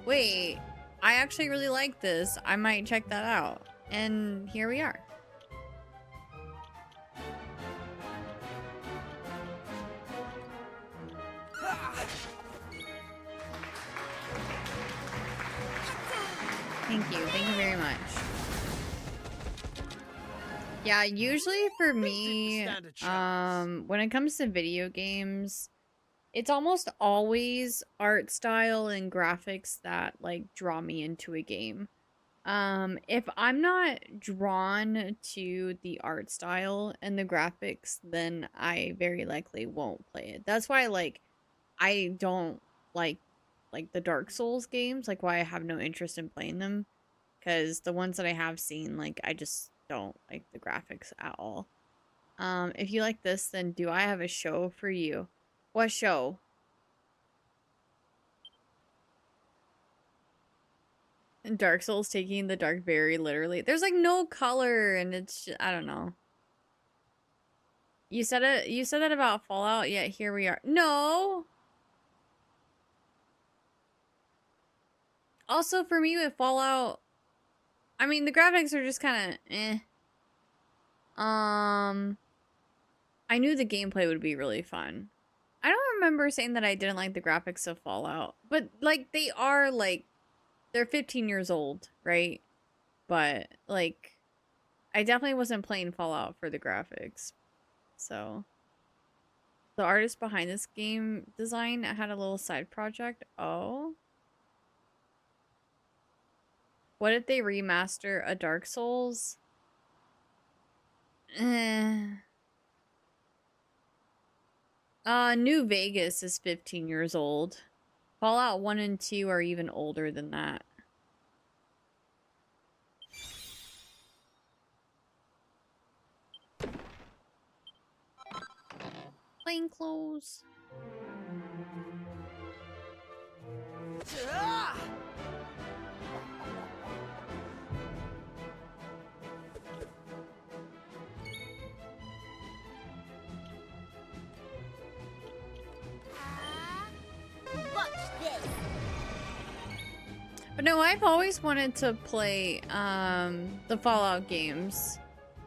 wait, I actually really like this. I might check that out. And here we are. Thank you very much. Yeah, usually for me, when it comes to video games, it's almost always art style and graphics that, like, draw me into a game. If I'm not drawn to the art style and the graphics, then I very likely won't play it. That's why, like, I don't like the Dark Souls games, like, why I have no interest in playing them, because the ones that I have seen, like, I just don't like the graphics at all. If you like this, then do I have a show for you? What show? And Dark Souls taking the dark very literally. There's, like, no color, and it's just, I don't know. You said that about Fallout, yet here we are. No! Also, for me with Fallout, I mean, the graphics are just kind of eh. I knew the gameplay would be really fun. I don't remember saying that I didn't like the graphics of Fallout, but, like, they are, like, they're 15 years old, right? But, like, I definitely wasn't playing Fallout for the graphics. So, the artist behind this game design had a little side project. Oh. What if they remaster a Dark Souls? New Vegas is 15 years old. Fallout 1 and 2 are even older than that. Plain clothes. But no, I've always wanted to play the Fallout games.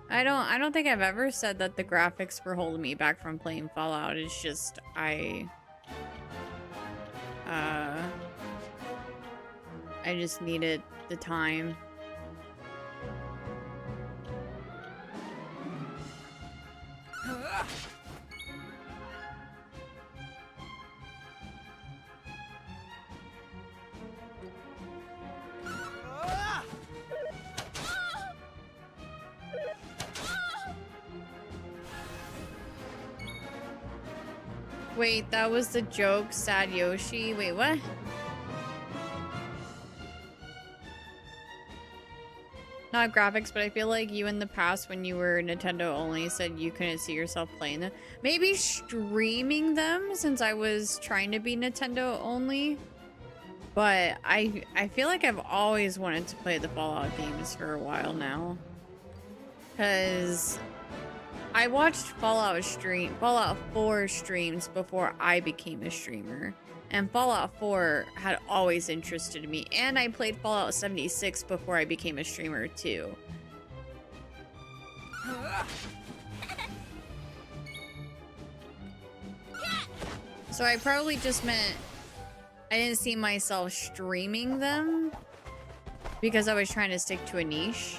I don't think I've ever said that the graphics were holding me back from playing Fallout. It's just I just needed the time. Wait, that was the joke, Sad Yoshi. Wait, what? Not graphics, but I feel like you in the past when you were Nintendo only said you couldn't see yourself playing them. Maybe streaming them since I was trying to be Nintendo only. But I feel like I've always wanted to play the Fallout games for a while now. Because I watched Fallout 4 streams before I became a streamer. And Fallout 4 had always interested me. And I played Fallout 76 before I became a streamer too. So I probably just meant I didn't see myself streaming them because I was trying to stick to a niche.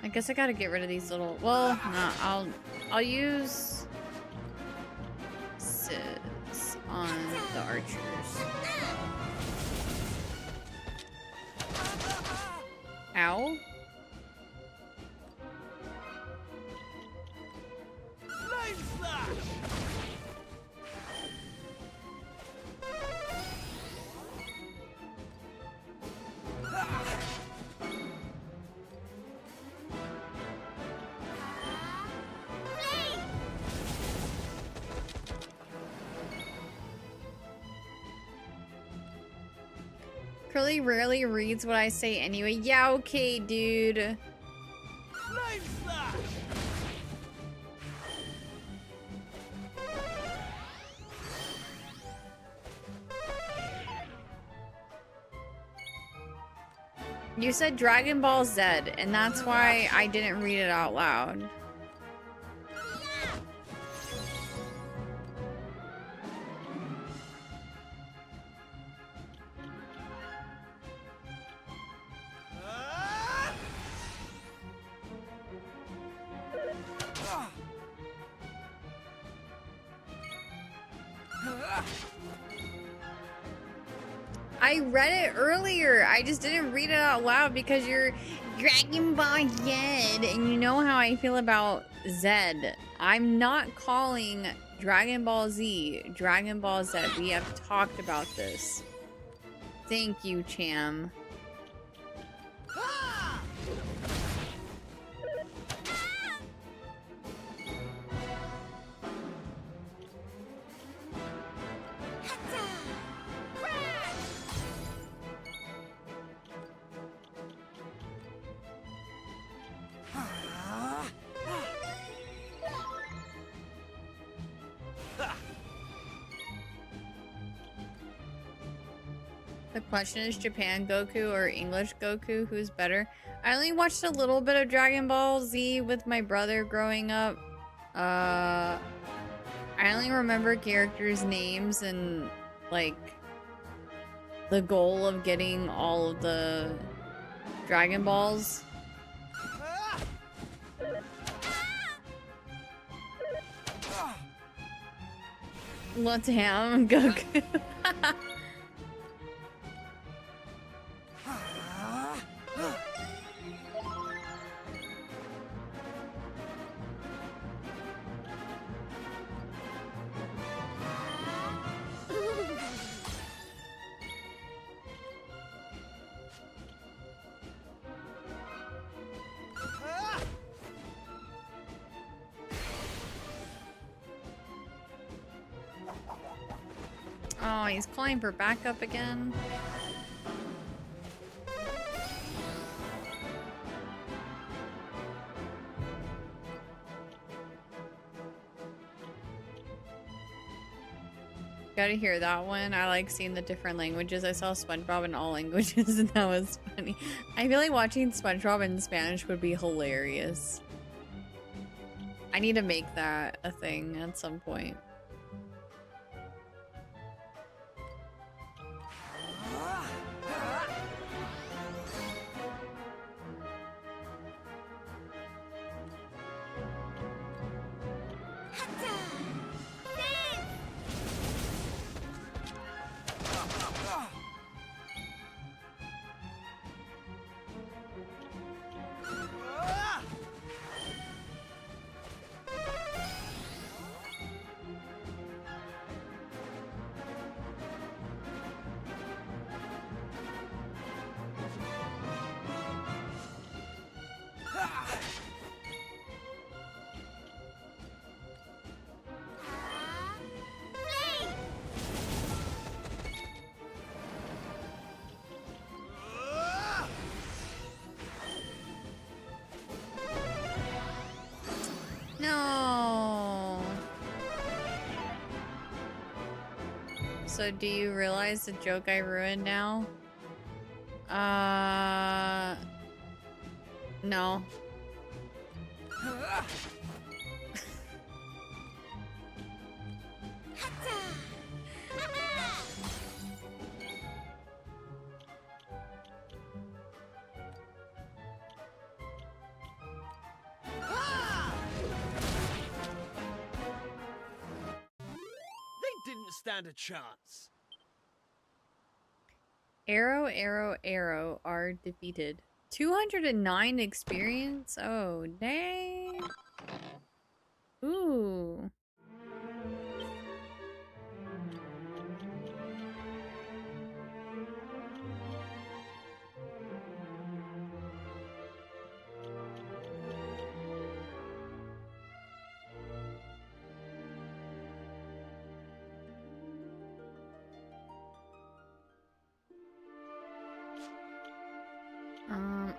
I guess I gotta get rid of these little. Well, no, I'll use Sis on the archers. Ow. Curly rarely reads what I say anyway. Yeah, okay, dude. You said Dragon Ball Z, and that's why I didn't read it out loud. I read it earlier. I just didn't read it out loud because you're Dragon Ball Z, and you know how I feel about Z. I'm not calling Dragon Ball Z Dragon Ball Z. We have talked about this. Thank you, Cham. The question is Japan Goku or English Goku, who's better? I only watched a little bit of Dragon Ball Z with my brother growing up. I only remember characters' names and like the goal of getting all of the Dragon Balls. Let's ham Goku. he's calling for backup again. Gotta hear that one. I like seeing the different languages. I saw SpongeBob in all languages and that was funny. I feel like watching SpongeBob in Spanish would be hilarious. I need to make that a thing at some point. No. So do you realize the joke I ruined now? No. Didn't stand a chance. Arrow, arrow, arrow are defeated. 209 experience? Oh, dang. Ooh.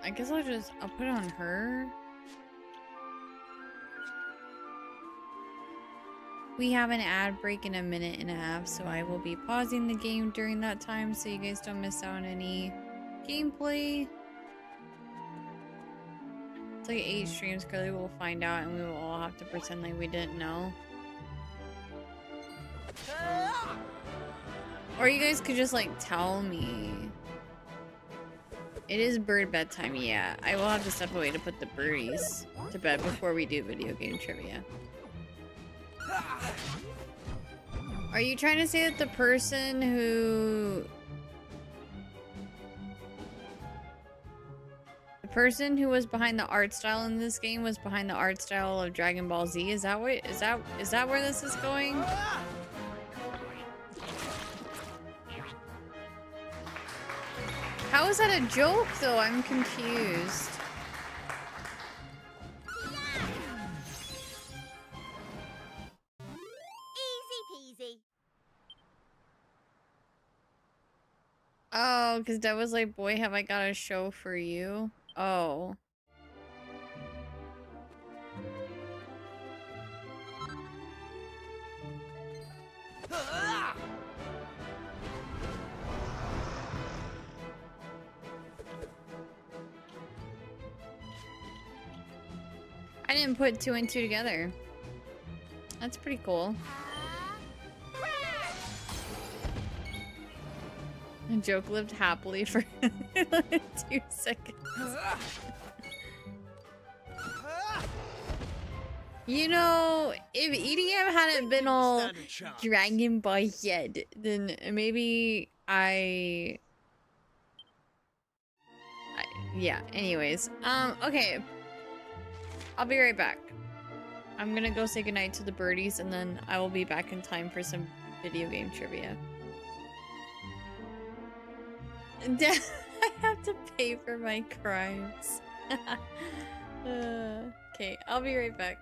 I guess I'll put it on her. We have an ad break in 1.5 minutes, so I will be pausing the game during that time so you guys don't miss out on any gameplay. It's like 8 streams, clearly we'll find out and we will all have to pretend like we didn't know. Or you guys could just like tell me. It is bird bedtime, yeah. I will have to step away to put the birdies to bed before we do video game trivia. Are you trying to say that the person who... The person who was behind the art style in this game was behind the art style of Dragon Ball Z? Is that what... Is that where this is going? How is that a joke, though? I'm confused. Easy peasy. Oh, because Dad was like, boy, have I got a show for you. Oh. I didn't put 2 and 2 together. That's pretty cool. The joke lived happily for 2 seconds. You know, if EDM hadn't been all Dragon Ball Z, then maybe yeah, anyways. Okay. I'll be right back. I'm gonna go say goodnight to the birdies and then I will be back in time for some video game trivia. I have to pay for my crimes. Okay, I'll be right back.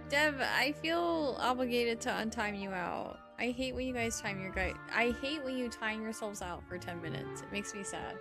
Dev, I feel obligated to untime you out. I hate when you guys time your guy. I hate when you time yourselves out for 10 minutes. It makes me sad.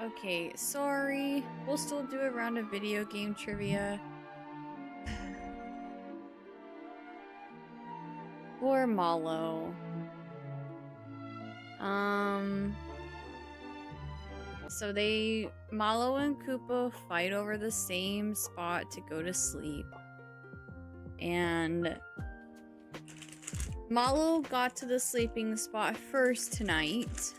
Okay, sorry. We'll still do a round of video game trivia. Poor Malo. So Malo and Koopa fight over the same spot to go to sleep. And Malo got to the sleeping spot first tonight.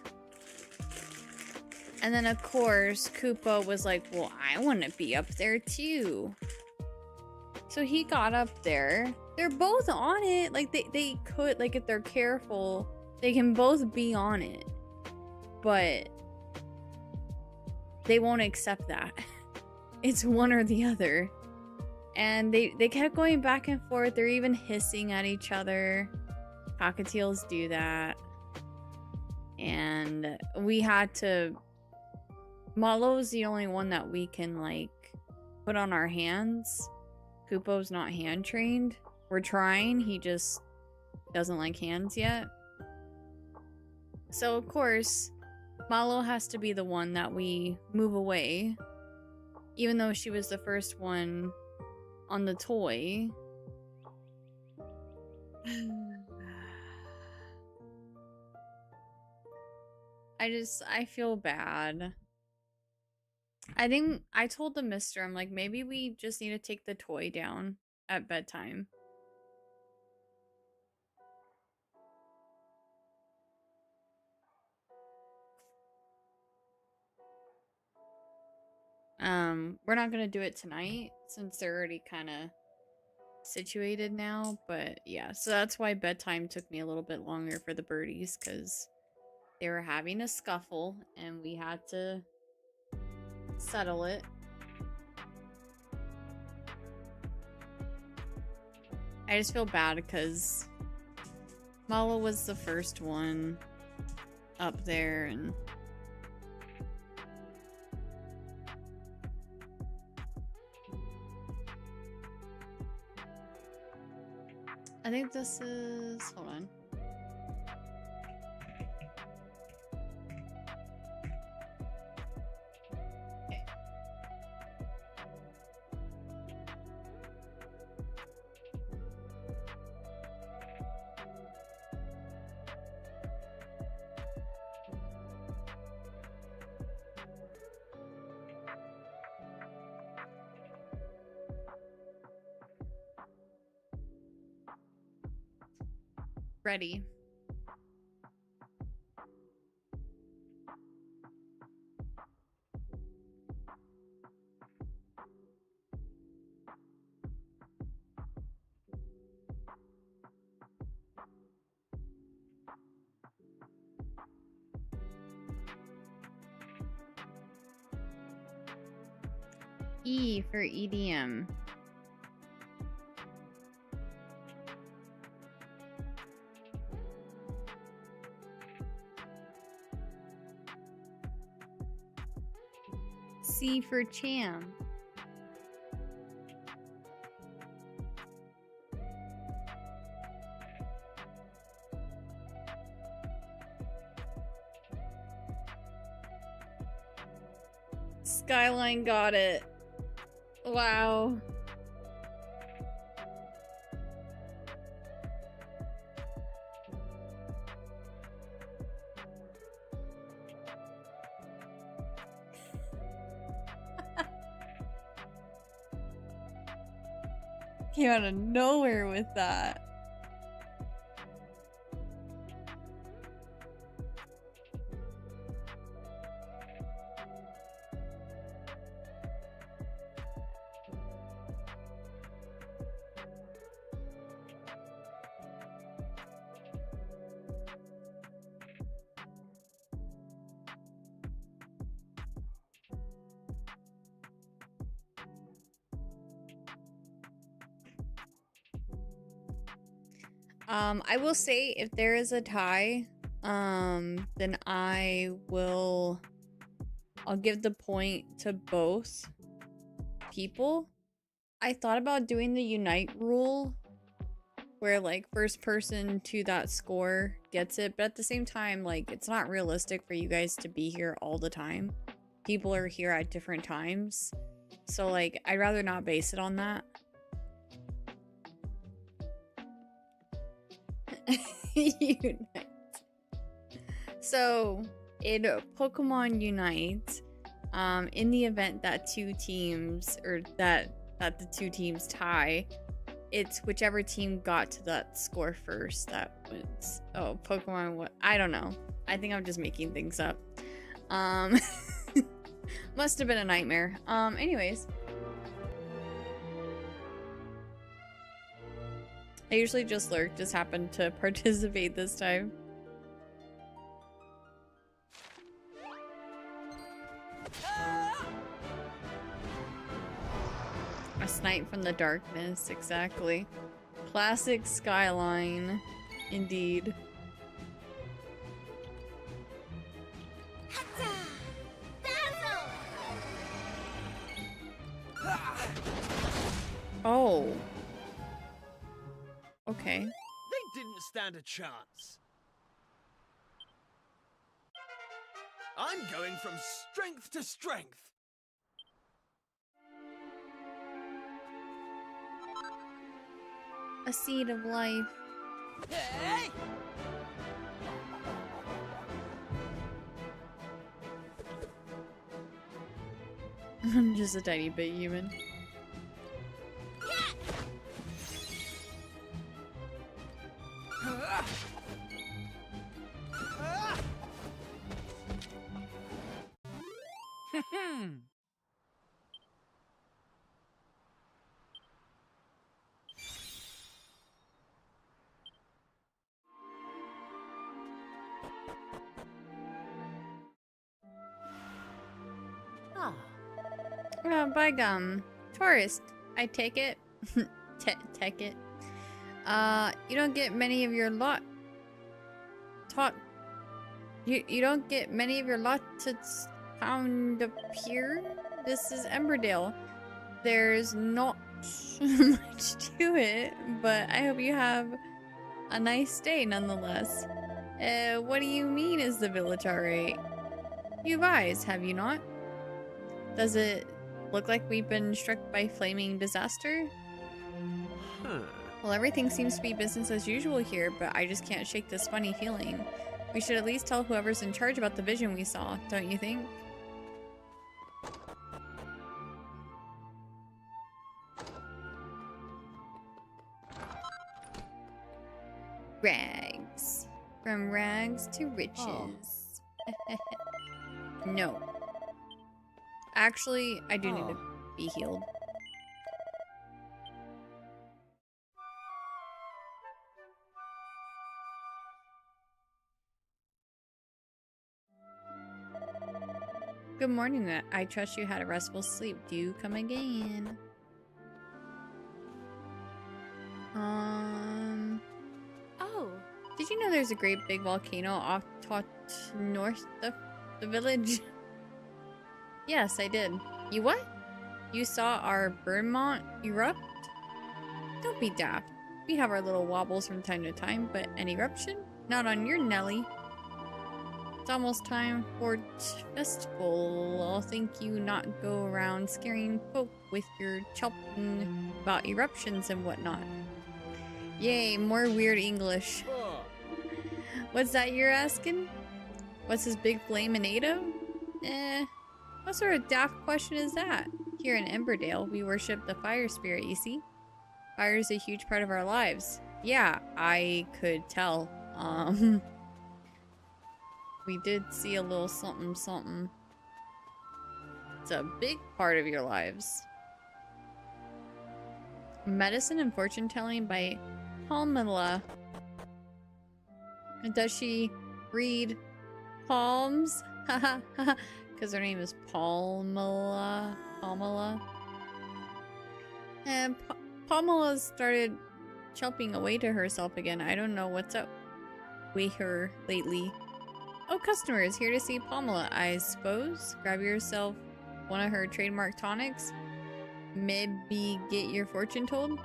And then, of course, Koopa was like, well, I want to be up there too. So he got up there. They're both on it. Like, they could, like, if they're careful, they can both be on it. But they won't accept that. It's one or the other. And they kept going back and forth. They're even hissing at each other. Cockatiels do that. And we had to... Malo's the only one that we can, like, put on our hands. Koopo's not hand trained. We're trying. He just doesn't like hands yet. So, of course, Malo has to be the one that we move away. Even though she was the first one on the toy. I feel bad. I think I told the mister, I'm like, maybe we just need to take the toy down at bedtime. We're not gonna do it tonight since they're already kind of situated now, but yeah, so that's why bedtime took me a little bit longer for the birdies, because they were having a scuffle and we had to settle it. I just feel bad because Mala was the first one up there, and I think this is, hold on. Okay. Ready. E for EDM. C for Cham. Skyline got it. Wow. Came out of nowhere with that. I will say if there is a tie, then I'll give the point to both people. I thought about doing the unite rule where like first person to that score gets it, but at the same time, like it's not realistic for you guys to be here all the time. People are here at different times. So like I'd rather not base it on that. Unite. So in Pokemon Unite, in the event that two teams or that the two teams tie, it's whichever team got to that score first that wins. Oh, Pokemon, what? I don't know. I think I'm just making things up. Must have been a nightmare. Anyways. I usually just lurk, just happened to participate this time. A snipe from the darkness, exactly. Classic Skyline, indeed. Oh. Okay. They didn't stand a chance. I'm going from strength to strength. A seed of life. Hey! I'm just a tiny bit human. By gum. Tourist, I take it. Take it. You don't get many of your lot. You don't get many of your lot to found up here. This is Emberdale. There's not much to it, but I hope you have a nice day nonetheless. What do you mean is the village alright? You've eyes, have you not? Does it look like we've been struck by flaming disaster? Well, everything seems to be business as usual here, but I just can't shake this funny feeling. We should at least tell whoever's in charge about the vision we saw, don't you think? Rags. From rags to riches. No. Actually, I do need to be healed. Good morning. I trust you had a restful sleep. Do come again. Oh. Did you know there's a great big volcano off north of the village? Yes, I did. You what? You saw our Burnmont erupt? Don't be daft. We have our little wobbles from time to time, but an eruption? Not on your Nelly. It's almost time for festival. I'll think you not go around scaring folk with your chelping about eruptions and whatnot. Yay, more weird English. What's that you're asking? What's this big flamin' atom? What sort of daft question is that? Here in Emberdale, we worship the fire spirit, you see? Fire is a huge part of our lives. Yeah, I could tell. We did see a little something something. It's a big part of your lives. Medicine and fortune telling by Palmilla. Does she read palms? Haha, because her name is Palmilla. And Palmilla started chopping away to herself again. I don't know what's up with her lately. Oh, customers here to see Palmilla, I suppose. Grab yourself one of her trademark tonics. Maybe get your fortune told.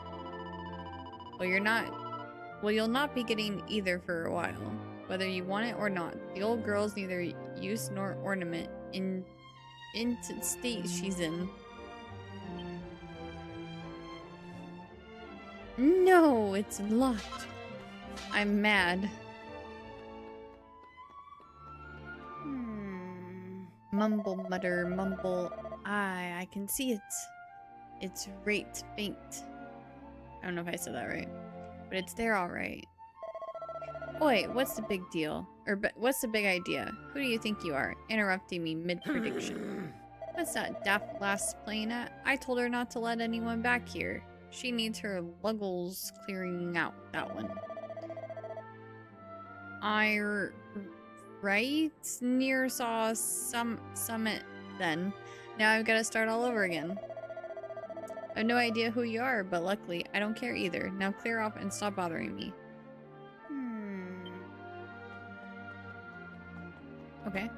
Well, you'll not be getting either for a while, whether you want it or not. The old girl's neither use nor ornament into the state she's in. No, it's locked. I'm mad. Mumble, mutter, mumble. I can see it. It's right faint. I don't know if I said that right. But it's there all right. Oi, what's the big deal? Or what's the big idea? Who do you think you are? Interrupting me mid-prediction. What's that daft lass playing at? I told her not to let anyone back here. She needs her luggles clearing out, that one. Right? Near saw summit then. Now I've got to start all over again. I have no idea who you are, but luckily I don't care either. Now clear off and stop bothering me. Okay.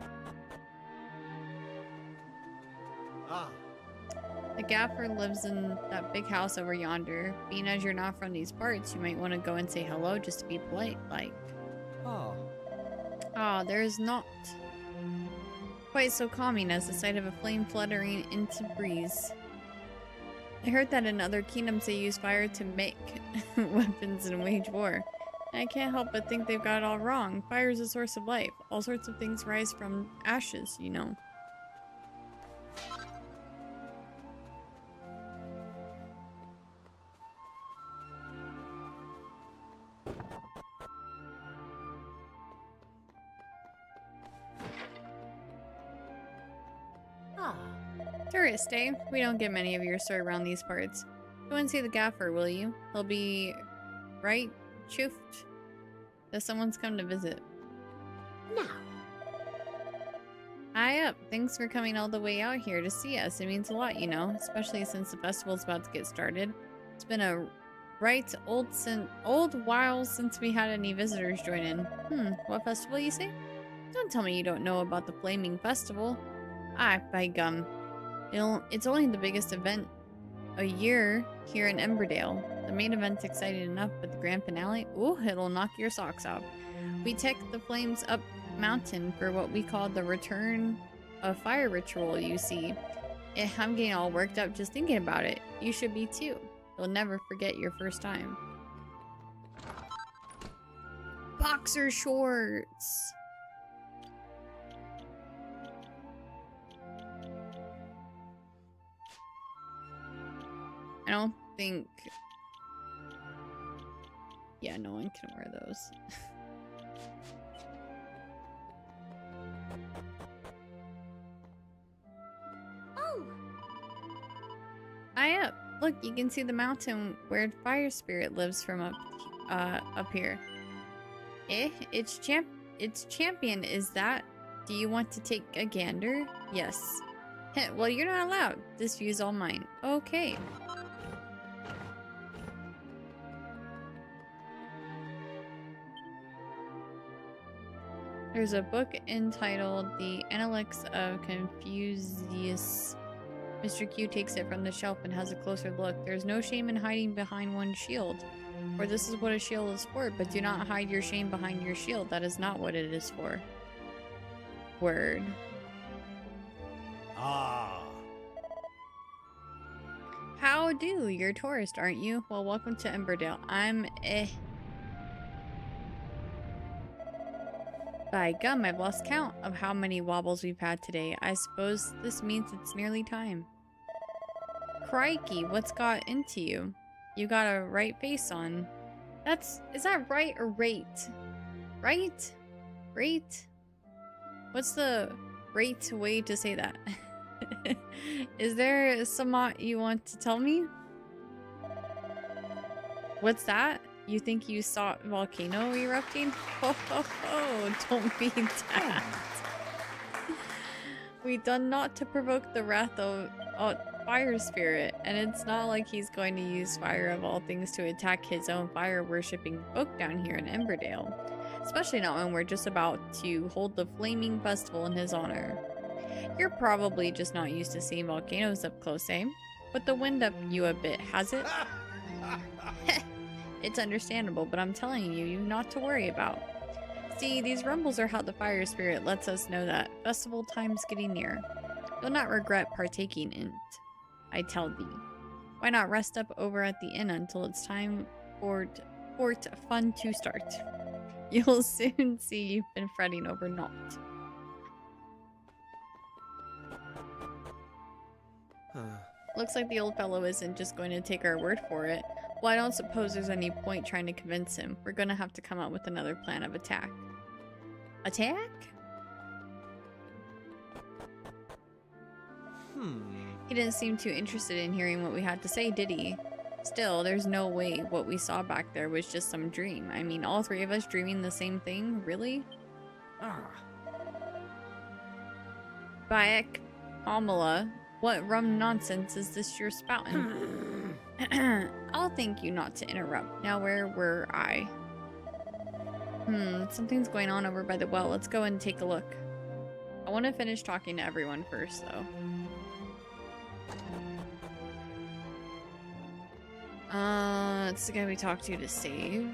The gaffer lives in that big house over yonder. Being as you're not from these parts, you might want to go and say hello just to be polite, like. There is not quite so calming as the sight of a flame fluttering into breeze. I heard that in other kingdoms they use fire to make weapons and wage war. And I can't help but think they've got it all wrong. Fire is a source of life. All sorts of things rise from ashes, you know. Tourist, eh? We don't get many of your sort around these parts. Go and see the gaffer, will you? He'll be right chuffed that someone's come to visit. Now, Hi up. Thanks for coming all the way out here to see us. It means a lot, you know, especially since the festival's about to get started. It's been a old while since we had any visitors join in. What festival you say? Don't tell me you don't know about the Flaming Festival. Ah, by gum. It's only the biggest event a year here in Emberdale. The main event's exciting enough, but the grand finale, ooh, it'll knock your socks off. We take the flames up mountain for what we call the Return of Fire ritual, you see. I'm getting all worked up just thinking about it. You should be too. You'll never forget your first time. Boxer shorts! I don't think... Yeah, no one can wear those. Oh! Eye up! Look, you can see the mountain where Fire Spirit lives from up here. It's champion, is that? Do you want to take a gander? Yes. Well, you're not allowed. This view's all mine. Okay. There's a book entitled The Analects of Confucius. Mr. Q takes it from the shelf and has a closer look. There's no shame in hiding behind one's shield. For this is what a shield is for, but do not hide your shame behind your shield. That is not what it is for. Word. Ah. How do? You're a tourist, aren't you? Well, welcome to Emberdale. I'm By gum, I've lost count of how many wobbles we've had today. I suppose this means it's nearly time. Crikey, what's got into you? You got a right face on. Is that right or rate? Right? Rate? What's the right way to say that? Is there somewhat you want to tell me? What's that? You think you saw a volcano erupting? Ho ho ho, don't be that. We done not to provoke the wrath of Fire Spirit, and it's not like he's going to use fire of all things to attack his own fire-worshipping folk down here in Emberdale. Especially not when we're just about to hold the Flaming Festival in his honor. You're probably just not used to seeing volcanoes up close, eh? But the wind up you a bit, has it? It's understandable, but I'm telling you not to worry about. See, these rumbles are how the Fire Spirit lets us know that festival time's getting near. You'll not regret partaking in it, I tell thee. Why not rest up over at the inn until it's time for fun to start? You'll soon see you've been fretting over naught. Looks like the old fellow isn't just going to take our word for it. Well, I don't suppose there's any point trying to convince him. We're gonna have to come up with another plan of attack. Attack? He didn't seem too interested in hearing what we had to say, did he? Still, there's no way what we saw back there was just some dream. I mean, all three of us dreaming the same thing? Really? Bayek, Amala, what rum nonsense is this you're spouting? I'll thank you not to interrupt. Now where were I? Something's going on over by the well. Let's go and take a look. I want to finish talking to everyone first, though. It's the guy we talked to save.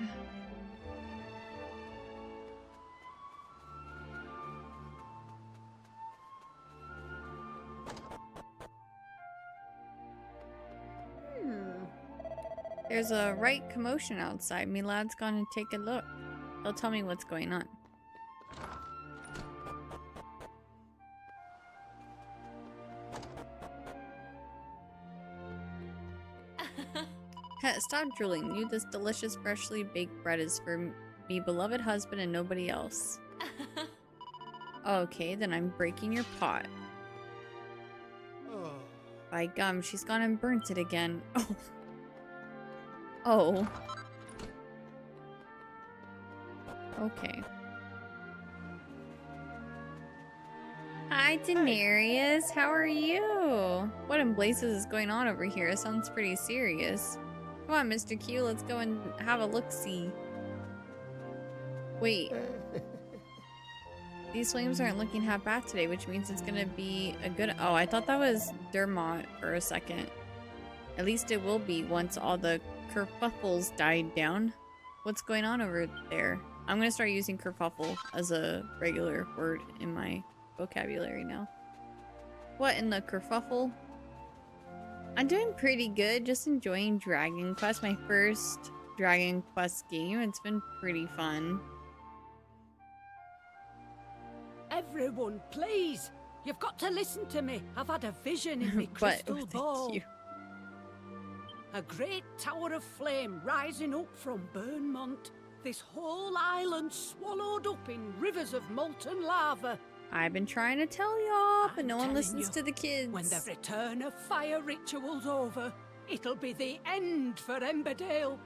There's a right commotion outside. Me lad's gonna take a look. They'll tell me what's going on. Stop drooling. You, this delicious freshly baked bread is for me beloved husband and nobody else. Okay, then I'm breaking your pot. By gum, she's gone and burnt it again. Oh. Oh. Okay. Hi, Daenerys. How are you? What in blazes is going on over here? It sounds pretty serious. Come on, Mr. Q. Let's go and have a look-see. Wait. These flames aren't looking half bad today, which means it's gonna be a good... Oh, I thought that was Dermot for a second. At least it will be once all the kerfuffles died down. What's going on over there? I'm gonna start using kerfuffle as a regular word in my vocabulary now. What in the kerfuffle? I'm doing pretty good, just enjoying Dragon Quest, my first Dragon Quest game. It's been pretty fun. Everyone, please! You've got to listen to me. I've had a vision in my crystal ball. Thank you. A great tower of flame rising up from Burnmont. This whole island swallowed up in rivers of molten lava. I've been trying to tell y'all, but no one listens to the kids. When the return of fire ritual's over, it'll be the end for Emberdale.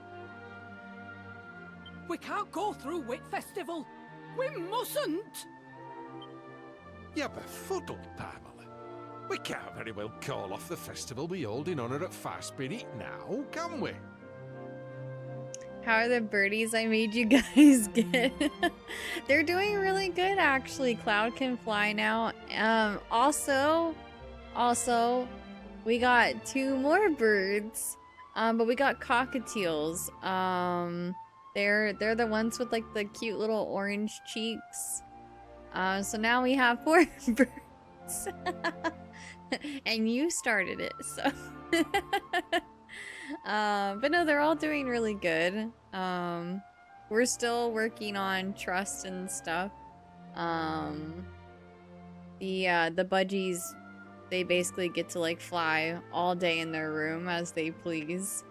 We can't go through Wit Festival. We mustn't! You're befuddled, Pamela. We can't very well call off the festival we hold in honour at Fast Spirit now, can we? How are the birdies I made you guys get? They're doing really good, actually. Cloud can fly now. Also, we got 2 more birds. But we got cockatiels. They're the ones with like the cute little orange cheeks. So now we have 4 birds. And you started it, so. But no, they're all doing really good. We're still working on trust and stuff. The budgies, they basically get to like fly all day in their room as they please.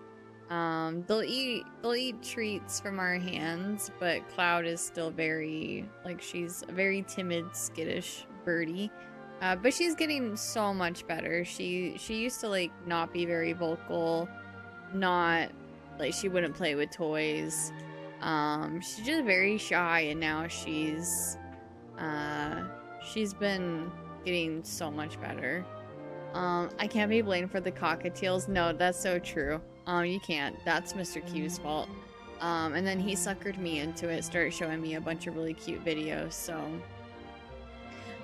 They'll eat treats from our hands, but Cloud is still very, like, she's a very timid, skittish birdie. But she's getting so much better. She used to like not be very vocal, not like she wouldn't play with toys. She's just very shy, and now she's been getting so much better. I can't be blamed for the cockatiels. No, that's so true. You can't. That's Mr. Q's fault. And then he suckered me into it, started showing me a bunch of really cute videos, so.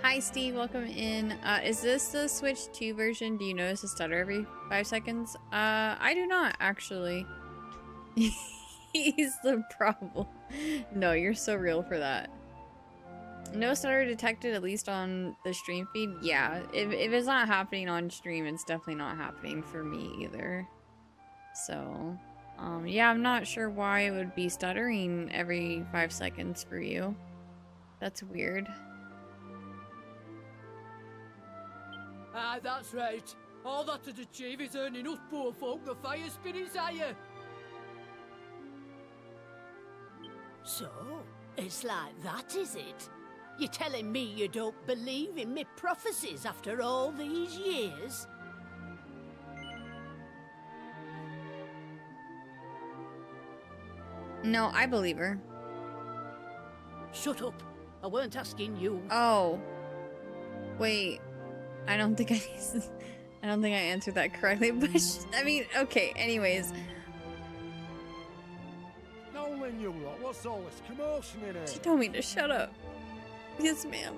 Hi Steve, welcome in. Is this the Switch 2 version? Do you notice a stutter every 5 seconds? I do not, actually. He's the problem. No, you're so real for that. No stutter detected, at least on the stream feed? Yeah, if it's not happening on stream, it's definitely not happening for me either. So, yeah, I'm not sure why it would be stuttering every 5 seconds for you. That's weird. Ah, that's right. All that to achieve is earning us poor folk the fire spirits higher. So, it's like that, is it? You're telling me you don't believe in me prophecies after all these years? No, I believe her. Shut up. I weren't asking you. Oh. Wait. I don't think I answered that correctly, but I mean, okay, anyways. Nolan, you lot, what's all this commotion in here? She told me to shut up. Yes, ma'am.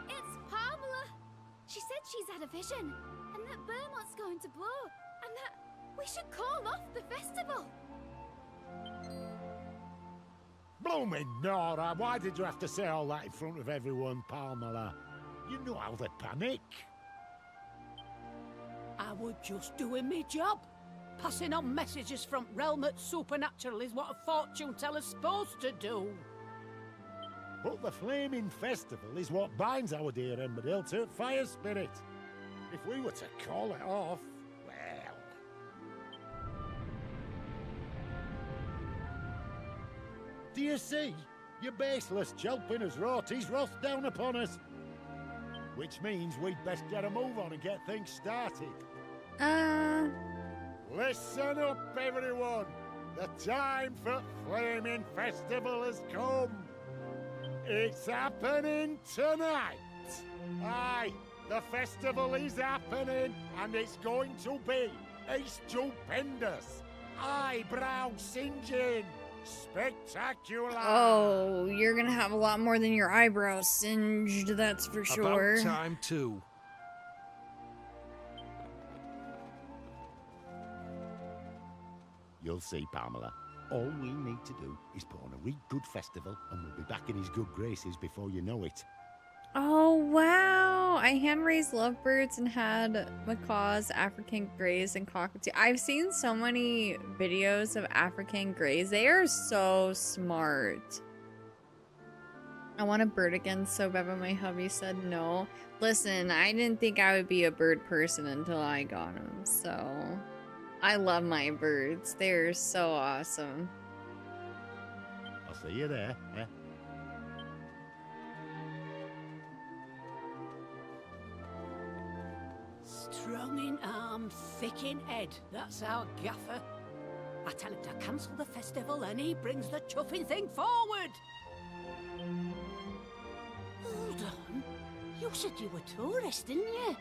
It's Pamela. She said she's had a vision, and that Beaumont's going to blow, and that we should call off the festival. Blooming Nora, why did you have to say all that in front of everyone, Pamela? You know how they panic. I was just doing my job. Passing on messages from realm at supernatural is what a fortune teller's supposed to do. But the flaming festival is what binds our dear Emberdale to fire spirit. If we were to call it off, well... Do you see? Your baseless jelping has wrought his wrath down upon us. Which means we'd best get a move on and get things started. Listen up, everyone! The time for Flaming Festival has come! It's happening tonight. Aye, the festival is happening, and it's going to be a stupendous, eyebrow singeing, spectacular. Oh, you're gonna have a lot more than your eyebrows singed, that's for sure. About time too. You'll see, Pamela. All we need to do is put on a wee good festival, and we'll be back in his good graces before you know it. Oh, wow. I hand-raised lovebirds and had macaws, African greys, and cockatoo. I've seen so many videos of African greys. They are so smart. I want a bird again so bad, but my hubby said no. Listen, I didn't think I would be a bird person until I got them, so... I love my birds. They're so awesome. I'll see you there, eh? Strong in arm, thick in head. That's our gaffer. I tell him to cancel the festival and he brings the chuffing thing forward. Hold on. You said you were tourists, didn't you?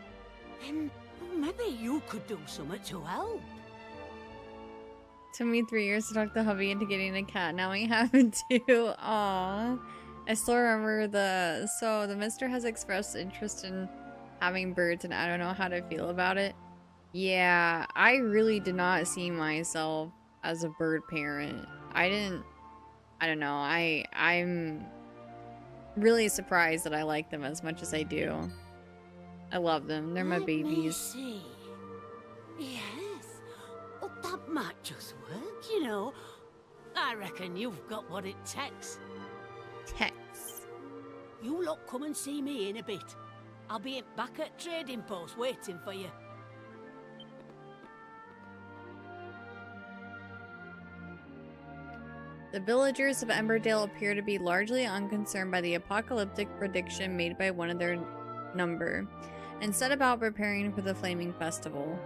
Then maybe you could do something to help. Took me 3 years to talk the hubby into getting a cat. Now we have two. Aww. I still remember the mister has expressed interest in having birds and I don't know how to feel about it. Yeah, I really did not see myself as a bird parent. I don't know. I'm really surprised that I like them as much as I do. I love them. They're my babies. Let me see. Yes. Oh, that might just work, you know. I reckon you've got what it takes. You lot come and see me in a bit. I'll be back at Trading Post waiting for you. The villagers of Emberdale appear to be largely unconcerned by the apocalyptic prediction made by one of their number, and set about preparing for the Flaming Festival.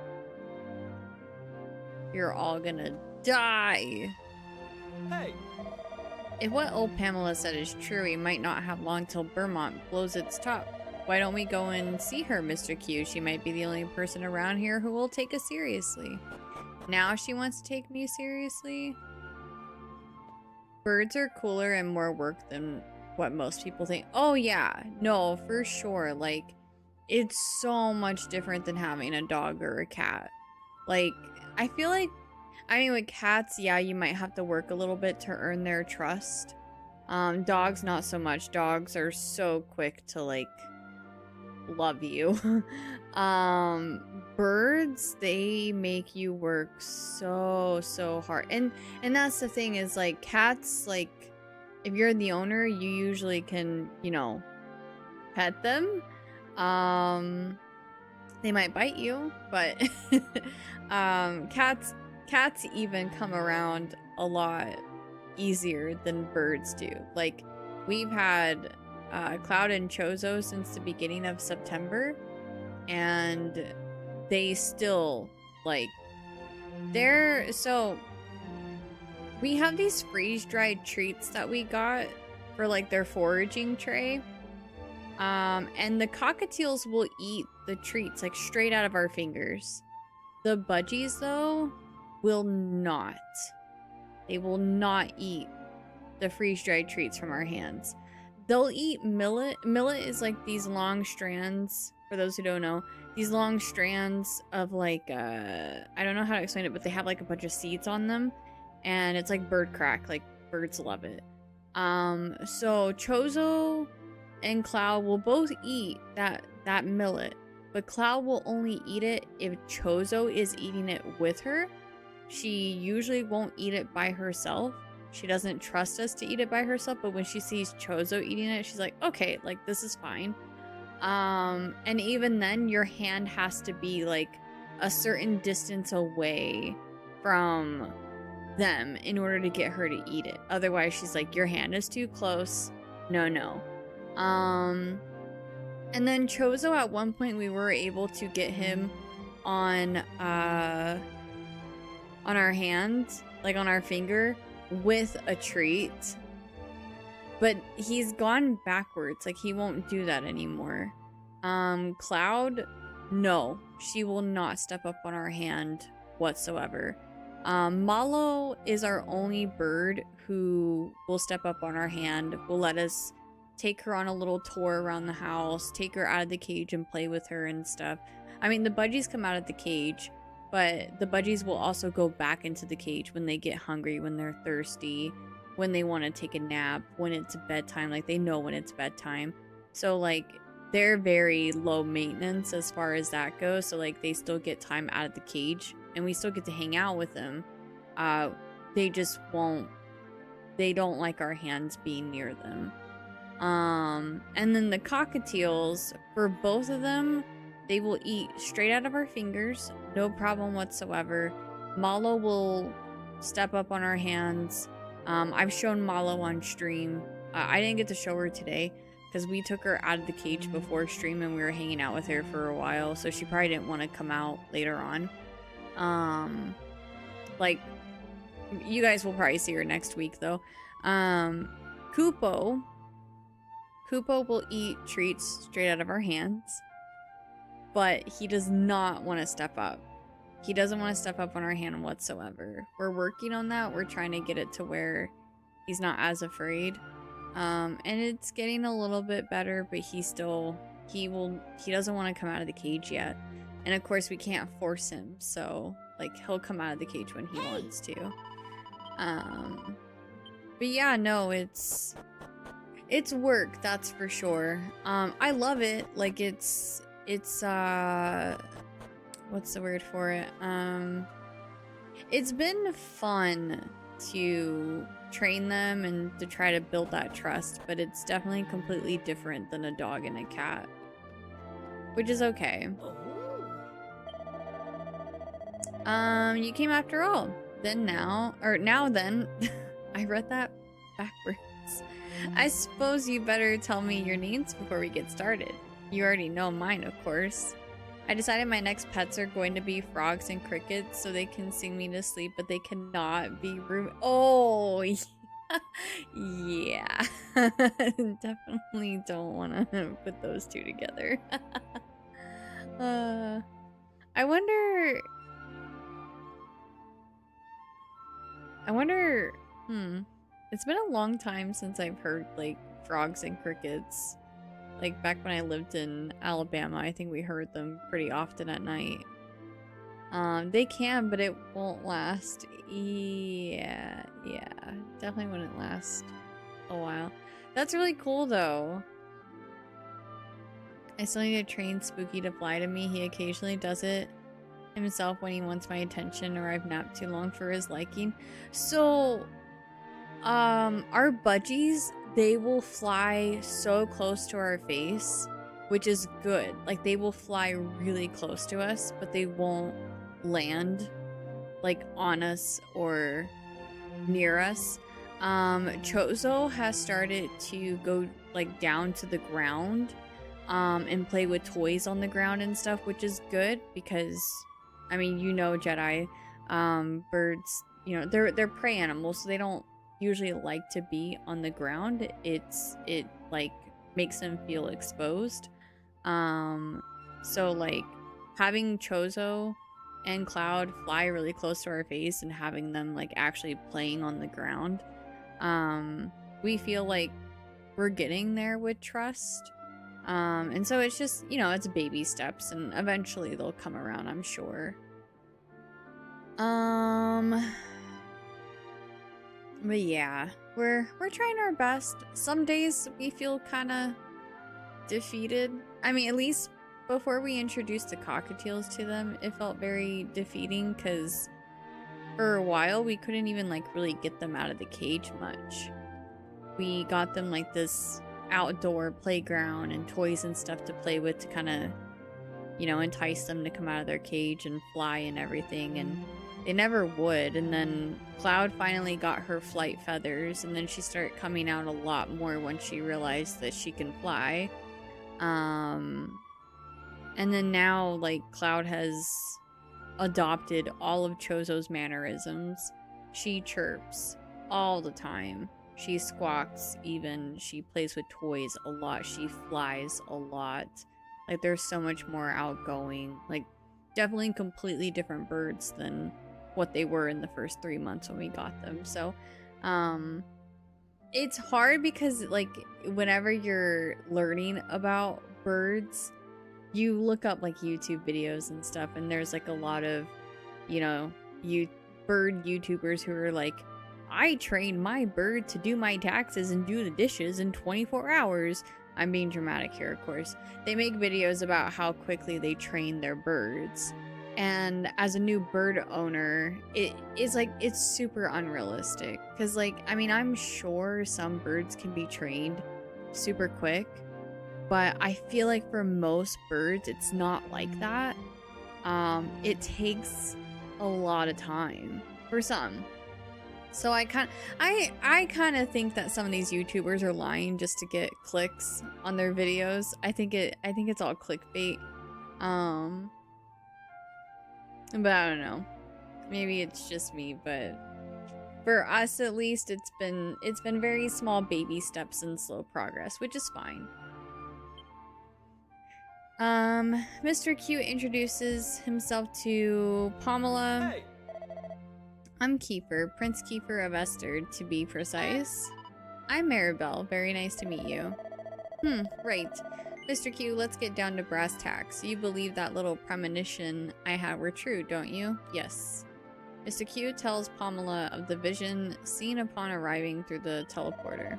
You're all gonna die. Hey! If what old Pamela said is true, we might not have long till Vermont blows its top. Why don't we go and see her, Mr. Q? She might be the only person around here who will take us seriously. Now she wants to take me seriously? Birds are cooler and more work than what most people think. Oh yeah, no, for sure. Like, it's so much different than having a dog or a cat. Like, I feel like, I mean, with cats, yeah, you might have to work a little bit to earn their trust. Dogs, not so much. Dogs are so quick to, like, love you. Birds, they make you work so hard. And that's the thing is, like, cats, like, if you're the owner, you usually can, you know, pet them. They might bite you, but cats even come around a lot easier than birds do. Like, we've had Cloud and Chozo since the beginning of September, and they still, like, so we have these freeze-dried treats that we got for, like, their foraging tray. And the cockatiels will eat the treats, like, straight out of our fingers. The budgies, though, will not. They will not eat the freeze-dried treats from our hands. They'll eat millet. Millet is, like, these long strands, for those who don't know, these long strands of, like, I don't know how to explain it, but they have, like, a bunch of seeds on them. And it's like bird crack. Like, birds love it. So Chozo and Cloud will both eat that millet, but Cloud will only eat it if Chozo is eating it with her. She usually won't eat it by herself. She doesn't trust us to eat it by herself, but when she sees Chozo eating it, she's like, okay, like, this is fine. And even then, your hand has to be, like, a certain distance away from them in order to get her to eat it. Otherwise, she's like, your hand is too close. No. And then Chozo, at one point, we were able to get him on our hand, like on our finger, with a treat. but he's gone backwards. Like, he won't do that anymore. Cloud, no, she will not step up on our hand whatsoever. Malo is our only bird who will step up on our hand, will let us take her on a little tour around the house, take her out of the cage and play with her and stuff. I mean, the budgies come out of the cage, but the budgies will also go back into the cage when they get hungry, when they're thirsty, when they want to take a nap, when it's bedtime. Like, they know when it's bedtime. So, like, they're very low maintenance as far as that goes. So, like, they still get time out of the cage, and we still get to hang out with them. They just won't, they don't like our hands being near them. And then the cockatiels, for both of them, they will eat straight out of our fingers, no problem whatsoever. Malo will step up on our hands. I've shown Malo on stream. I didn't get to show her today because we took her out of the cage before stream and we were hanging out with her for a while, so she probably didn't want to come out later on. Like, you guys will probably see her next week though. Kupo will eat treats straight out of our hands, but he does not want to step up. He doesn't want to step up on our hand whatsoever. We're working on that. We're trying to get it to where he's not as afraid. And it's getting a little bit better, but he doesn't want to come out of the cage yet. And of course we can't force him, so like he'll come out of the cage when he wants to. But yeah, no, it's work, that's for sure. I love it. Like, it's what's the word for it? It's been fun to train them and to try to build that trust, but it's definitely completely different than a dog and a cat, which is okay. You came after all. Now then. I read that backwards. I suppose you better tell me your names before we get started. You already know mine, of course. I decided my next pets are going to be frogs and crickets so they can sing me to sleep, but they cannot be Oh, yeah. Definitely don't want to put those two together. I wonder, it's been a long time since I've heard, like, frogs and crickets. Like, back when I lived in Alabama, I think we heard them pretty often at night. They can, but it won't last. Yeah, definitely wouldn't last a while. That's really cool, though. I still need to train Spooky to fly to me. He occasionally does it himself when he wants my attention or I've napped too long for his liking. So, our budgies, they will fly so close to our face, which is good. Like, they will fly really close to us, but they won't land, like, on us or near us. Chozo has started to go, like, down to the ground, and play with toys on the ground and stuff, which is good because, I mean, you know, Jedi, birds, you know, they're prey animals, so they don't usually like to be on the ground. It like makes them feel exposed. So like having Chozo and Cloud fly really close to our face and having them like actually playing on the ground, we feel like we're getting there with trust. And so it's just, you know, it's baby steps and eventually they'll come around, I'm sure. But yeah, we're trying our best. Some days we feel kind of defeated. I mean, at least before we introduced the cockatiels to them, it felt very defeating because for a while we couldn't even like really get them out of the cage much. We got them like this outdoor playground and toys and stuff to play with to kind of, you know, entice them to come out of their cage and fly and everything, and they never would. And then Cloud finally got her flight feathers, and then she started coming out a lot more when she realized that she can fly. And then now, like, Cloud has adopted all of Chozo's mannerisms. She chirps all the time. She squawks even. She plays with toys a lot. She flies a lot. Like, they're so much more outgoing. Like, definitely completely different birds than what they were in the first 3 months when we got them. So, it's hard because, like, whenever you're learning about birds, you look up, like, YouTube videos and stuff, and there's, like, a lot of, you know, bird YouTubers who are like, I trained my bird to do my taxes and do the dishes in 24 hours. I'm being dramatic here, of course. They make videos about how quickly they train their birds. And as a new bird owner, it's super unrealistic. Because, like, I mean, I'm sure some birds can be trained super quick. But I feel like for most birds, it's not like that. It takes a lot of time for some. So I kind of think that some of these YouTubers are lying just to get clicks on their videos. I think it's all clickbait. But I don't know. Maybe it's just me, but for us at least, it's been very small baby steps and slow progress, which is fine. Mr. Q introduces himself to Pamela. Hey. I'm Kiefer, Prince Kiefer of Esterd, to be precise. I'm Maribel, very nice to meet you. Right. Mr. Q, let's get down to brass tacks. You believe that little premonition I had were true, don't you? Yes. Mr. Q tells Pamela of the vision seen upon arriving through the teleporter.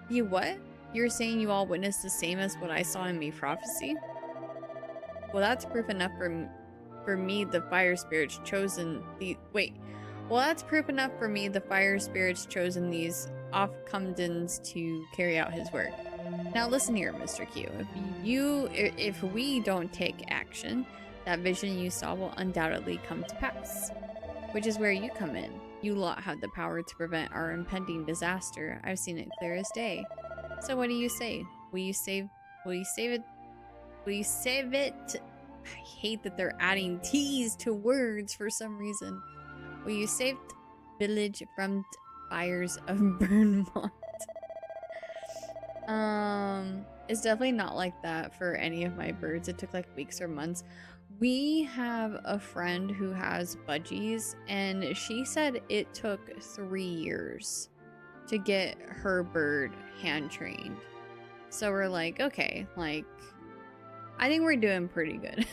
You what? You're saying you all witnessed the same as what I saw in my prophecy? Well, that's proof enough for me the fire spirits chosen the that's proof enough for me the fire spirits chosen these off-comdens to carry out his work. Now listen here, Mr. Q. If we don't take action, that vision you saw will undoubtedly come to pass. Which is where you come in. You lot have the power to prevent our impending disaster. I've seen it clear as day. So what do you say? Will you save it? I hate that they're adding T's to words for some reason. Will you save the village from fires of Burnmont? It's definitely not like that for any of my birds. It took like weeks or months. We have a friend who has budgies, and she said it took 3 years to get her bird hand trained. So we're like, okay, like, I think we're doing pretty good.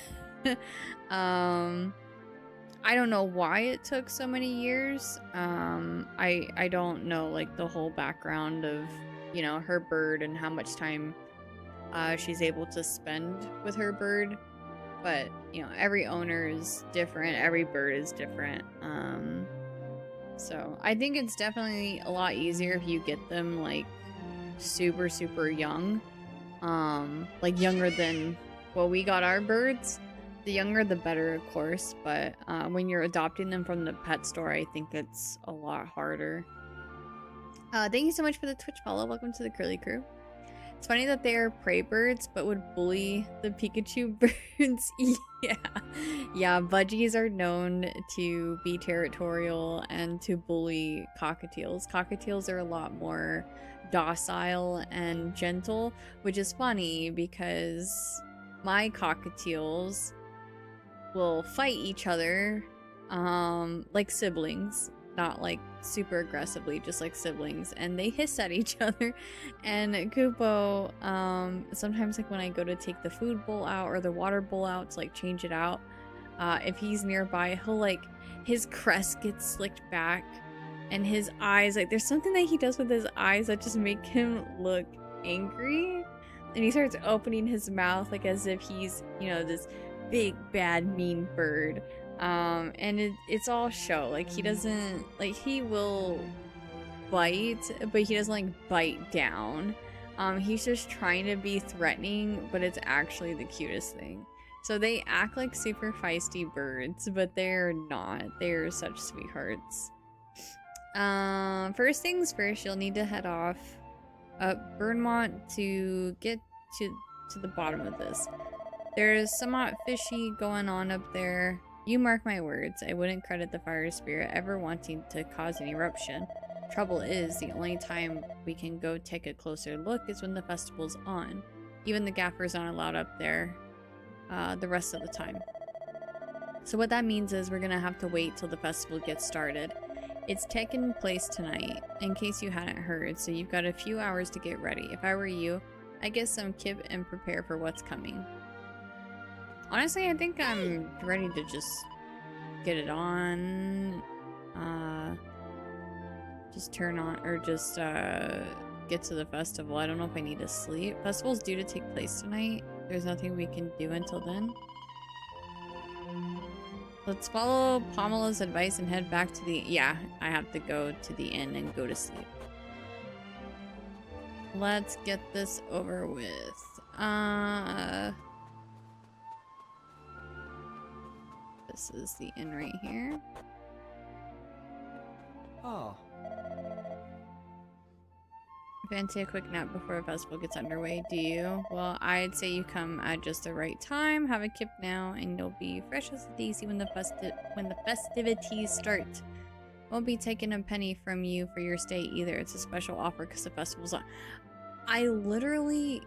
I don't know why it took so many years. I don't know, like, the whole background of, you know, her bird and how much time she's able to spend with her bird. But, you know, every owner is different. Every bird is different. So I think it's definitely a lot easier if you get them, like, super, super young. Like, younger than, well, we got our birds. The younger, the better, of course. But when you're adopting them from the pet store, I think it's a lot harder. Thank you so much for the Twitch follow. Welcome to the Curly Crew. It's funny that they are prey birds, but would bully the Pikachu birds. Yeah, budgies are known to be territorial and to bully cockatiels. Cockatiels are a lot more docile and gentle, which is funny because my cockatiels will fight each other like siblings. Not like super aggressively, just like siblings, and they hiss at each other. And Kupo, sometimes like when I go to take the food bowl out or the water bowl out to like change it out, if he's nearby, he'll like, his crest gets slicked back and his eyes, like there's something that he does with his eyes that just make him look angry, and he starts opening his mouth like as if he's, you know, this big bad mean bird. And it's all show. Like, he doesn't, like, he will bite, but he doesn't like bite down. He's just trying to be threatening, but it's actually the cutest thing. So they act like super feisty birds, but they're not. They're such sweethearts. First things first, you'll need to head off up Burnmont to get to the bottom of this. There's somewhat fishy going on up there. You mark my words, I wouldn't credit the fire spirit ever wanting to cause an eruption. Trouble is, the only time we can go take a closer look is when the festival's on. Even the gaffers aren't allowed up there the rest of the time. So what that means is we're gonna have to wait till the festival gets started. It's taking place tonight, in case you hadn't heard, so you've got a few hours to get ready. If I were you, I'd get some kip and prepare for what's coming. Honestly, I think I'm ready to just get it on. Just turn on, or just get to the festival. I don't know if I need to sleep. Festival's due to take place tonight. There's nothing we can do until then. Let's follow Pamela's advice and head back to the... Yeah, I have to go to the inn and go to sleep. Let's get this over with. This is the inn right here. Oh. Fancy a quick nap before a festival gets underway, do you? Well, I'd say you come at just the right time. Have a kip now, and you'll be fresh as a daisy when the festivities start. Won't be taking a penny from you for your stay either. It's a special offer because the festival's on. I literally...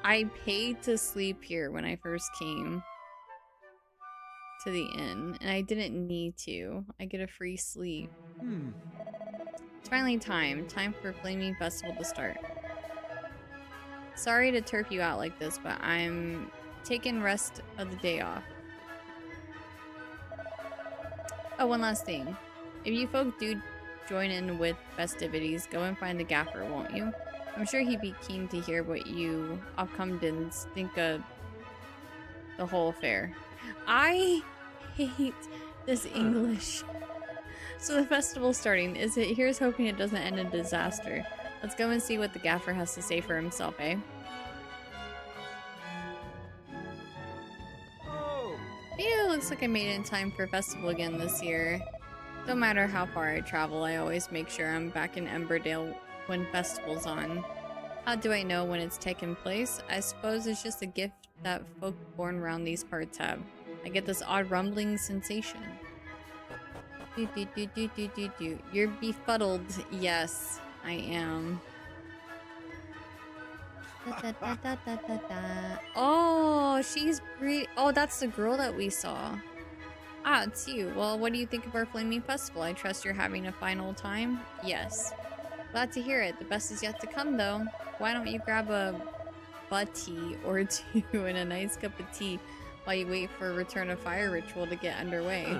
I paid to sleep here when I first came to the inn, and I didn't need to. I get a free sleep. It's finally time for Flaming Festival to start. Sorry to turf you out like this, but I'm taking rest of the day off. Oh, one last thing. If you folk do join in with festivities, go and find the gaffer, won't you? I'm sure he'd be keen to hear what you Occamdens think of the whole affair. I hate this English. So the festival's starting. Here's hoping it doesn't end in disaster. Let's go and see what the gaffer has to say for himself, eh? Oh. Phew, looks like I made it in time for festival again this year. Don't matter how far I travel, I always make sure I'm back in Emberdale when festival's on. How do I know when it's taking place? I suppose it's just a gift that folk born around these parts have. I get this odd rumbling sensation. You're befuddled. Yes, I am. Oh, she's pretty. Oh, that's the girl that we saw. Ah, it's you. Well, what do you think of our Flaming Festival? I trust you're having a fine old time? Yes. Glad to hear it. The best is yet to come, though. Why don't you grab a butty or two and a nice cup of tea while you wait for a return of fire ritual to get underway?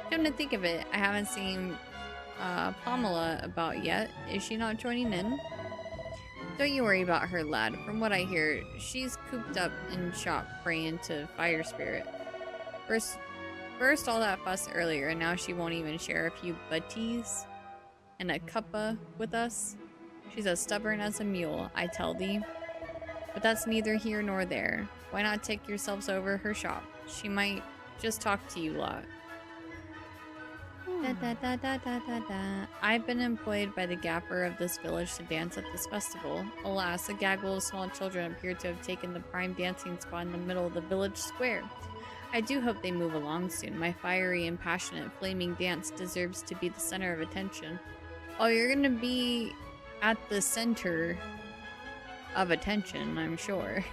Come to think of it, I haven't seen Pamela about yet. Is she not joining in? Don't you worry about her, lad. From what I hear, she's cooped up in shop praying to fire spirit. First all that fuss earlier, and now she won't even share a few butties and a cuppa with us. She's as stubborn as a mule, I tell thee. But that's neither here nor there. Why not take yourselves over her shop? She might just talk to you lot. I've been employed by the gaffer of this village to dance at this festival. Alas, a gaggle of small children appear to have taken the prime dancing spot in the middle of the village square. I do hope they move along soon. My fiery and passionate flaming dance deserves to be the center of attention. Oh, you're gonna be at the center of attention, I'm sure.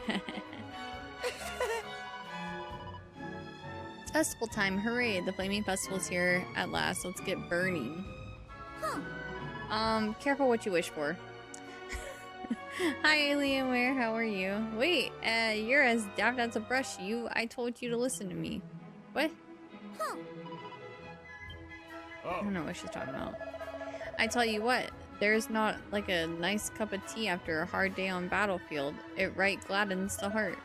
It's festival time, hooray! The Flaming Festival's here at last. Let's get burning. Careful what you wish for. Hi, Alienware, how are you? Wait, you're as daft as a brush. I told you to listen to me. What? I don't know what she's talking about. I tell you what, there's not like a nice cup of tea after a hard day on battlefield. It right gladdens the heart.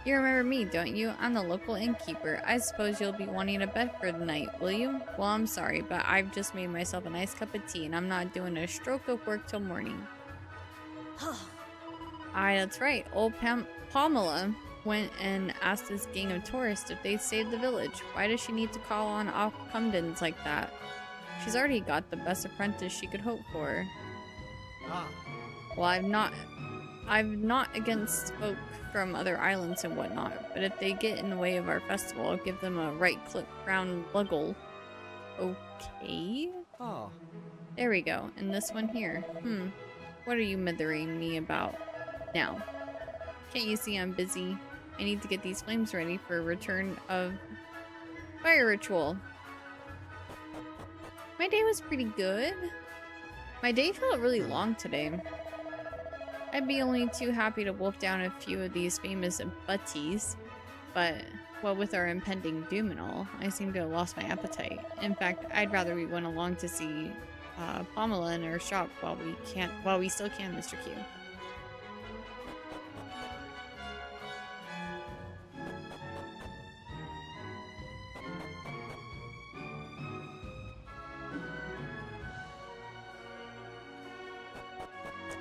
You remember me, don't you? I'm the local innkeeper. I suppose you'll be wanting a bed for the night, will you? Well, I'm sorry, but I've just made myself a nice cup of tea and I'm not doing a stroke of work till morning. Aye, that's right. Old Pamela went and asked this gang of tourists if they'd saved the village. Why does she need to call on Occamdens like that? She's already got the best apprentice she could hope for. Well, I'm not against folk from other islands and whatnot, but if they get in the way of our festival, I'll give them a right-click round luggle. Okay. Ah. There we go. And this one here. What are you mithering me about now? Can't you see I'm busy? I need to get these flames ready for a return of fire ritual. My day was pretty good. My day felt really long today. I'd be only too happy to wolf down a few of these famous butties, but, well, with our impending doom and all, I seem to have lost my appetite. In fact, I'd rather we went along to see Pamela in her shop while we still can, Mr. Q.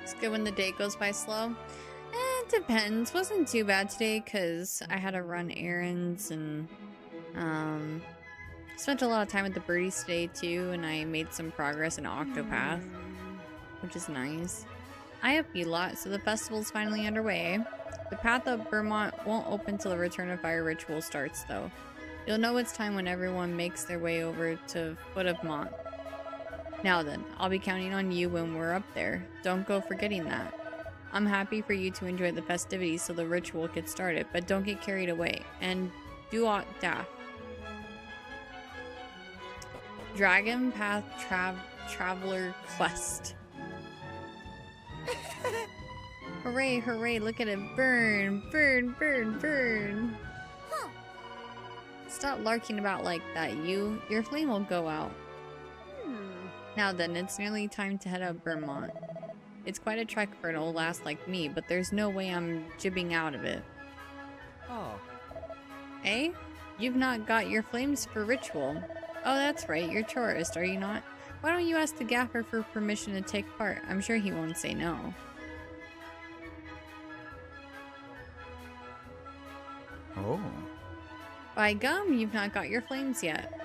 It's good when the day goes by slow. It depends. Wasn't too bad today because I had to run errands and spent a lot of time with the birdies today too, and I made some progress in Octopath, which is nice. I have B-Lot, so the festival's finally underway. The path up Vermont won't open till the Return of Fire ritual starts though. You'll know it's time when everyone makes their way over to Foot of Mont. Now then, I'll be counting on you when we're up there. Don't go forgetting that. I'm happy for you to enjoy the festivities so the ritual gets started, but don't get carried away. And do aught daft. Dragon Path Traveler Quest. Hooray, hooray, look at it burn, burn, burn, burn. Huh. Stop larking about like that, you. Your flame will go out. Now then, it's nearly time to head up Vermont. It's quite a trek for an old lass like me, but there's no way I'm jibbing out of it. Ah. Eh? You've not got your flames for ritual. Oh, that's right, you're a tourist, are you not? Why don't you ask the gaffer for permission to take part? I'm sure he won't say no. Oh. By gum, you've not got your flames yet.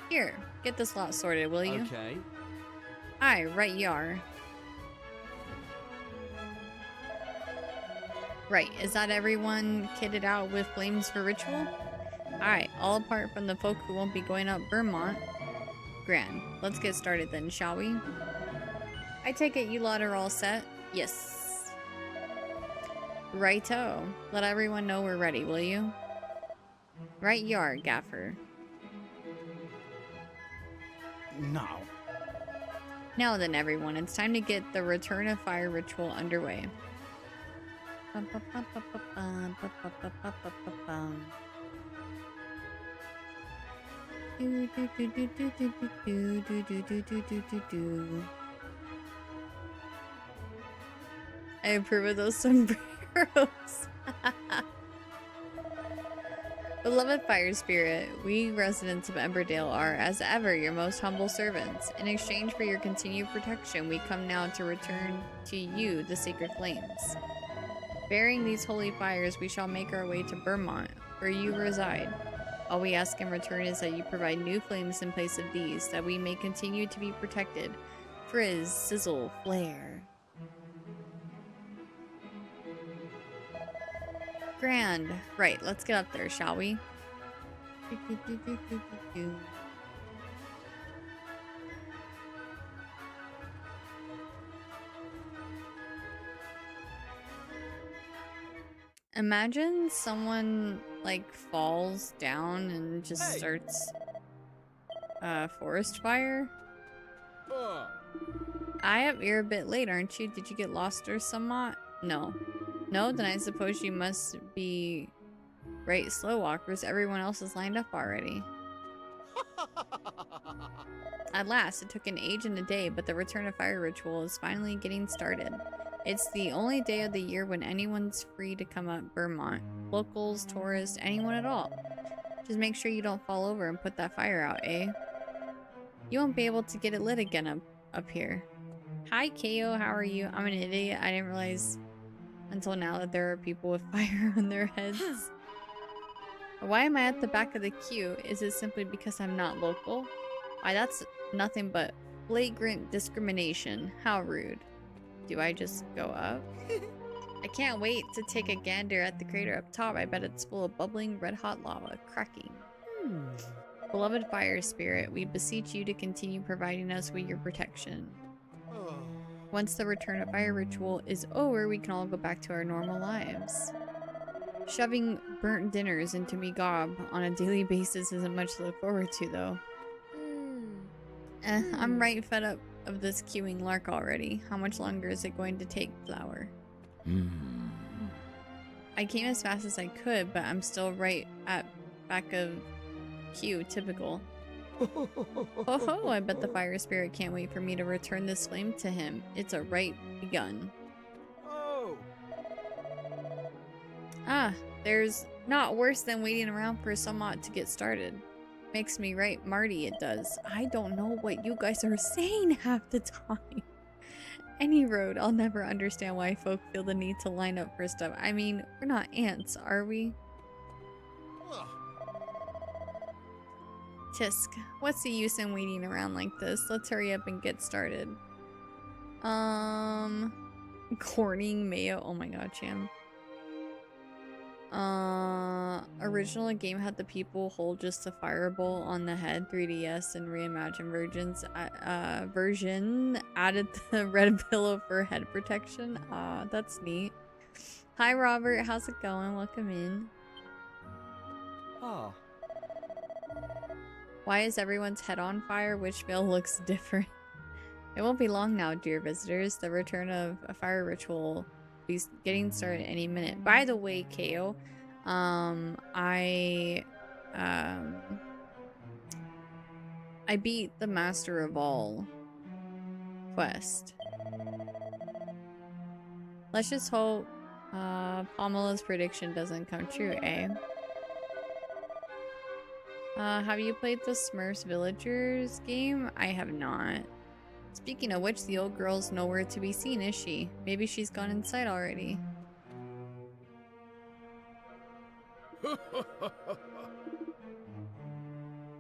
Here, get this lot sorted, will you? Okay. Aye, right you are. Right, is that everyone kitted out with flames for ritual? Alright, all apart from the folk who won't be going up Vermont. Grand. Let's get started then, shall we? I take it you lot are all set? Yes. Righto. Let everyone know we're ready, will you? Right you are, Gaffer. Now. Now then, everyone, it's time to get the Return of Fire ritual underway. I approve of those sombreros. Beloved Fire Spirit, we residents of Emberdale are, as ever, your most humble servants. In exchange for your continued protection, we come now to return to you the sacred flames. Bearing these holy fires, we shall make our way to Vermont, where you reside. All we ask in return is that you provide new flames in place of these, that we may continue to be protected. Frizz, sizzle, flare. Grand. Right, let's get up there, shall we? Imagine someone like falls down and just starts a forest fire. You're a bit late, aren't you? Did you get lost or somewhat? No. No, then I suppose you must be right slow walkers. Everyone else is lined up already. At last, it took an age and a day, but the Return of Fire ritual is finally getting started. It's the only day of the year when anyone's free to come up Vermont. Locals, tourists, anyone at all. Just make sure you don't fall over and put that fire out, eh? You won't be able to get it lit again up here. Hi, Ko, how are you? I'm an idiot. I didn't realize until now that there are people with fire on their heads. Why am I at the back of the queue? Is it simply because I'm not local? Why, that's nothing but flagrant discrimination. How rude. Do I just go up? I can't wait to take a gander at the crater up top. I bet it's full of bubbling, red-hot lava, cracking. Beloved fire spirit, we beseech you to continue providing us with your protection. Once the return of fire ritual is over, we can all go back to our normal lives. Shoving burnt dinners into me gob on a daily basis isn't much to look forward to, though. I'm right fed up of this queuing lark already. How much longer is it going to take, Flower? I came as fast as I could, but I'm still right at back of queue, typical. Oh, I bet the fire spirit can't wait for me to return this flame to him. It's a right begun. Ah, there's not worse than waiting around for some odd to get started. Makes me right Marty, it does. I don't know what you guys are saying half the time. Any road, I'll never understand why folk feel the need to line up for stuff. I mean, we're not ants, are we? Tisk, what's the use in waiting around like this? Let's hurry up and get started. Corning mayo. Oh my god, Cham. Original game had the people hold just a fireball on the head. 3DS and Reimagined version added the red pillow for head protection. That's neat. Hi Robert, how's it going? Welcome in. Why is everyone's head on fire? Witchvale looks different. It won't be long now, dear visitors. The return of a fire ritual will be getting started any minute. By the way, KO, I beat the Master of All quest. Let's just hope Pamela's prediction doesn't come true, eh? Have you played the Smurfs Villagers game? I have not. Speaking of which, the old girl's nowhere to be seen, is she? Maybe she's gone inside already. I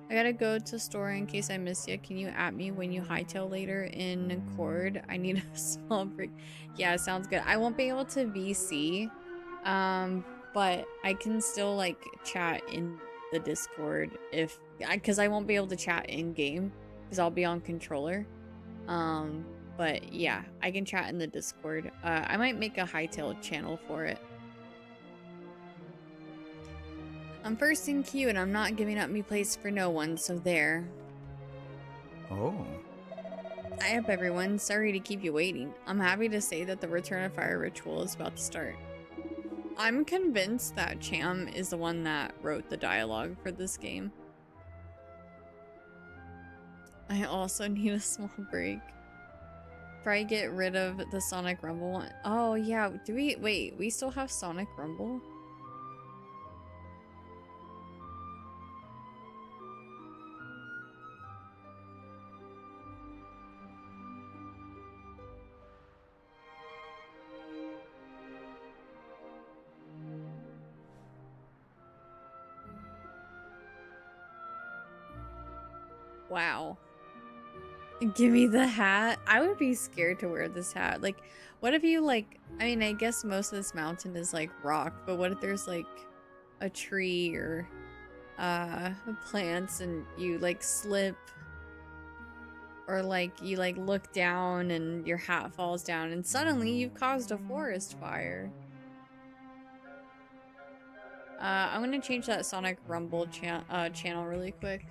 gotta go to store in case I miss you. Can you at me when you hightail later in Cord? I need a small break. Yeah, sounds good. I won't be able to VC, but I can still like chat in the Discord because I won't be able to chat in game because I'll be on controller. But yeah, I can chat in the Discord. I might make a hightail channel for it. I'm first in queue and I'm not giving up me place for no one, so there. Oh. Hi up everyone, sorry to keep you waiting. I'm happy to say that the Return of Fire ritual is about to start. I'm convinced that Cham is the one that wrote the dialogue for this game. I also need a small break. Probably get rid of the Sonic Rumble one. Oh yeah, wait, we still have Sonic Rumble? Wow. Give me the hat. I would be scared to wear this hat. Like, what if you like, I mean, I guess most of this mountain is like rock, but what if there's like a tree or plants and you like slip, or like you like look down and your hat falls down and suddenly you've caused a forest fire. I'm gonna change that Sonic Rumble channel really quick.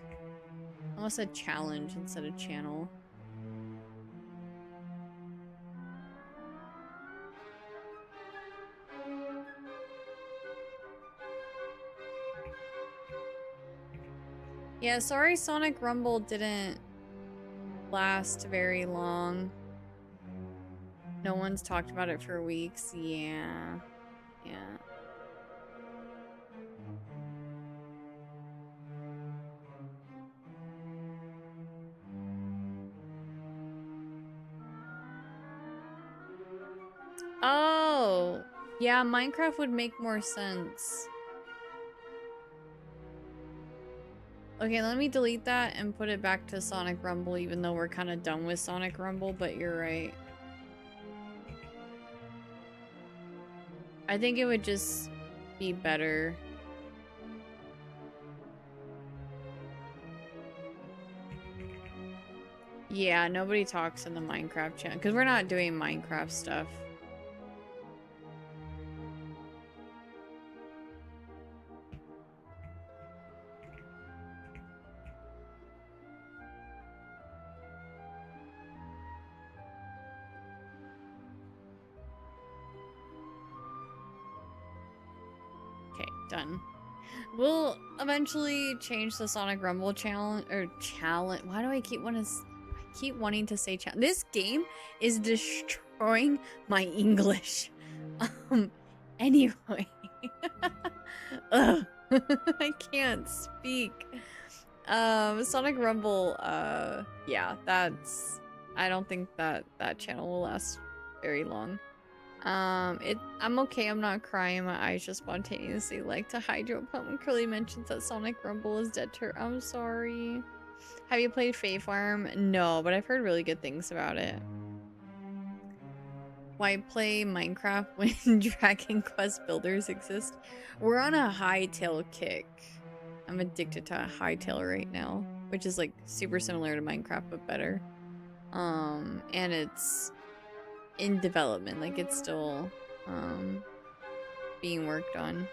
I almost said challenge instead of channel. Yeah, sorry Sonic Rumble didn't last very long. No one's talked about it for weeks. Yeah. Yeah. Oh, yeah, Minecraft would make more sense. Okay, let me delete that and put it back to Sonic Rumble, even though we're kind of done with Sonic Rumble, but you're right. I think it would just be better. Yeah, nobody talks in the Minecraft channel because we're not doing Minecraft stuff. Okay, done. We'll eventually change the Sonic Rumble challenge or challenge. Why do I keep wanting to say challenge? This game is destroying my English. Anyway. Ugh. I can't speak. Sonic Rumble, yeah, I don't think that channel will last very long. I'm okay, I'm not crying, my eyes just spontaneously like to hydro pump when Curly mentions that Sonic Rumble is dead to her. I'm sorry. Have you played Fae Farm? No, but I've heard really good things about it. Why play Minecraft when Dragon Quest builders exist? We're on a hightail kick. I'm addicted to a hightail right now, which is like super similar to Minecraft but better. And it's in development, like it's still being worked on.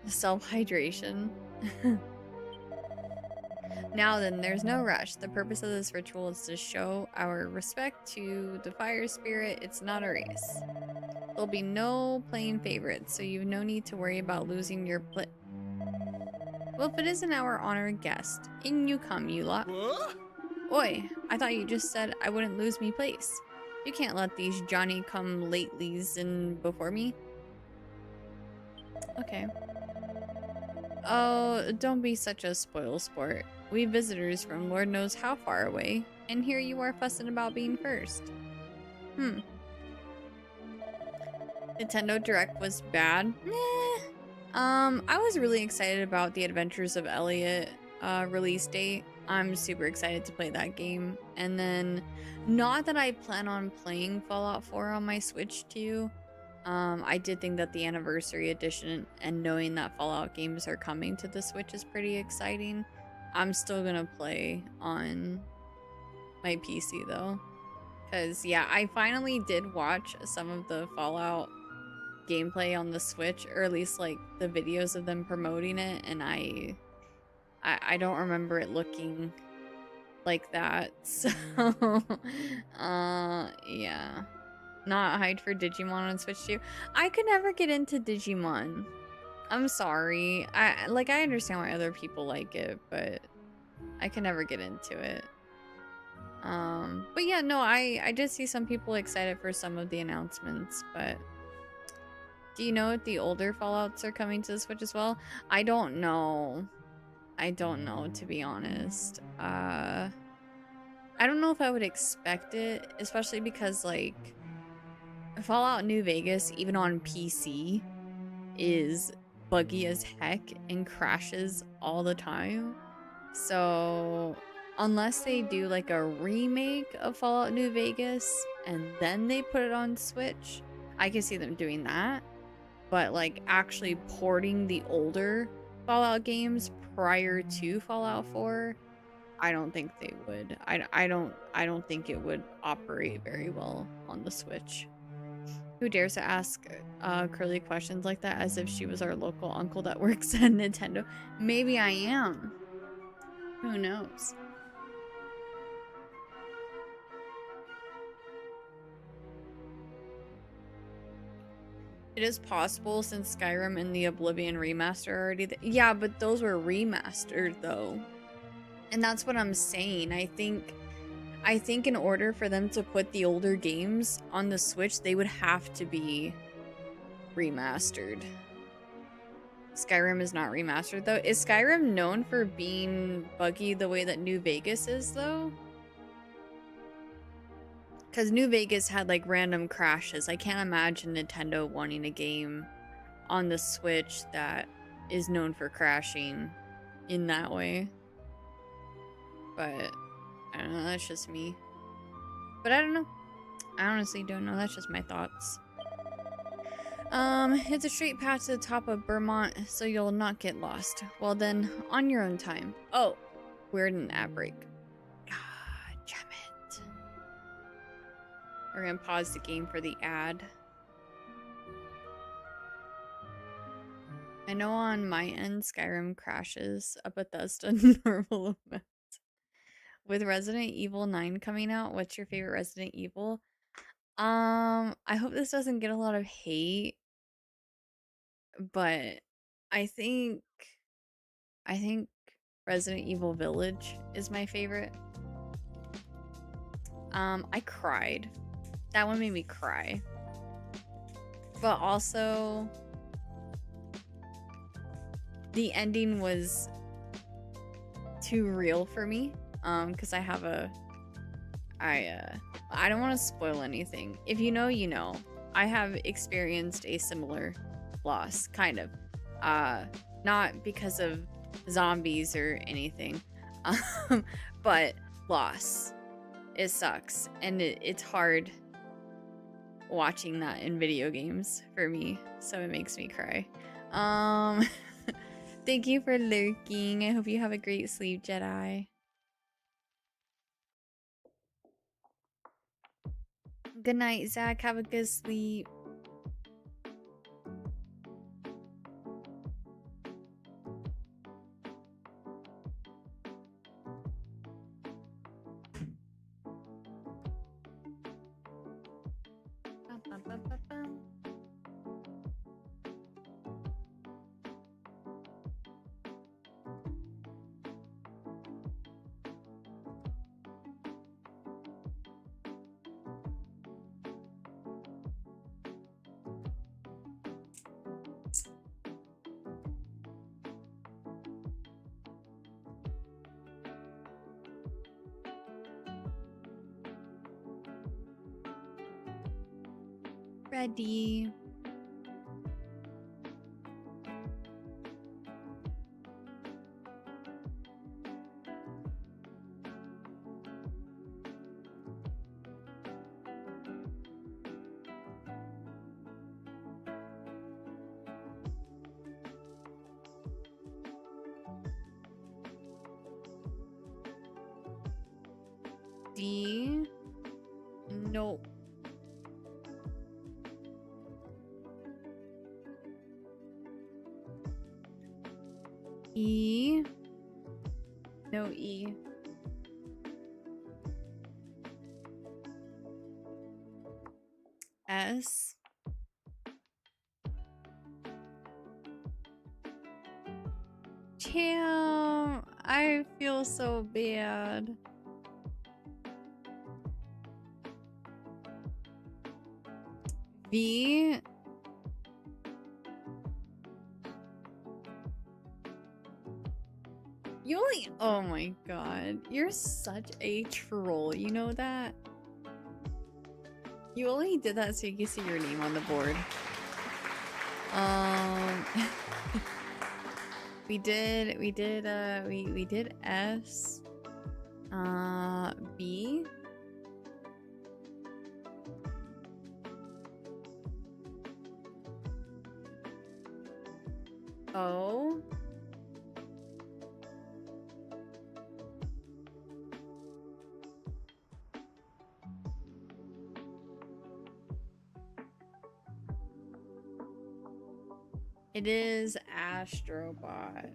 Self-hydration. Now then, there's no rush. The purpose of this ritual is to show our respect to the fire spirit. It's not a race. There'll be no playing favorites, so you've no need to worry about losing your Well, if it isn't our honored guest, in you come, you lot. What? Oi, I thought you just said I wouldn't lose me place. You can't let these Johnny-come-latelys in before me. Okay. Oh, don't be such a spoil sport. We visitors from Lord knows how far away, and here you are fussing about being first. Nintendo Direct was bad. I was really excited about the Adventures of Elliot release date. I'm super excited to play that game. And then, not that I plan on playing Fallout 4 on my Switch too. I did think that the Anniversary Edition and knowing that Fallout games are coming to the Switch is pretty exciting. I'm still gonna play on my PC though. Because, yeah, I finally did watch some of the Fallout gameplay on the Switch, or at least like the videos of them promoting it, and I don't remember it looking like that. So yeah, not hyped for Digimon on Switch too. I could never get into Digimon. I'm sorry. I understand why other people like it, but I can never get into it. But yeah, no, I did see some people excited for some of the announcements, but do you know if the older Fallouts are coming to the Switch as well? I don't know. I don't know, to be honest. I don't know if I would expect it, especially because, like, Fallout New Vegas, even on PC, is buggy as heck and crashes all the time. So, unless they do, like, a remake of Fallout New Vegas and then they put it on Switch, I can see them doing that. But, like, actually porting the older Fallout games prior to Fallout 4, I don't think they would. I don't think it would operate very well on the Switch. Who dares to ask Curly questions like that as if she was our local uncle that works at Nintendo? Maybe I am. Who knows? It is possible since Skyrim and the Oblivion remaster are already there. Yeah, but those were remastered though. And that's what I'm saying. I think in order for them to put the older games on the Switch, they would have to be remastered. Skyrim is not remastered though. Is Skyrim known for being buggy the way that New Vegas is though? Because New Vegas had like random crashes. I can't imagine Nintendo wanting a game on the Switch that is known for crashing in that way. But I don't know, that's just me. But I don't know. I honestly don't know. That's just my thoughts. It's a straight path to the top of Vermont, so you'll not get lost. Well then, on your own time. Oh, we're in an ad break. God damn it. We're gonna pause the game for the ad. I know on my end, Skyrim crashes a Bethesda normal amount. With Resident Evil 9 coming out, what's your favorite Resident Evil? I hope this doesn't get a lot of hate, but I think Resident Evil Village is my favorite. I cried. That one made me cry. But also the ending was too real for me. Because I have I don't want to spoil anything. If you know, you know. I have experienced a similar loss, kind of. Not because of zombies or anything, but loss. It sucks, and it's hard watching that in video games for me, so it makes me cry. Thank you for lurking. I hope you have a great sleep, Jedi. Good night, Zach. Have a good sleep. Ready. D. Nope. E. No E. S. Damn, I feel so bad. V. You only, oh my god, you're such a troll, you know that? You only did that so you can see your name on the board. we did S, B, O, it is Astrobot.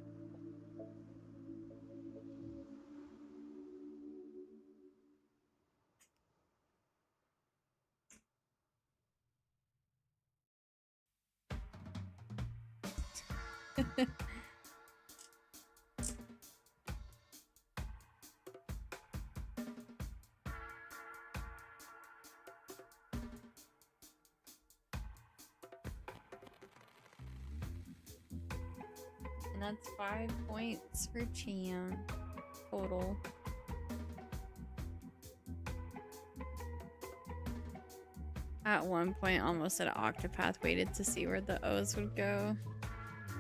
And that's 5 points for Cham total. At one point, almost said Octopath, waited to see where the O's would go.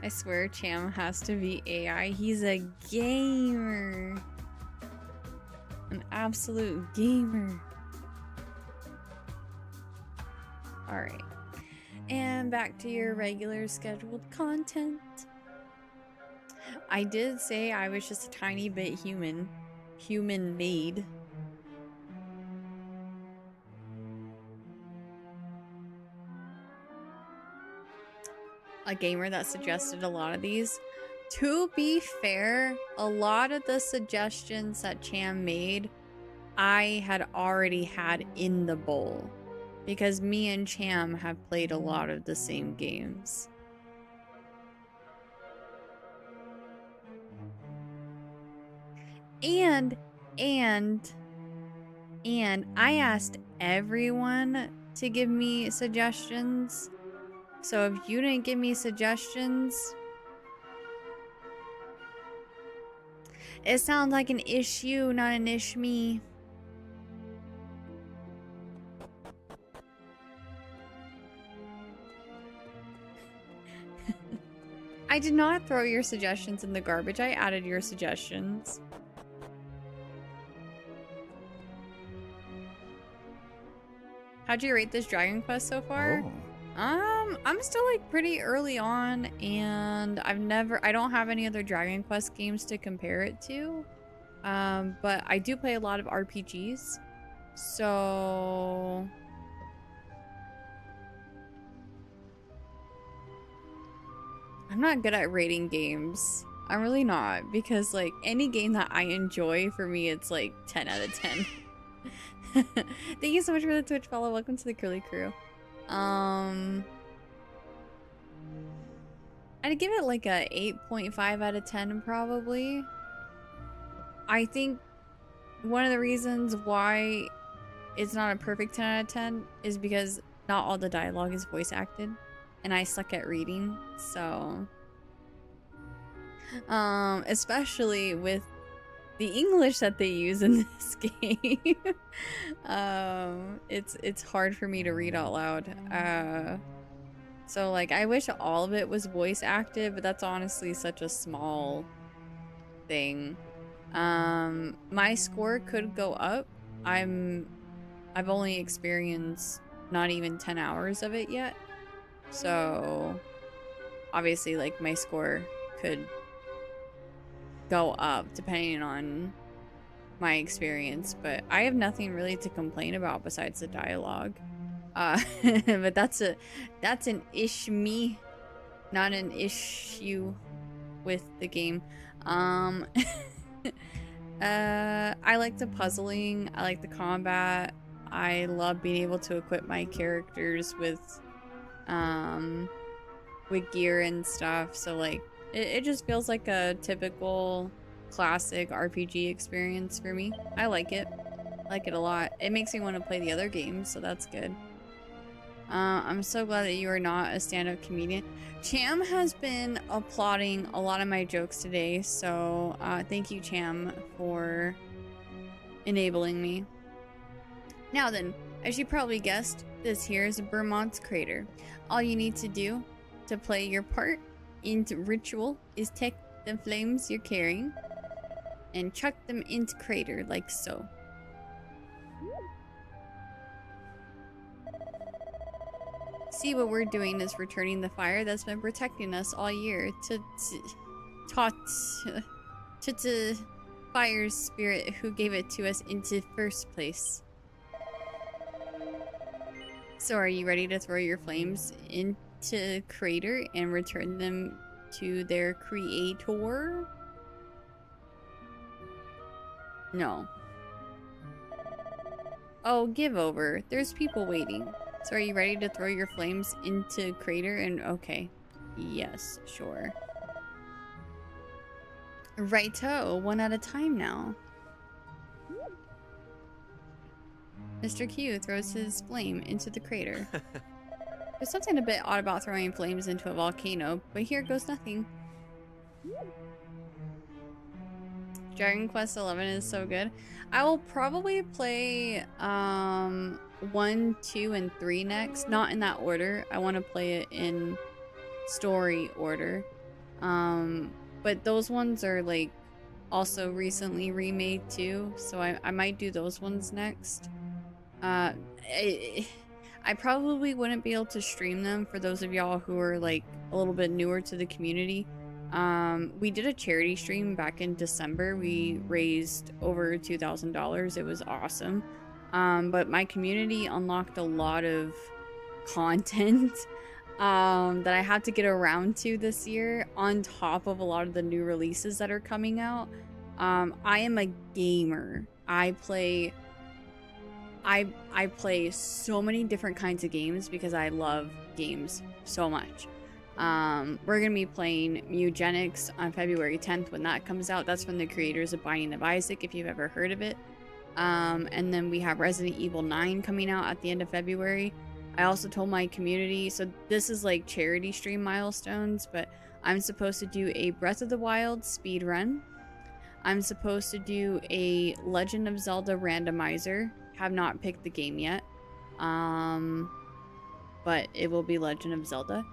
I swear Cham has to be AI. He's a gamer. An absolute gamer. Alright. And back to your regular scheduled content. I did say I was just a tiny bit human. Human-made. A gamer that suggested a lot of these. To be fair, a lot of the suggestions that Cham made, I had already had in the bowl. Because me and Cham have played a lot of the same games. And I asked everyone to give me suggestions. So if you didn't give me suggestions, it sounds like an issue, not an ish-me. I did not throw your suggestions in the garbage. I added your suggestions. How'd you rate this Dragon Quest so far? Oh. I'm still like pretty early on, and I don't have any other Dragon Quest games to compare it to. But I do play a lot of RPGs. So I'm not good at rating games. I'm really not, because like any game that I enjoy, for me it's like 10 out of 10. Thank you so much for the Twitch follow. Welcome to the Curly Crew. I'd give it like a 8.5 out of 10 probably. I think one of the reasons why it's not a perfect 10 out of 10 is because not all the dialogue is voice acted, and I suck at reading, so especially with the English that they use in this game. It's hard for me to read out loud. So like I wish all of it was voice acted, but that's honestly such a small thing. My score could go up. I've only experienced not even 10 hours of it yet. So obviously like my score could go up depending on my experience, but I have nothing really to complain about besides the dialogue. But that's an ish-me, not an issue with the game. I like the puzzling, I like the combat, I love being able to equip my characters with gear and stuff, so like it just feels like a typical classic RPG experience for me. I like it a lot. It makes me want to play the other games, so that's good. I'm so glad that you are not a stand-up comedian. Cham has been applauding a lot of my jokes today, so thank you, Cham, for enabling me. Now then, as you probably guessed, this here is Vermont's crater. All you need to do to play your part into ritual is take the flames you're carrying and chuck them into crater like so. See, what we're doing is returning the fire that's been protecting us all year to fire's spirit who gave it to us into first place. So are you ready to throw your flames into crater and return them to their creator? No. Oh, give over. There's people waiting. So are you ready to throw your flames into crater? And okay. Yes, sure. Righto, one at a time now. Mr. Q throws his flame into the crater. There's something a bit odd about throwing flames into a volcano, but here goes nothing. Dragon Quest XI is so good. I will probably play 1, 2, and 3 next. Not in that order. I want to play it in story order. But those ones are like also recently remade too, so I might do those ones next. I I probably wouldn't be able to stream them for those of y'all who are like a little bit newer to the community. We did a charity stream back in December. We raised over $2,000. It was awesome. But my community unlocked a lot of content that I have to get around to this year on top of a lot of the new releases that are coming out. I am a gamer. I play so many different kinds of games because I love games so much. We're gonna be playing Mugenics on February 10th when that comes out. That's from the creators of Binding of Isaac, if you've ever heard of it. And then we have Resident Evil 9 coming out at the end of February. I also told my community, so this is like charity stream milestones, but I'm supposed to do a Breath of the Wild speed run. I'm supposed to do a Legend of Zelda randomizer. Have not picked the game yet. But it will be Legend of Zelda.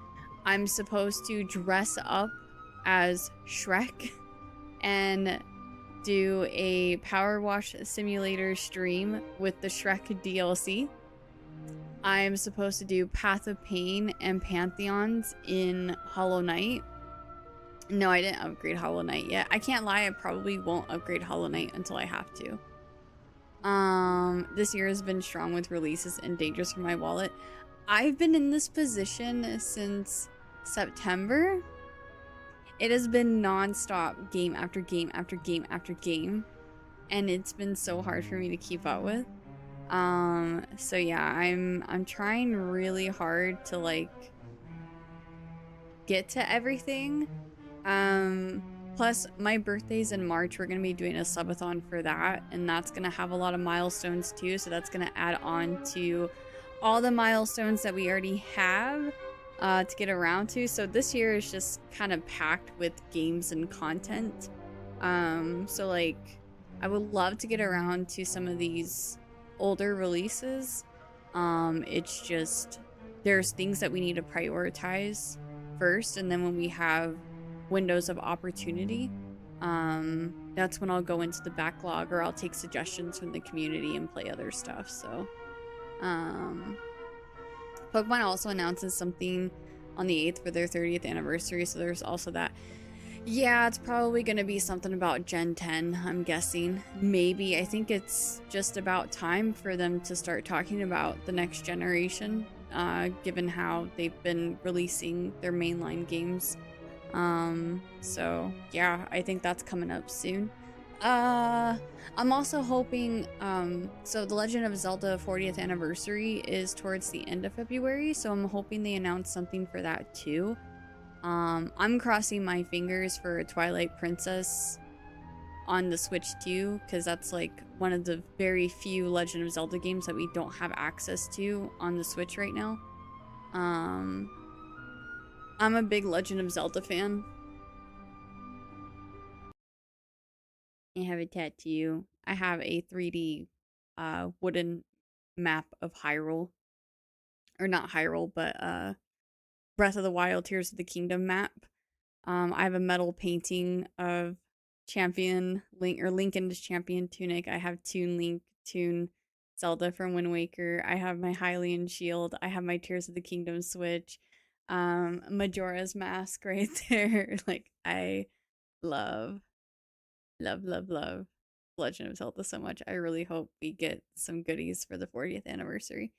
I'm supposed to dress up as Shrek and do a Power Wash Simulator stream with the Shrek DLC. I'm supposed to do Path of Pain and Pantheons in Hollow Knight. No, I didn't upgrade Hollow Knight yet. I can't lie, I probably won't upgrade Hollow Knight until I have to. This year has been strong with releases and dangerous for my wallet. I've been in this position since September. It has been non-stop game after game after game after game, and it's been so hard for me to keep up with. So yeah, I'm trying really hard to like get to everything. Plus my birthday's in March. We're gonna be doing a subathon for that, and that's gonna have a lot of milestones too, so that's gonna add on to all the milestones that we already have to get around to. So this year is just kind of packed with games and content. So like I would love to get around to some of these older releases. It's just there's things that we need to prioritize first, and then when we have windows of opportunity, that's when I'll go into the backlog, or I'll take suggestions from the community and play other stuff. So Pokemon also announces something on the 8th for their 30th anniversary, so there's also that. Yeah, it's probably going to be something about Gen 10, I'm guessing. Maybe. I think it's just about time for them to start talking about the next generation, given how they've been releasing their mainline games. So yeah, I think that's coming up soon. I'm also hoping, so the Legend of Zelda 40th anniversary is towards the end of February, so I'm hoping they announce something for that too. I'm crossing my fingers for Twilight Princess on the Switch too, because that's like one of the very few Legend of Zelda games that we don't have access to on the Switch right now. I'm a big Legend of Zelda fan. I have a tattoo. I have a 3D wooden map of Hyrule. Or not Hyrule, but Breath of the Wild, Tears of the Kingdom map. I have a metal painting of Champion Link, or Link and his Champion tunic. I have Toon Link, Toon Zelda from Wind Waker. I have my Hylian shield. I have my Tears of the Kingdom switch. Majora's Mask right there. Like, I love Legend of Zelda so much. I really hope we get some goodies for the 40th anniversary.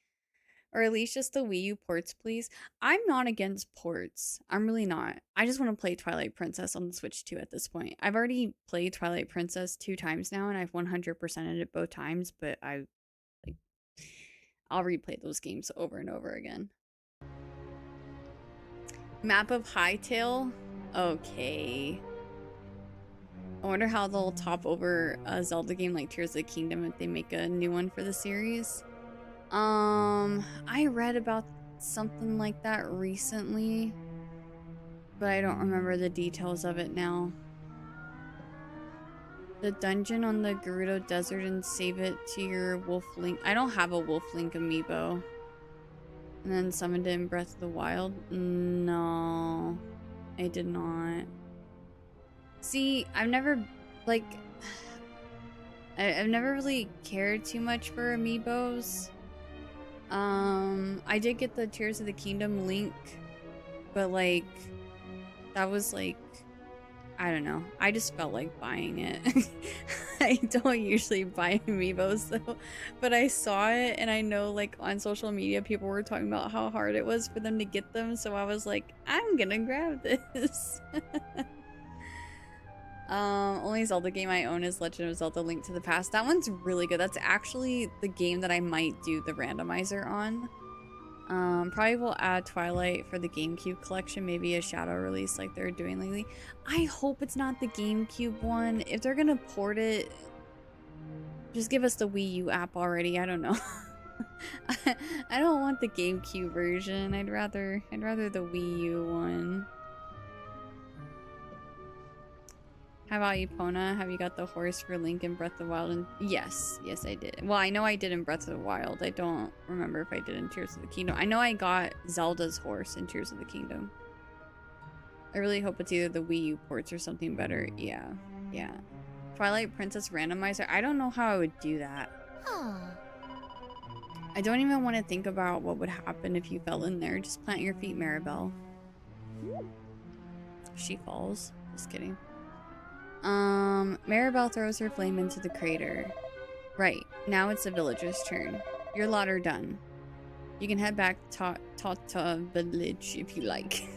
Or at least just the Wii U ports, please. I'm not against ports. I'm really not. I just want to play Twilight Princess on the Switch 2 at this point. I've already played Twilight Princess 2 times now, and I've 100%ed it both times, but I'll replay those games over and over again. Map of Hytale? Okay. I wonder how they'll top over a Zelda game like Tears of the Kingdom if they make a new one for the series. I read about something like that recently, but I don't remember the details of it now. The dungeon on the Gerudo Desert and save it to your Wolf Link. I don't have a Wolf Link amiibo. And then summoned it in Breath of the Wild. No, I did not. See, I've never, like, I've never really cared too much for amiibos. I did get the Tears of the Kingdom link, but like that was like, I don't know. I just felt like buying it. I don't usually buy amiibos though, but I saw it and I know like on social media people were talking about how hard it was for them to get them, so I was like, I'm gonna grab this. Only Zelda game I own is Legend of Zelda: Link to the Past. That one's really good. That's actually the game that I might do the randomizer on. Probably will add Twilight for the GameCube collection, maybe a shadow release like they're doing lately. I hope it's not the GameCube one. If they're gonna port it, just give us the Wii U app already. I don't know. I don't want the GameCube version. I'd rather the Wii U one. How about you, Pona? Have you got the horse for Link in Breath of the Wild? And yes, I did. Well, I know I did in Breath of the Wild. I don't remember if I did in Tears of the Kingdom. I know I got Zelda's horse in Tears of the Kingdom. I really hope it's either the Wii U ports or something better. Yeah. Twilight Princess Randomizer. I don't know how I would do that. I don't even want to think about what would happen if you fell in there. Just plant your feet, Maribel. She falls. Just kidding. Maribel throws her flame into the crater. Right, now it's the villagers' turn. Your lot are done. You can head back to Tata Village if you like.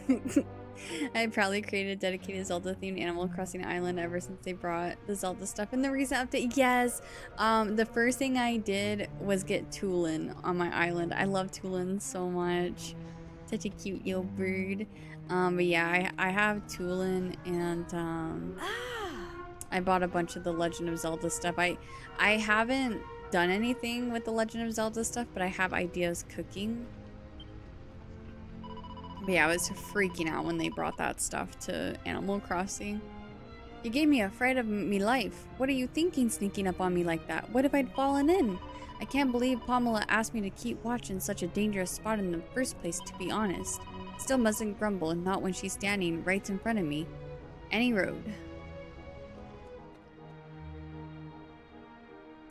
I proudly created a dedicated Zelda-themed Animal Crossing island ever since they brought the Zelda stuff in the recent update. Yes! The first thing I did was get Tulin on my island. I love Tulin so much. Such a cute little bird. But yeah, I have Tulin and I bought a bunch of the Legend of Zelda stuff. I haven't done anything with the Legend of Zelda stuff, but I have ideas cooking. But yeah, I was freaking out when they brought that stuff to Animal Crossing. You gave me a fright of me life. What are you thinking sneaking up on me like that? What if I'd fallen in? I can't believe Pamela asked me to keep watch in such a dangerous spot in the first place, to be honest. Still mustn't grumble, not when she's standing right in front of me. Any road.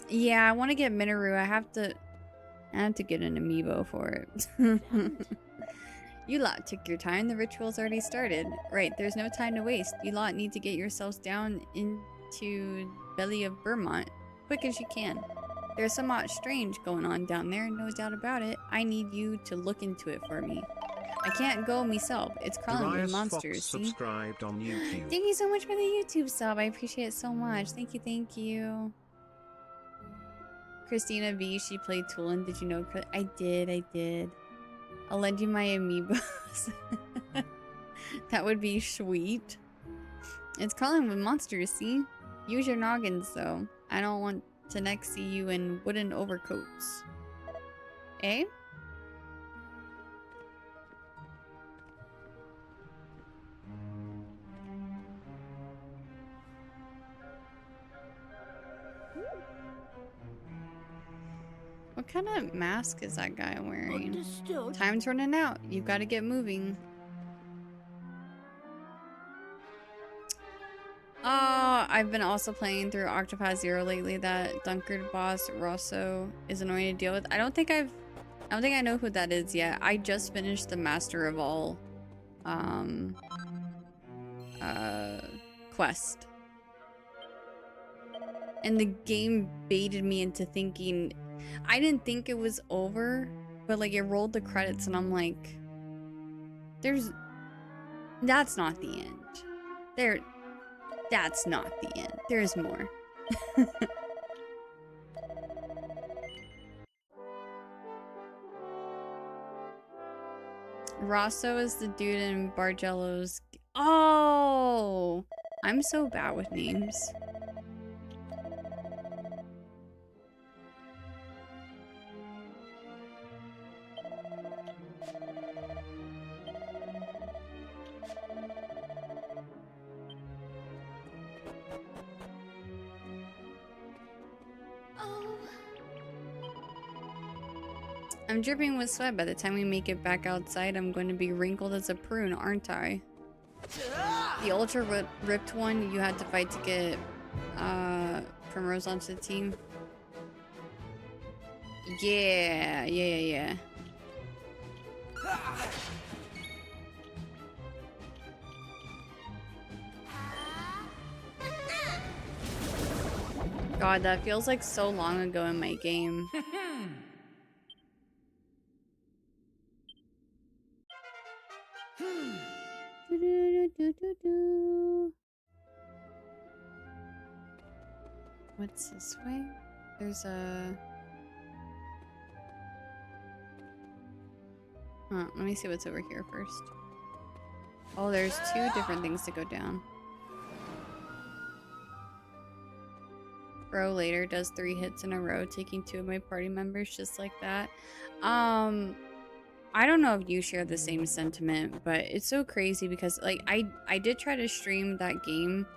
Yeah, I want to get Minoru. I have to get an amiibo for it. You lot took your time. The ritual's already started. Right, there's no time to waste. You lot need to get yourselves down into belly of Vermont quick as you can. There's somewhat strange going on down there, no doubt about it. I need you to look into it for me. I can't go myself. It's crawling with monsters. See? Subscribed on YouTube. Thank you so much for the YouTube sub. I appreciate it so much. Thank you. Christina V, she played Tulin. Did you know? I did. I'll lend you my amiibos. That would be sweet. It's crawling with monsters, see? Use your noggins, though. I don't want to next see you in wooden overcoats. Eh? What kind of mask is that guy wearing? Understood. Time's running out. You've got to get moving. I've been also playing through Octopath Zero lately. That Dunkard boss Rosso is annoying to deal with. I don't think I know who that is yet. I just finished the Master of All quest. And the game baited me into thinking, I didn't think it was over, but like it rolled the credits and I'm like, that's not the end. That's not the end. There's more. Rosso is the dude in Bargello's. Oh, I'm so bad with names. I'm dripping with sweat. By the time we make it back outside, I'm going to be wrinkled as a prune, aren't I? The ultra ripped one you had to fight to get Primrose onto the team. Yeah. God, that feels like so long ago in my game. What's this way? There's a... Let me see what's over here first. Oh, there's 2 different things to go down. Bro later does 3 hits in a row, taking 2 of my party members just like that. I don't know if you share the same sentiment, but it's so crazy because like I did try to stream that game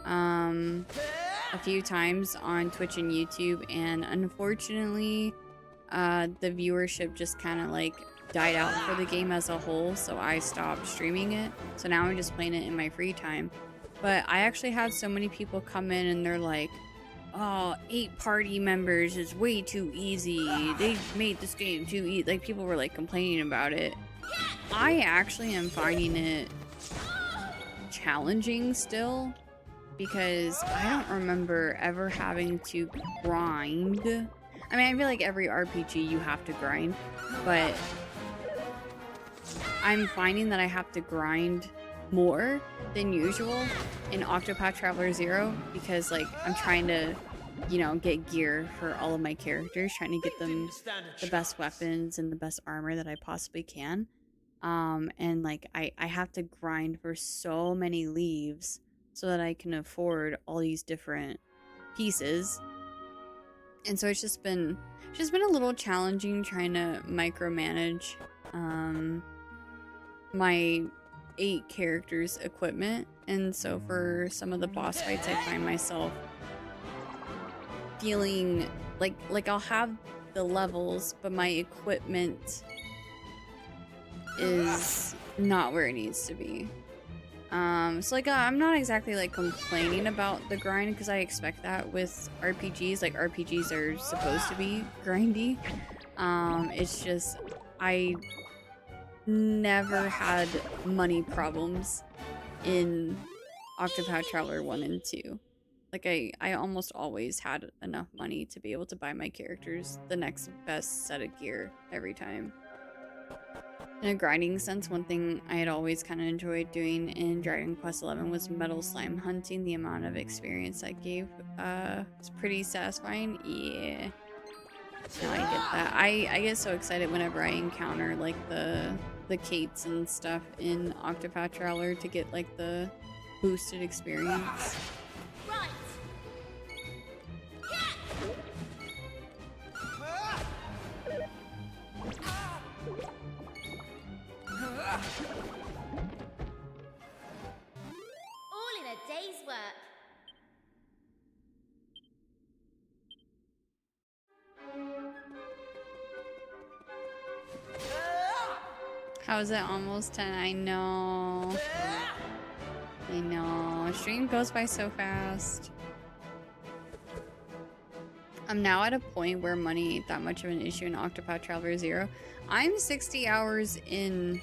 a few times on Twitch and YouTube, and unfortunately the viewership just kind of like died out for the game as a whole, so I stopped streaming it. So now I'm just playing it in my free time. But I actually had so many people come in and they're like, oh, 8 party members is way too easy. They made this game too easy. Like, people were like complaining about it. I actually am finding it challenging still, because I don't remember ever having to grind. I mean, I feel like every RPG you have to grind, but I'm finding that I have to grind more than usual in Octopath Traveler 0, because like I'm trying to, you know, get gear for all of my characters, trying to get them the best weapons and the best armor that I possibly can. And like I have to grind for so many leaves so that I can afford all these different pieces. And so it's just been a little challenging trying to micromanage my 8 characters' equipment. And so for some of the boss fights, I find myself feeling like I'll have the levels, but my equipment is not where it needs to be. So like I'm not exactly like complaining about the grind, because I expect that with RPGs. Like, RPGs are supposed to be grindy. It's just I never had money problems in Octopath Traveler 1 and 2. Like I almost always had enough money to be able to buy my characters the next best set of gear every time. In a grinding sense, one thing I had always kind of enjoyed doing in Dragon Quest XI was metal slime hunting. The amount of experience that gave was pretty satisfying. Yeah. No, I get that. I get so excited whenever I encounter like the Kates and stuff in Octopath Traveler to get like the boosted experience. Right. All in a day's work. How is it almost 10? I know. I know. Stream goes by so fast. I'm now at a point where money ain't that much of an issue in Octopath Traveler 0. I'm 60 hours in...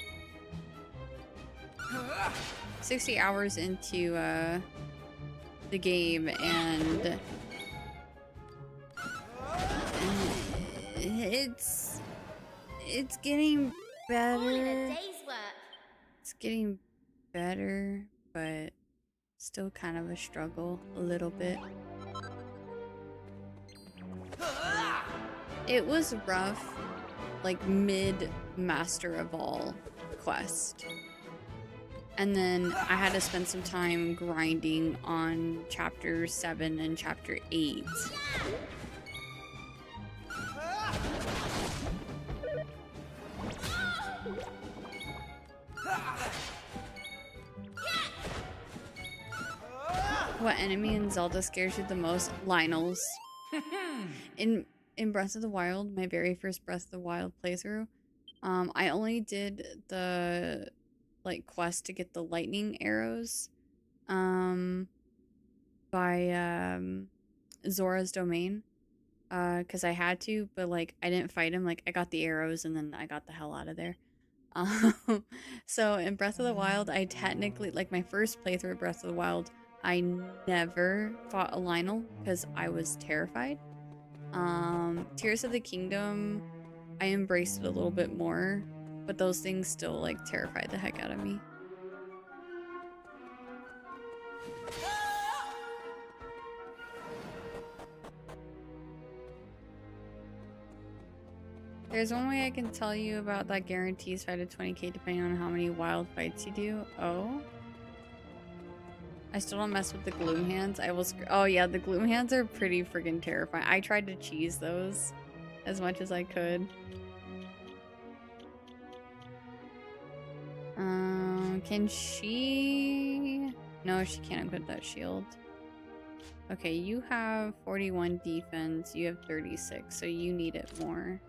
60 hours into the game, and it's getting better. All in a day's work. It's getting better, but still kind of a struggle a little bit. It was rough, like mid Master of All quest. And then I had to spend some time grinding on chapter 7 and chapter 8. What enemy in Zelda scares you the most? Lionels. In Breath of the Wild, my very first Breath of the Wild playthrough, I only did the like quest to get the lightning arrows by Zora's Domain. because I had to, but like I didn't fight him. Like I got the arrows and then I got the hell out of there. So in Breath of the Wild, I technically, like my first playthrough of Breath of the Wild, I never fought a Lionel because I was terrified. Tears of the Kingdom, I embraced it a little bit more, but those things still like terrified the heck out of me. There's one way I can tell you about that guarantees 5 to 20k depending on how many wild fights you do. Oh. I still don't mess with the gloom hands. I will oh yeah, the gloom hands are pretty freaking terrifying. I tried to cheese those as much as I could. Can she... No, she can't equip that shield. Okay, you have 41 defense. You have 36, so you need it more.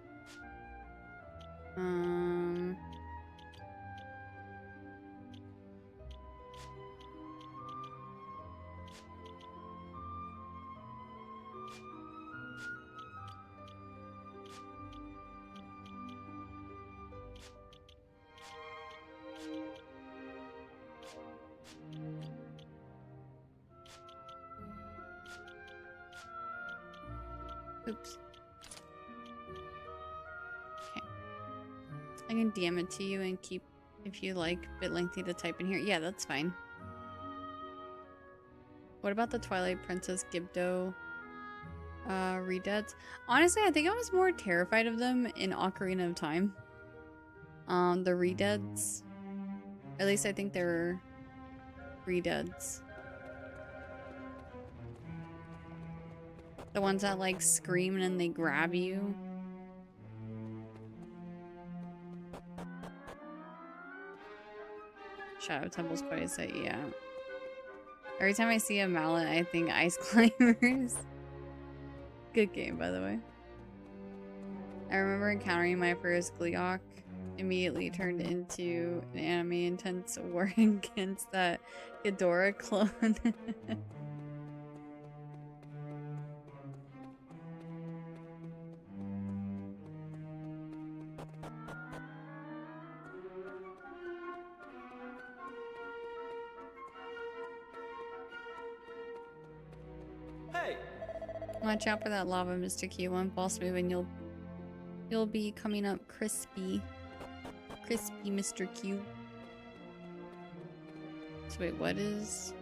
Oops. Okay. I can DM it to you and keep, if you like, a bit lengthy to type in here. Yeah, that's fine. What about the Twilight Princess Gibdo redeads? Honestly, I think I was more terrified of them in Ocarina of Time. The redeads. At least I think they were redeads. The ones that like scream and then they grab you. Shadow Temple's quite a sight, yeah. Every time I see a mallet, I think Ice Climbers. Good game, by the way. I remember encountering my first Gleeok. Immediately turned into an anime intense war against that Ghidorah clone. Hey! Watch out for that lava, Mr. Q. One false move and you'll be coming up crispy. Crispy, Mr. Q. So wait, what is...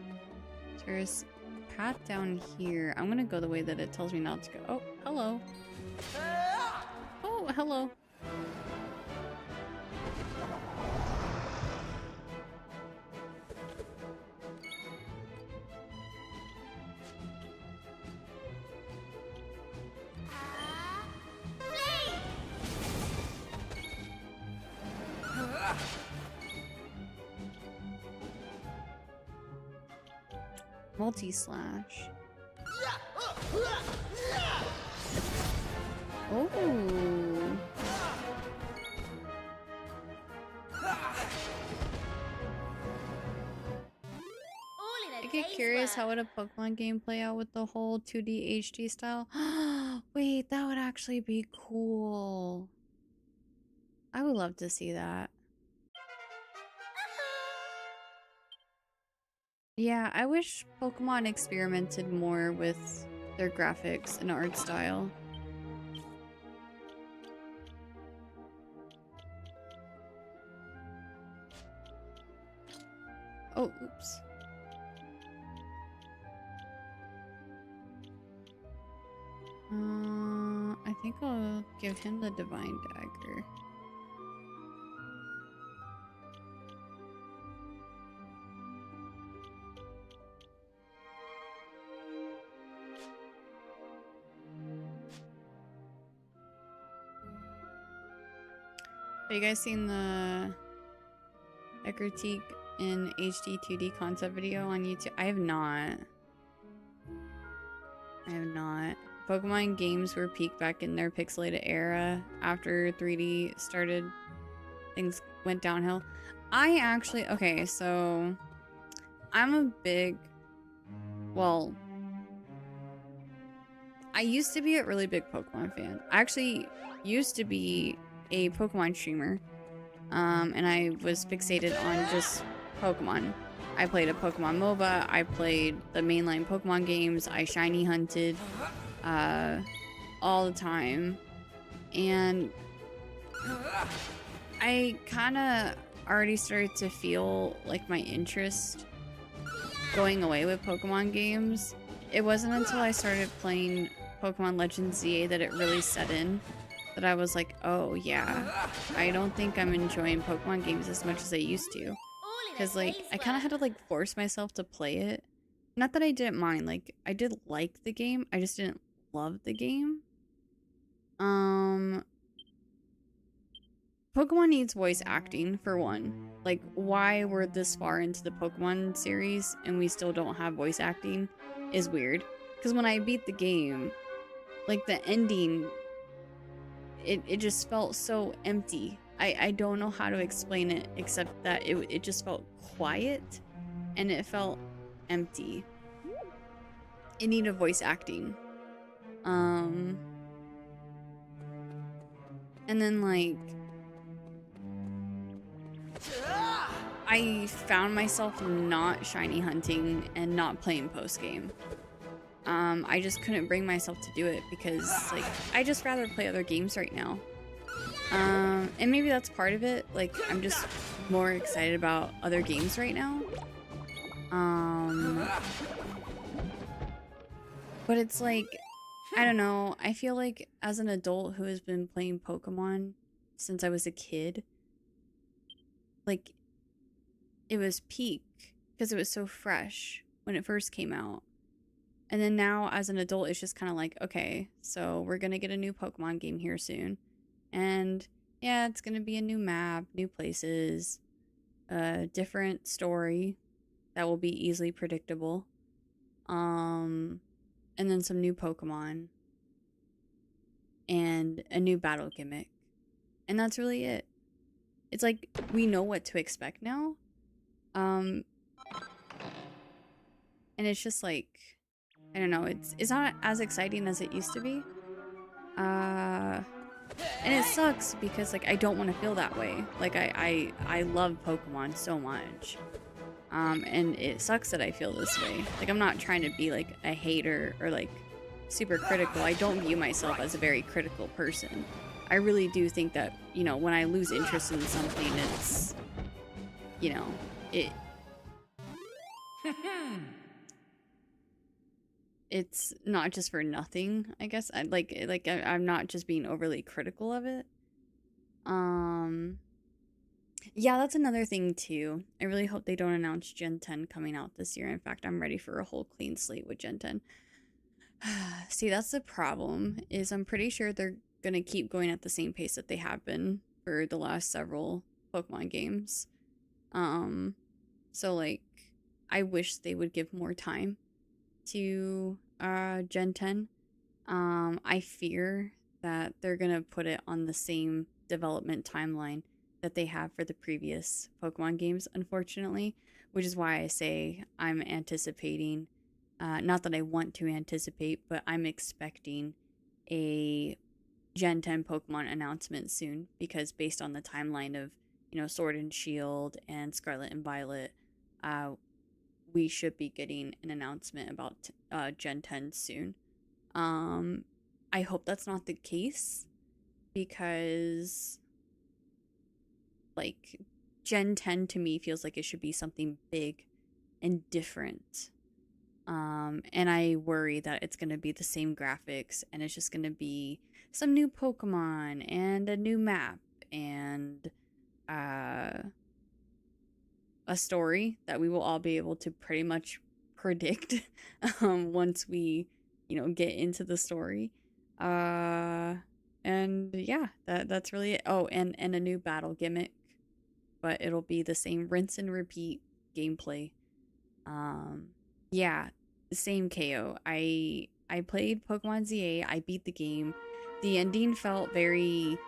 There's a path down here. I'm gonna go the way that it tells me not to go. Oh, hello. Oh, hello. Multi-slash. Oh. I get curious, how would a Pokemon game play out with the whole 2D HD style? Wait, that would actually be cool. I would love to see that. Yeah, I wish Pokemon experimented more with their graphics and art style. Oh, oops. I think I'll give him the Divine Dagger. Have you guys seen the critique in HD 2D concept video on YouTube? I have not. I have not. Pokemon games were peaked back in their pixelated era. After 3D started, things went downhill. I actually, okay, so I'm a big, well, I used to be a really big Pokemon fan. I actually used to be a Pokemon streamer. And I was fixated on just Pokemon. I played a Pokemon MOBA, I played the mainline Pokemon games, I shiny hunted all the time. And I kind of already started to feel like my interest going away with Pokemon games. It wasn't until I started playing Pokemon Legends ZA that it really set in. That I was like, oh yeah, I don't think I'm enjoying Pokemon games as much as I used to. Because like, I kind of had to like force myself to play it. Not that I didn't mind, like, I did like the game, I just didn't love the game. Pokemon needs voice acting, for one. Like, why we're this far into the Pokemon series and we still don't have voice acting is weird. Because when I beat the game, like, the ending, it just felt so empty. I don't know how to explain it, except that it just felt quiet, and it felt empty. It needed voice acting. And then, like, I found myself not shiny hunting and not playing post-game. I just couldn't bring myself to do it because, like, I just rather play other games right now. And maybe that's part of it. Like, I'm just more excited about other games right now. But it's like, I don't know. I feel like as an adult who has been playing Pokemon since I was a kid, like, it was peak because it was so fresh when it first came out. And then now as an adult, it's just kind of like, okay, so we're going to get a new Pokemon game here soon. And yeah, it's going to be a new map, new places, a different story that will be easily predictable. And then some new Pokemon and a new battle gimmick. And that's really it. It's like we know what to expect now. And it's just like, I don't know, it's not as exciting as it used to be. And it sucks because, like, I don't want to feel that way. Like, I love Pokemon so much. And it sucks that I feel this way. Like, I'm not trying to be, like, a hater or, like, super critical. I don't view myself as a very critical person. I really do think that, you know, when I lose interest in something, it's, you know, it's not just for nothing, I guess. I'm not just being overly critical of it. Yeah, that's another thing too. I really hope they don't announce Gen 10 coming out this year. In fact, I'm ready for a whole clean slate with Gen 10. See, that's the problem, is I'm pretty sure they're gonna keep going at the same pace that they have been for the last several Pokemon games. So, like, I wish they would give more time to Gen 10. I fear that they're gonna put it on the same development timeline that they have for the previous Pokemon games, unfortunately, which is why I say I'm anticipating, not that I want to anticipate, but I'm expecting a Gen 10 Pokemon announcement soon, because based on the timeline of, you know, Sword and Shield and Scarlet and Violet, we should be getting an announcement about Gen 10 soon. I hope that's not the case, because, like, Gen 10 to me feels like it should be something big and different. And I worry that it's going to be the same graphics, and it's just going to be some new Pokemon and a new map and a story that we will all be able to pretty much predict once we, you know, get into the story. And yeah, that's really it. Oh, and a new battle gimmick, but it'll be the same rinse and repeat gameplay. Yeah, the same KO. I played Pokemon ZA, I beat the game. The ending felt very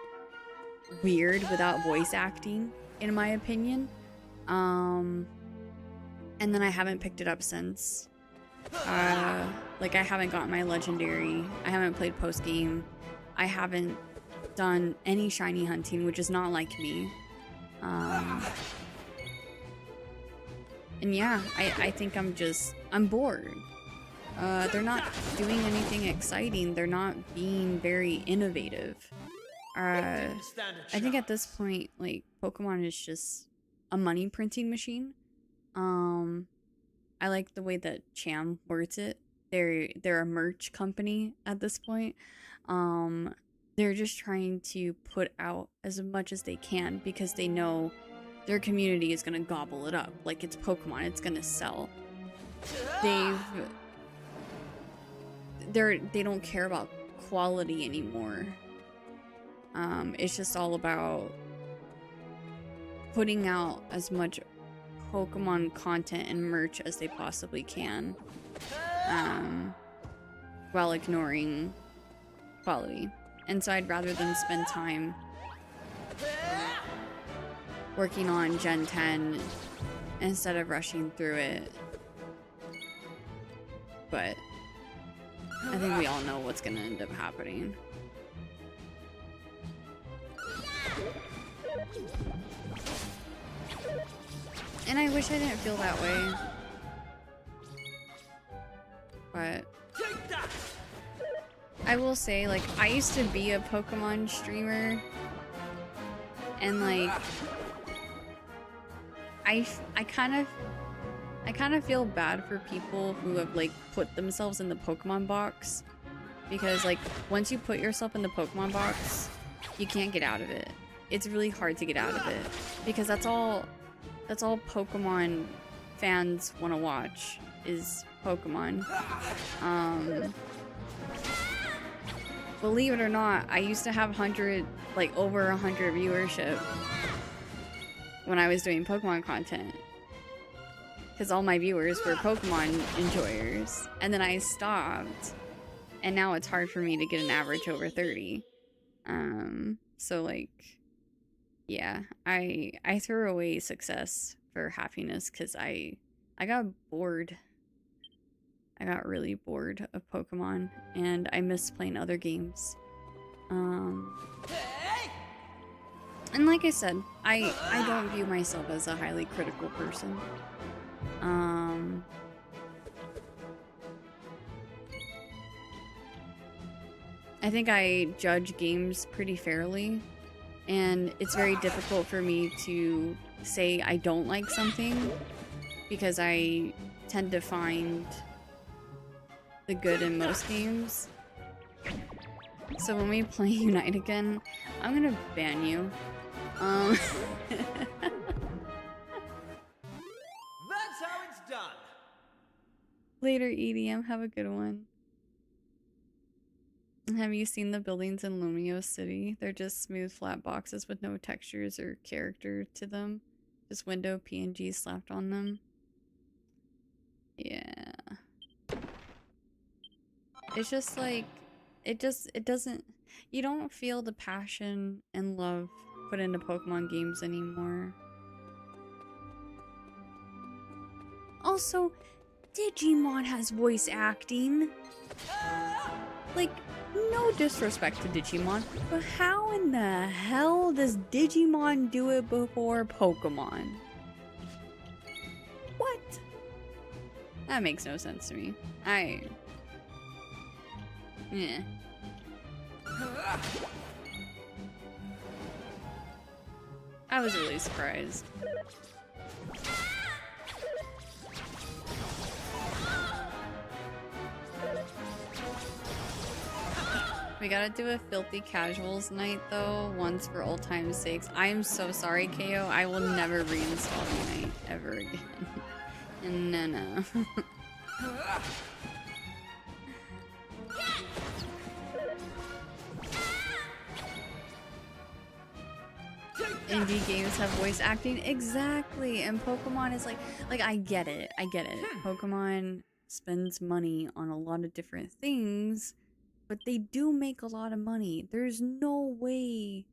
weird without voice acting, in my opinion. And then I haven't picked it up since. Like, I haven't gotten my legendary. I haven't played post game. I haven't done any shiny hunting, which is not like me. And yeah, I think I'm bored. They're not doing anything exciting. They're not being very innovative. I think at this point, like, Pokemon is just a money printing machine. I like the way that Cham words it. They're a merch company at this point. They're just trying to put out as much as they can because they know their community is gonna gobble it up. Like, it's Pokemon, it's gonna sell. They don't care about quality anymore. It's just all about putting out as much Pokemon content and merch as they possibly can, while ignoring quality. And so I'd rather them spend time working on Gen 10 instead of rushing through it. But I think we all know what's gonna end up happening. And I wish I didn't feel that way. But I will say, like, I used to be a Pokemon streamer, and like I kind of feel bad for people who have like put themselves in the Pokemon box, because like once you put yourself in the Pokemon box, you can't get out of it. It's really hard to get out of it because that's all Pokemon fans want to watch is Pokemon. Believe it or not, I used to have over 100 viewership when I was doing Pokemon content, because all my viewers were Pokemon enjoyers, and then I stopped, and now it's hard for me to get an average over 30. So like, yeah, I threw away success for happiness because I got bored. I got really bored of Pokemon, and I miss playing other games. And like I said, I don't view myself as a highly critical person. I think I judge games pretty fairly, and it's very difficult for me to say I don't like something because I tend to find the good in most games. So when we play Unite again, I'm gonna ban you. That's how it's done. Later, EDM. Have a good one. Have you seen the buildings in Lumio City? They're just smooth, flat boxes with no textures or character to them. Just window PNGs slapped on them. Yeah. It's just like, it doesn't, you don't feel the passion and love put into Pokemon games anymore. Also, Digimon has voice acting. Like, no disrespect to Digimon, but how in the hell does Digimon do it before Pokemon? What? That makes no sense to me. Yeah. I was really surprised. We gotta do a filthy casuals night though, once for old time's sakes. I am so sorry, KO. I will never reinstall Unite ever again. No. Indie games have voice acting, exactly, and Pokemon is like I get it. Pokemon spends money on a lot of different things, but they do make a lot of money. There's no way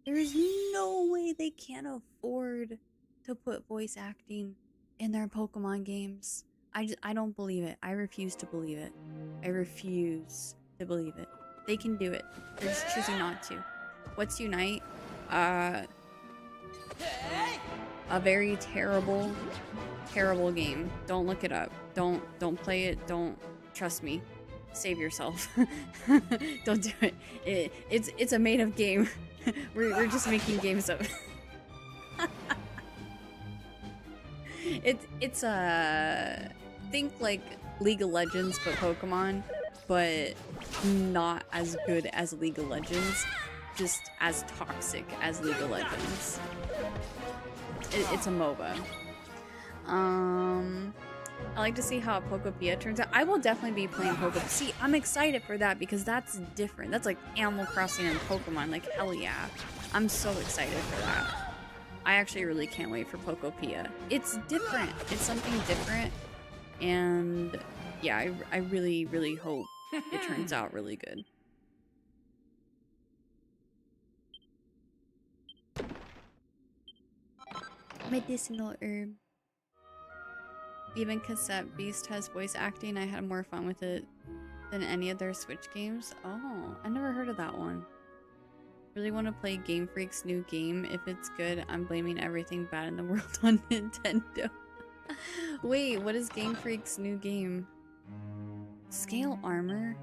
they can't afford to put voice acting in their Pokemon games. I don't believe it. I refuse to believe it. I refuse to believe it. They can do it. They're just choosing not to. What's Unite? A very terrible, terrible game. Don't look it up. Don't play it. Don't trust me. Save yourself. Don't do it. It's a made up game. we're just making games up. It's think like League of Legends but Pokemon, but not as good as League of Legends, just as toxic as League of Legends. It's a MOBA. I like to see how Pokopia turns out. I will definitely be playing Pokopia. See, I'm excited for that because that's different. That's like Animal Crossing and Pokemon. Like, hell yeah. I'm so excited for that. I actually really can't wait for Pokopia. It's different. It's something different. And yeah, I really, really hope it turns out really good. Medicinal herb. Even Cassette Beast has voice acting. I had more fun with it than any other Switch games. Oh, I never heard of that one. Really want to play Game Freak's new game. If it's good, I'm blaming everything bad in the world on Nintendo. Wait, what is Game Freak's new game? Scale Armor?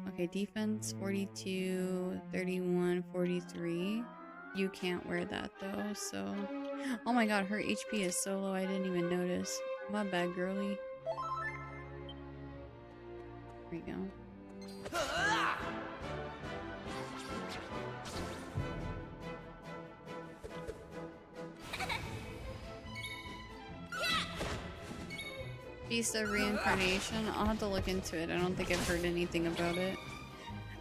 Okay, defense 42, 31, 43. You can't wear that though, so... Oh my god, her HP is so low I didn't even notice. My bad, girly. There we go. Beast of Reincarnation? I'll have to look into it. I don't think I've heard anything about it.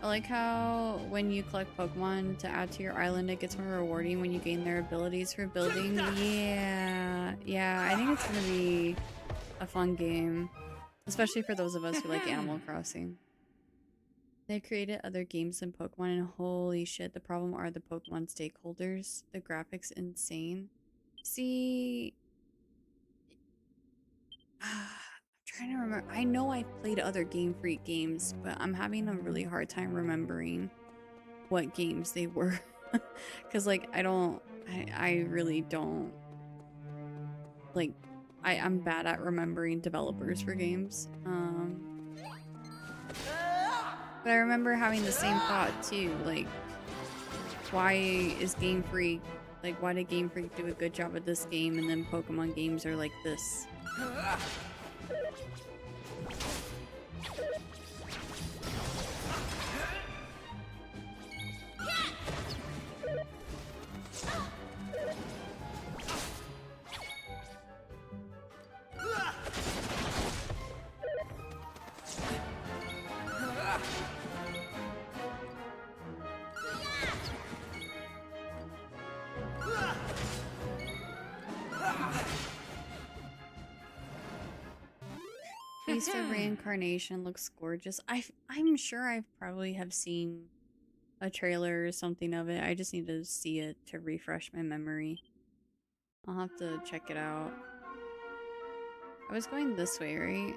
I like how when you collect Pokemon to add to your island, it gets more rewarding when you gain their abilities for building. Yeah, I think it's gonna be a fun game. Especially for those of us who like Animal Crossing. They created other games than Pokemon and holy shit, the problem are the Pokemon stakeholders. The graphics insane. See... I'm trying to remember. I know I've played other Game Freak games, but I'm having a really hard time remembering what games they were. Because, like, I really don't... Like, I'm bad at remembering developers for games. But I remember having the same thought, too. Like, why is Game Freak... Like, why did Game Freak do a good job at this game and then Pokemon games are like this? Beast of Reincarnation looks gorgeous. I'm sure I probably have seen a trailer or something of it. I just need to see it to refresh my memory. I'll have to check it out. I was going this way, right?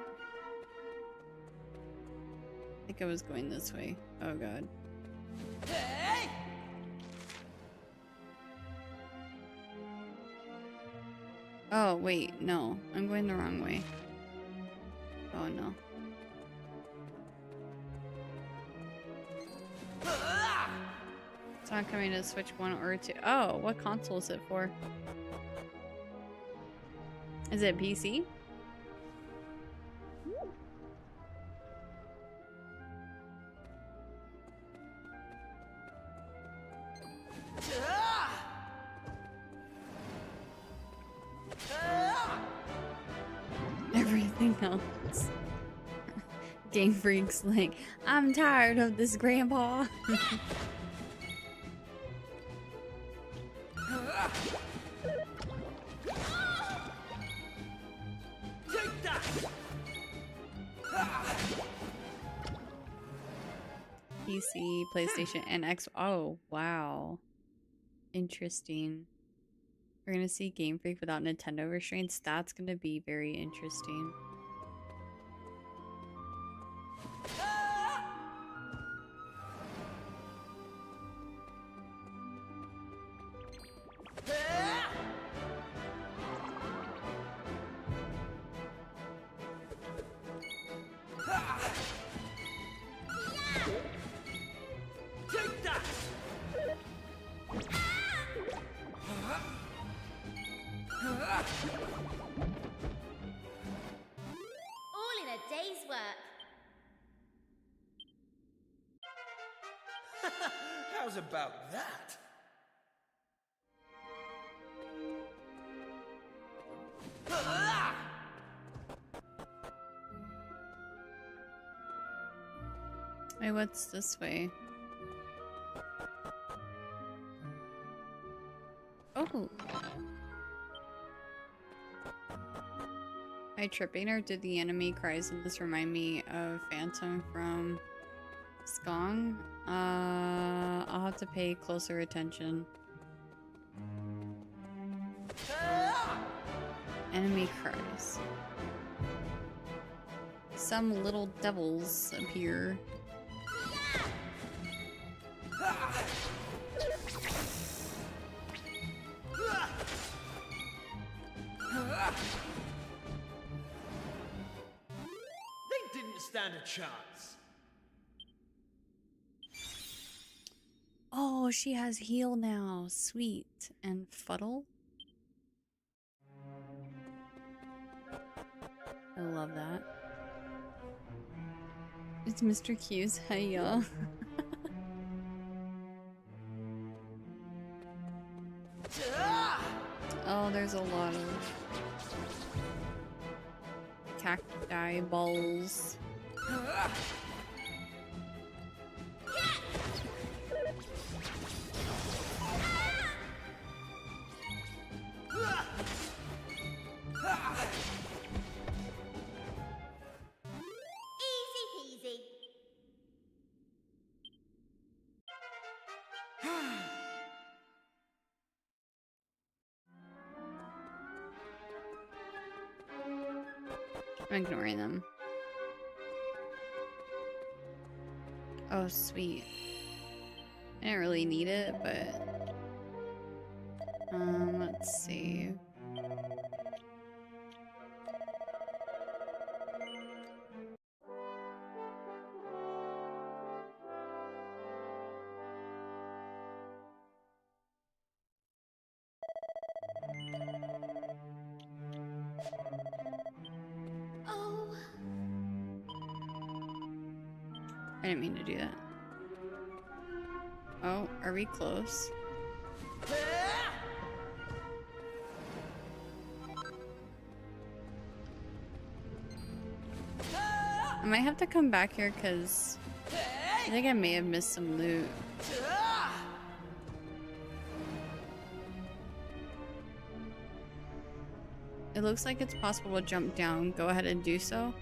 I think I was going this way. Oh god. Oh wait, no. I'm going the wrong way. Oh no. It's not coming to Switch 1 or 2. Oh, what console is it for? Is it PC? Everything else. Game Freak's like, I'm tired of this, Grandpa. Take that! PC, PlayStation, and X. Oh, wow. Interesting. We're gonna see Game Freak without Nintendo restraints. That's gonna be very interesting. Take that! All in a day's work. How's about that? Wait, what's this way? Oh. Am I tripping, or did the enemy cries in this remind me of Phantom from Skong? I'll have to pay closer attention. Enemy cries. Some little devils appear. They didn't stand a chance. Oh, she has heal now. Sweet. And Fuddle? I love that. It's Mr. Q's. Hey, y'all. Oh, there's a lot of cacti balls. Easy peasy. I'm ignoring them. Oh, sweet. I didn't really need it, but... let's see. Oh. I didn't mean to do that. Oh, are we close? I might have to come back here because I think I may have missed some loot. It looks like it's possible to jump down. Go ahead and do so.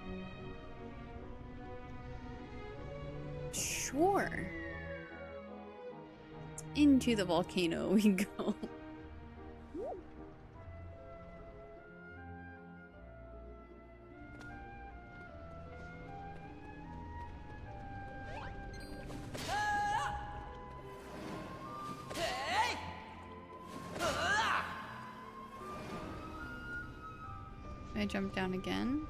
Sure. Into the volcano we go. Can I jump down again?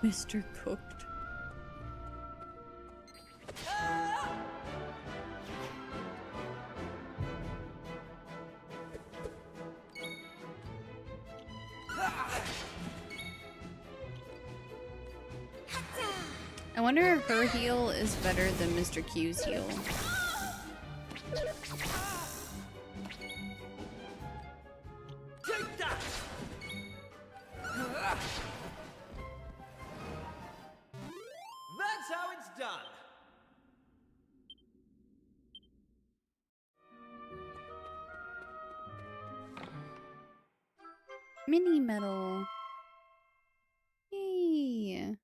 Mr. Cooked. I wonder if her heal is better than Mr. Q's heal. Take that! That's how it's done. Mini medal. Yay.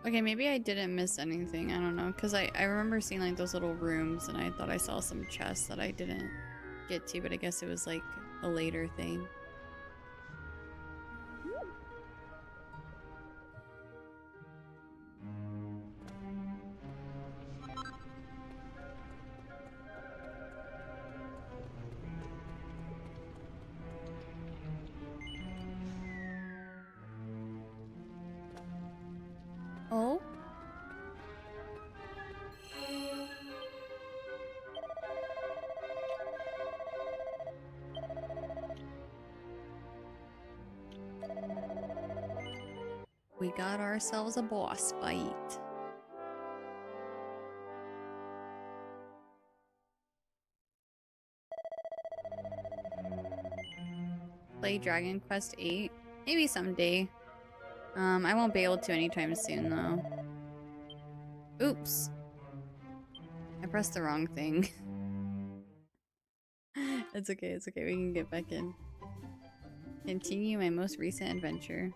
Okay, maybe I didn't miss anything. I don't know. Because I remember seeing like those little rooms and I thought I saw some chests that I didn't get to. But I guess it was like a later thing. Oh? We got ourselves a boss fight. Play Dragon Quest VIII? Maybe someday. I won't be able to anytime soon, though. Oops. I pressed the wrong thing. It's okay, it's okay. We can get back in. Continue my most recent adventure.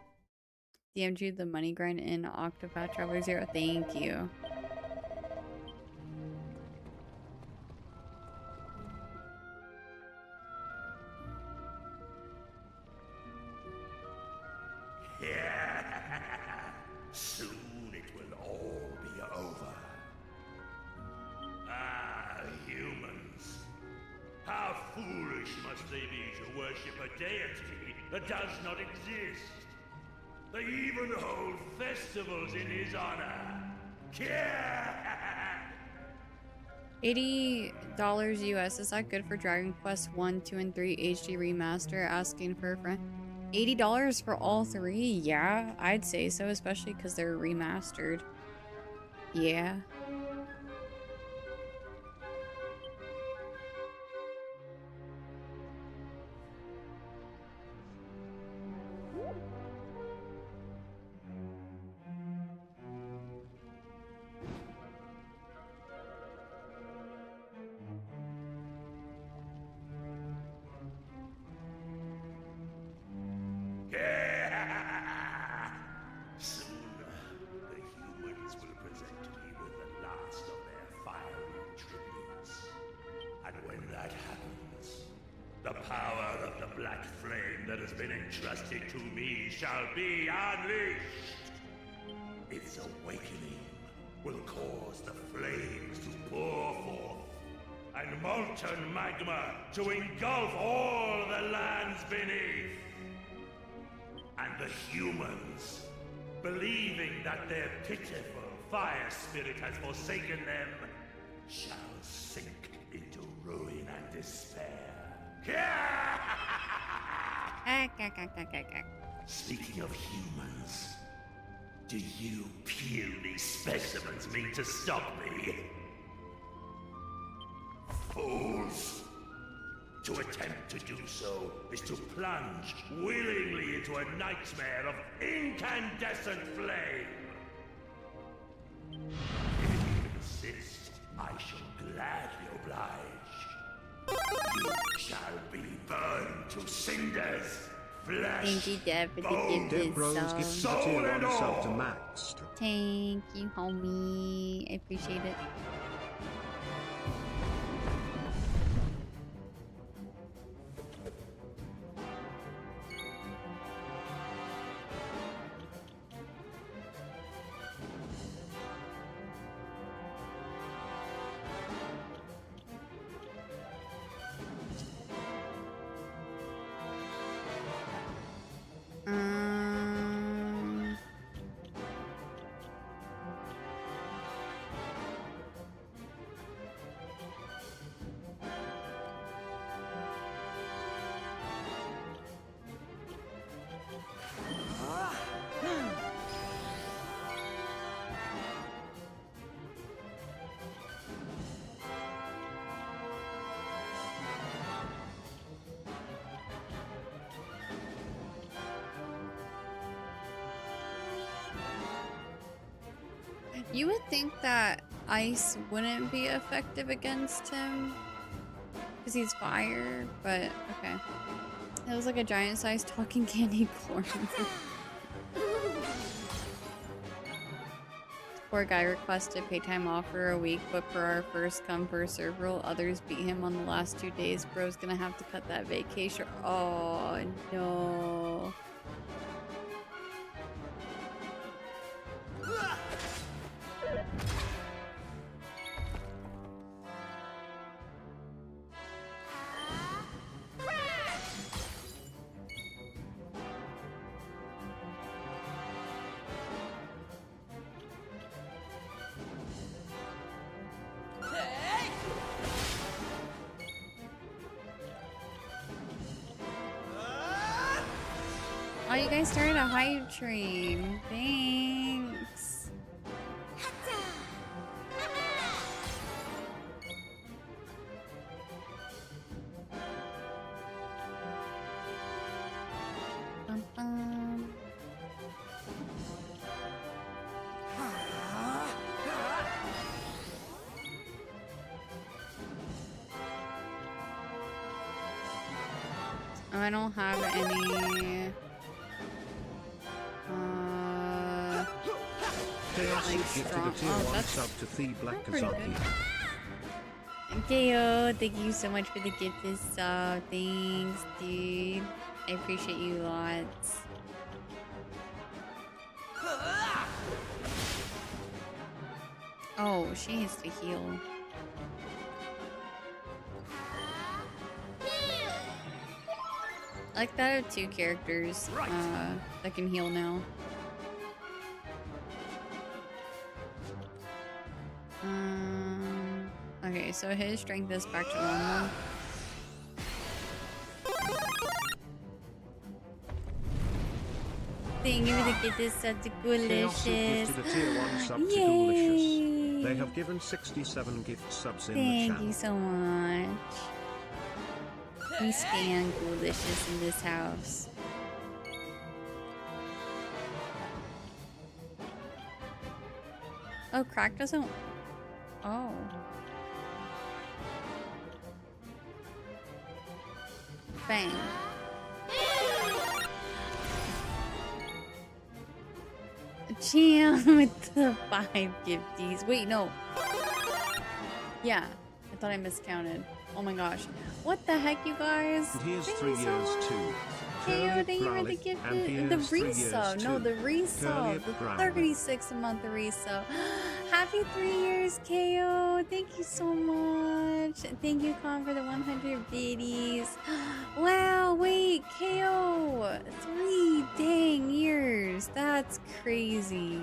DM'd you the money grind in Octopath Traveler 0. Thank you. Soon it will all be over. Ah, humans. How foolish must they be to worship a deity that does not exist? They even hold festivals in his honor. $80 US. Is that good for Dragon Quest 1, 2, and 3 HD Remaster? Asking for a friend. $80 for all three? Yeah, I'd say so, especially because they're remastered. Yeah. Soon, the humans will present me with the last of their fiery tributes. And when that happens, the power of the black flame that has been entrusted to me shall be unleashed. Its awakening will cause the flames to pour forth, and molten magma to engulf all the lands beneath. And the humans, believing that their pitiful fire spirit has forsaken them, shall sink into ruin and despair. Speaking of humans, do you puny specimens mean to stop me? Fools! To attempt to do so is to plunge willingly into a nightmare of incandescent flame. If you insist, I shall gladly oblige. You shall be burned to cinders, flesh, Thank you, Deb, for the bone, gifted sub. soul and all. Thank you, homie. I appreciate it. You would think that ice wouldn't be effective against him because he's fire, but okay. It was like a giant-sized talking candy corn. Poor guy requested pay time off for a week, but per our first come first serve rule, others beat him on the last 2 days. Bro's gonna have to cut that vacation. Oh no. Oh, you guys started a hype train. Thanks. Bum, bum. I don't have any. Chaos like has gifted strong. a tier Oh, 1 that's sub to the Black pretty good. Kazaki. Gayo, thank you so much for the gift this sub. Thanks, dude. I appreciate you lots. Oh, she needs to heal. I like that I have 2 characters that can heal now. Okay, so his strength is back to normal. Thank you for the gift this sub to Chaos Delicious. has gifted a tier 1 sub to Yay! Delicious. They have given 67 gift subs in the Thank channel. you so much. We stand Delicious in this house. Oh, Crack doesn't... Oh. Bang. Jam with the 5 gifties. Wait, no. Yeah, I thought I miscounted. Oh my gosh. What the heck, you guys? And here's Thank 3 you so years much. too. KO, thank you for the Growlithe, gift. and The here's 3 years resub. No, too. the resub. Curly The Growlithe. 36 a month resub. Happy 3 years, KO. Thank you so much. And thank you, Con, for the 100 biddies. Wow, wait, KO. 3 dang years. That's crazy.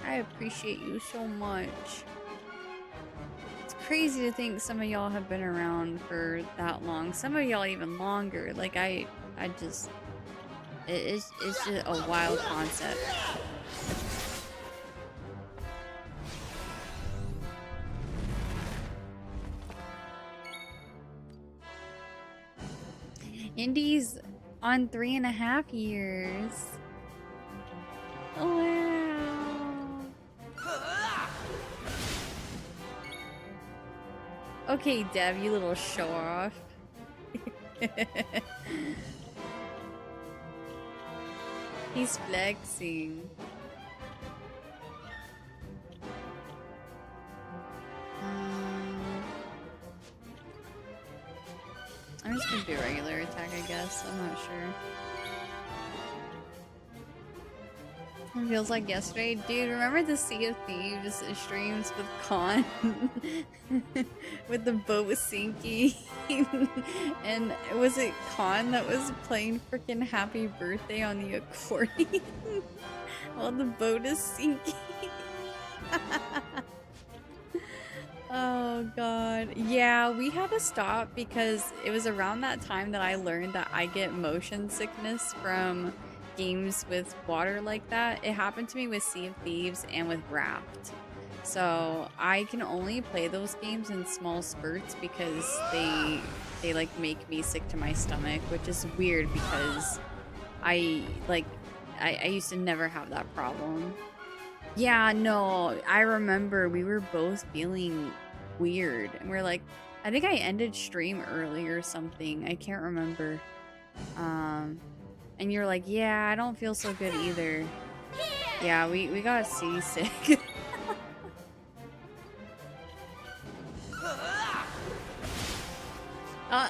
I appreciate you so much. It's crazy to think some of y'all have been around for that long. Some of y'all even longer. Like I just, it's just a wild concept. Indy's on 3.5 years. Oh, wow. Okay, Dev, you little show off. He's flexing. I'm just gonna do regular attack, I guess. I'm not sure. It feels like yesterday. Dude, remember the Sea of Thieves streams with Con? With the boat sinking? And was it Con that was playing freaking Happy Birthday on the accordion? While the boat is sinking? Oh god. Yeah, we had to stop because it was around that time that I learned that I get motion sickness from games with water like that. It happened to me with Sea of Thieves and with Raft. So I can only play those games in small spurts because they like make me sick to my stomach, which is weird because I used to never have that problem. Yeah, no, I remember we were both feeling weird. And we're like, I think I ended stream early or something. I can't remember. And you're like, yeah, I don't feel so good either. Yeah, we got seasick.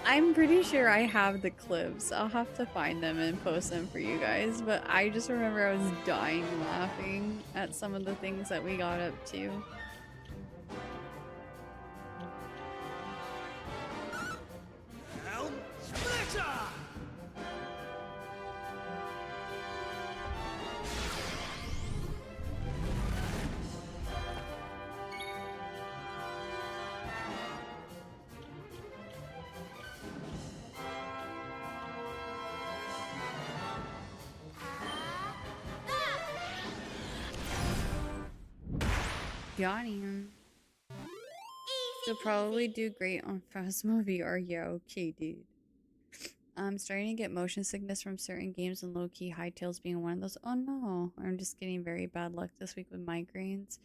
I'm pretty sure I have the clips. I'll have to find them and post them for you guys. But I just remember I was dying laughing at some of the things that we got up to. Helm Splitter! Got him. You'll probably do great on Phasmo VR. Yeah, okay, dude. I'm starting to get motion sickness from certain games and low-key Hightails being one of those. Oh no, I'm just getting very bad luck this week with migraines.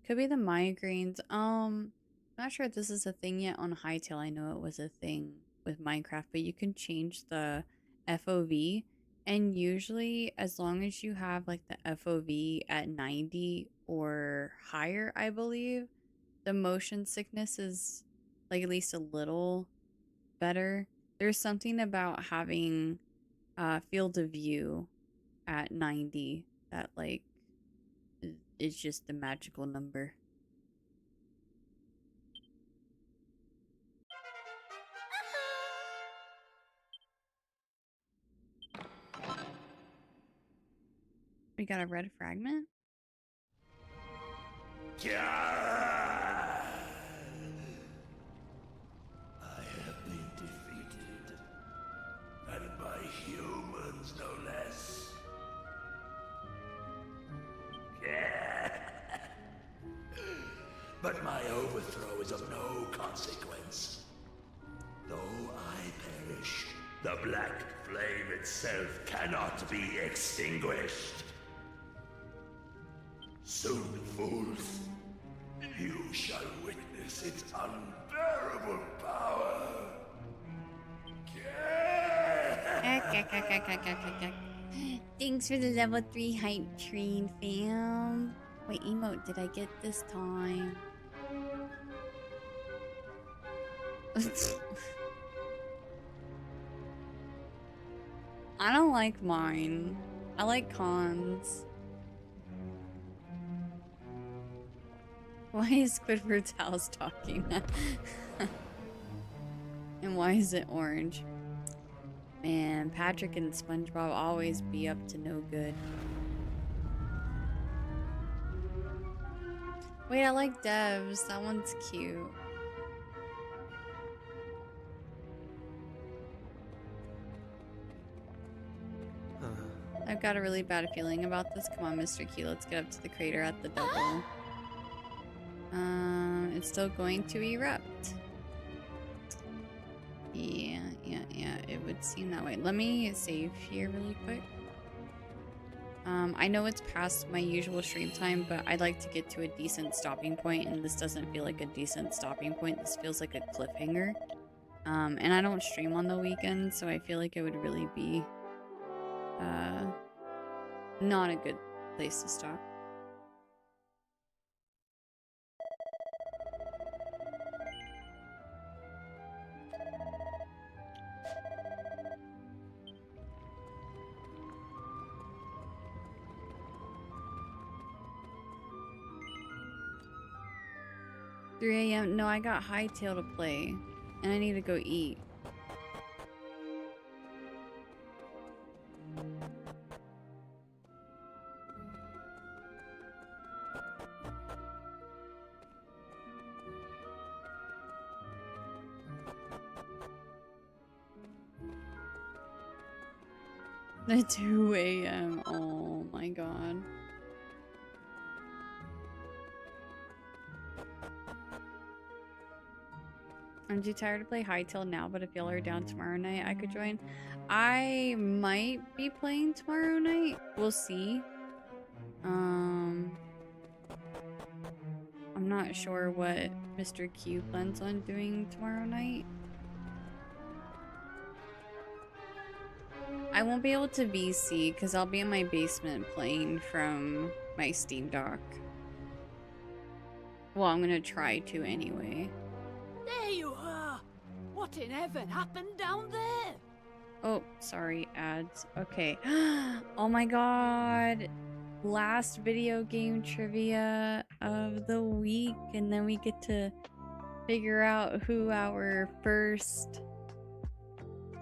Could be the migraines. Not sure if this is a thing yet on Hightail. I know it was a thing with Minecraft, but you can change the FOV. And usually, as long as you have like the FOV at 90 or higher, I believe, the motion sickness is like at least a little better. There's something about having field of view at 90 that like is just the magical number. We got a red fragment? I have been defeated, and by humans no less. But my overthrow is of no consequence. Though I perish, the black flame itself cannot be extinguished. Soon, fools, you shall witness its unbearable power. Thanks for the level 3 hype train, fam. What emote did I get this time? I don't like mine. I like cons. Why is Squidward's house talking? And why is it orange? Man, Patrick and SpongeBob always be up to no good. Wait, I like Dev's. That one's cute. I've got a really bad feeling about this. Come on, Mr. Key, let's get up to the crater at the double. It's still going to erupt. Yeah, it would seem that way. Let me save here really quick. I know it's past my usual stream time, but I'd like to get to a decent stopping point, and this doesn't feel like a decent stopping point. This feels like a cliffhanger. And I don't stream on the weekend, so I feel like it would really be not a good place to stop. AM. No, I got Hightail to play, and I need to go eat. The 2 AM. Oh my god. I'm too tired to play Hightail now, but if y'all are down tomorrow night, I could join. I might be playing tomorrow night. We'll see. I'm not sure what Mr. Q plans on doing tomorrow night. I won't be able to VC because I'll be in my basement playing from my Steam Dock. Well, I'm gonna try to anyway. There you are! What in heaven happened down there? Oh, sorry, ads. Okay. Oh my god. Last video game trivia of the week, and then we get to figure out who our first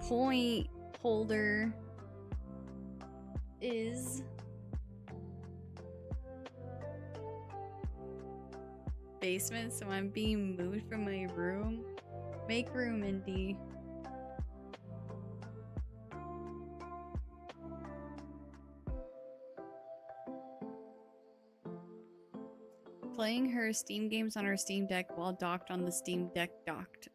point holder is. Basement, so I'm being moved from my room. Make room, Indy. Playing her Steam games on her Steam Deck while docked on the Steam Deck docked.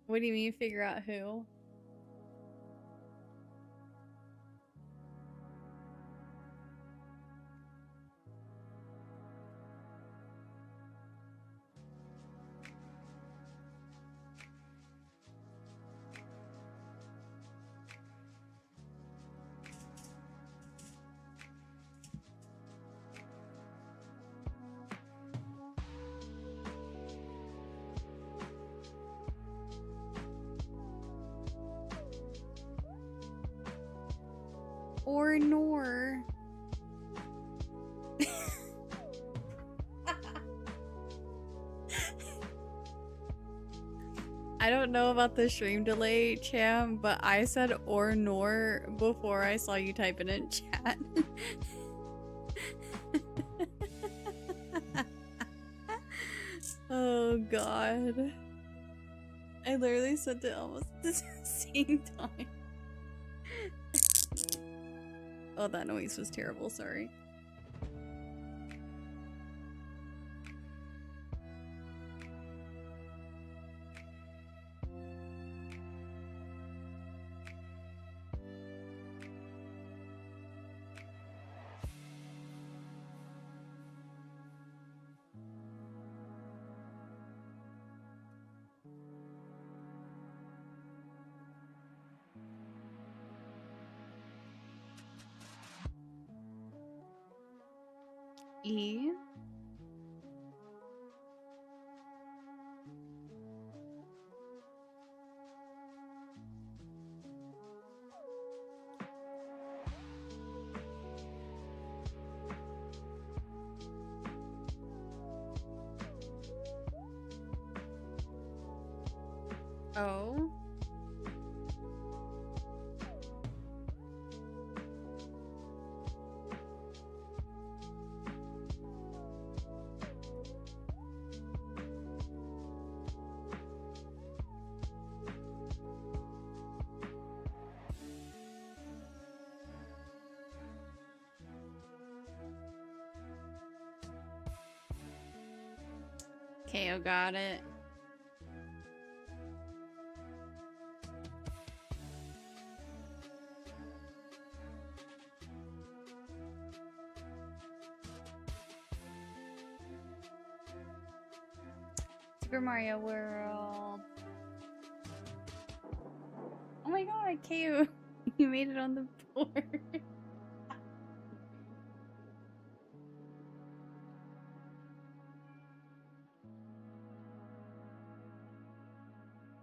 What do you mean figure out who? Or nor. I don't know about the stream delay, Cham, but I said or nor before I saw you type it in chat. Oh god. I literally said it almost at the same time. Oh, that noise was terrible, sorry. E. Oh. KO got it. Super Mario World. Oh my god, KO. You made it on the board.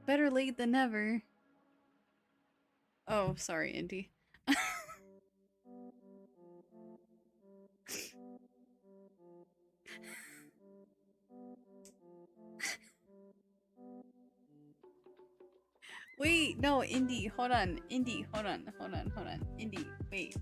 Better late than never. Oh, sorry, Indy. Wait, no, Indy, hold on. Indy, hold on. Indy, wait.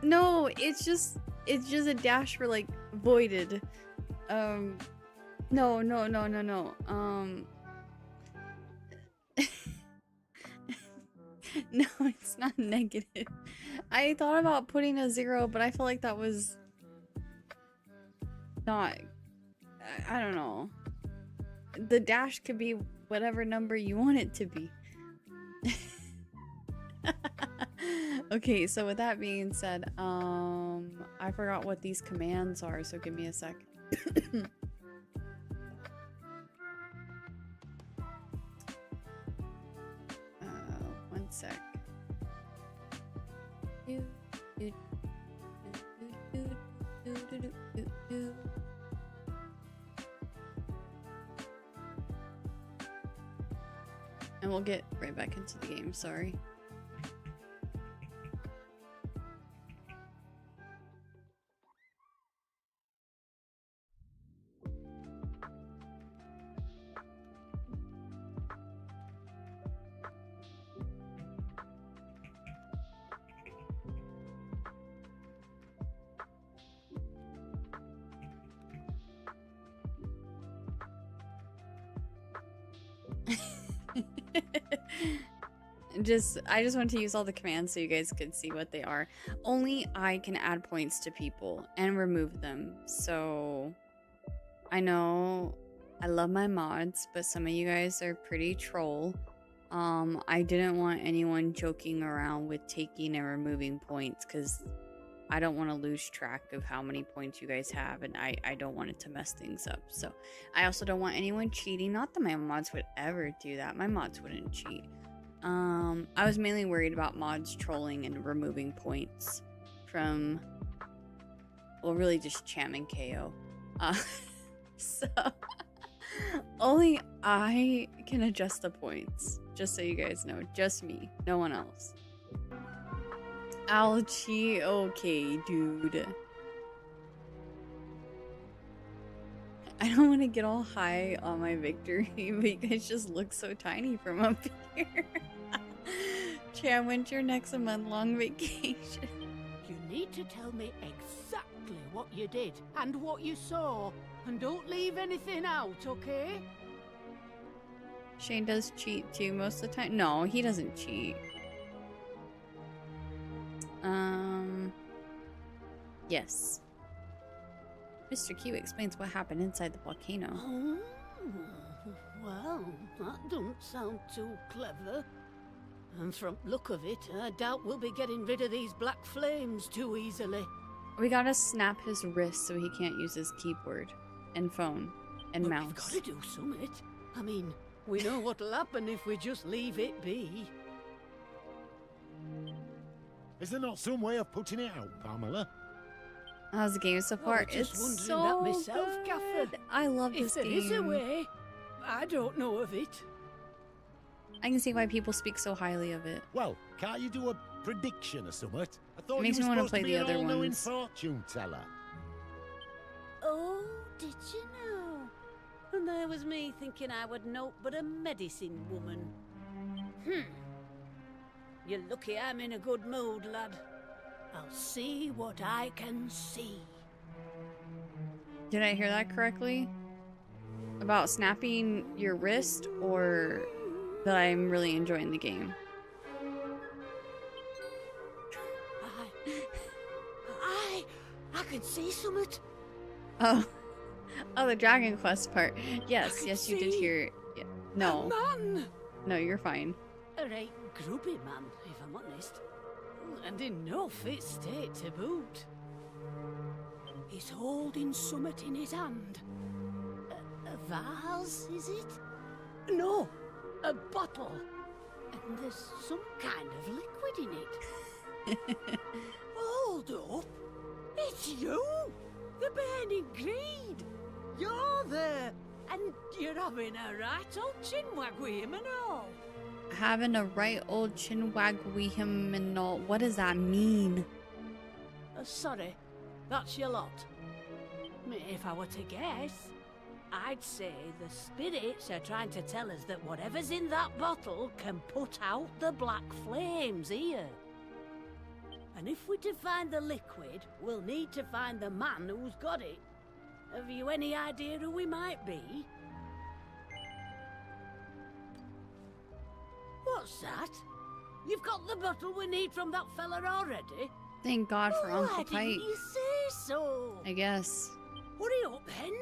No, it's just a dash for like voided. No. No, it's not negative. I thought about putting a 0, but I feel like that was not. I don't know. The dash could be whatever number you want it to be. Okay, so with that being said, I forgot what these commands are, so give me a sec. One sec. And we'll get right back into the game, sorry. I just want to use all the commands so you guys could see what they are. Only I can add points to people and remove them. So I know I love my mods, but some of you guys are pretty troll. I didn't want anyone joking around with taking and removing points because I don't want to lose track of how many points you guys have, and I don't want it to mess things up. So I also don't want anyone cheating. Not that my mods would ever do that. My mods wouldn't cheat. I was mainly worried about mods trolling and removing points from, well, really just Cham and KO. So only I can adjust the points, just so you guys know. Just me, no one else. Ouchie, okay, dude. I don't want to get all high on my victory, but you guys just look so tiny from up here. Cham, when's your next month-long vacation? You need to tell me exactly what you did and what you saw, and don't leave anything out, okay? Shane does cheat too most of the time. No, he doesn't cheat. Yes. Mr. Q explains what happened inside the volcano. Oh, well, that don't sound too clever. And from look of it, I doubt we'll be getting rid of these black flames too easily. We gotta snap his wrist so he can't use his keyboard and phone and mouse. We've gotta do something. I mean, we know what'll happen if we just leave it be. Is there not some way of putting it out, Pamela? How's the game so far? It's so that myself, good. Gaffer. I love this game. If there is a way, I don't know of it. I can see why people speak so highly of it. Well, can't you do a prediction or something? I thought Makes you me were want to supposed play to be the an other all-knowing ones. fortune teller. Oh, did you know? And there was me thinking I would naught but a medicine woman. You're lucky I'm in a good mood, lad. I'll see what I can see. Did I hear that correctly? About snapping your wrist, or that I'm really enjoying the game? I can see something. Oh, the Dragon Quest part. Yes, yes, you did hear it. Yeah. No, Man! no, you're fine. A right grubby man, if I'm honest. And in no fit state to boot. He's holding something in his hand. A vase, is it? No, a bottle. And there's some kind of liquid in it. Hold up! It's you! The burning greed! You're there! And you're having a right old chinwag with him and all. Having a right old chinwag with him and all. What does that mean? Sorry, that's your lot. If I were to guess, I'd say the spirits are trying to tell us that whatever's in that bottle can put out the black flames here. And if we're to find the liquid, we'll need to find the man who's got it. Have you any idea who he might be? What's that? You've got the bottle we need from that fella already? Thank God for Well, Uncle why Pike. didn't you say so? I guess. Hurry up then.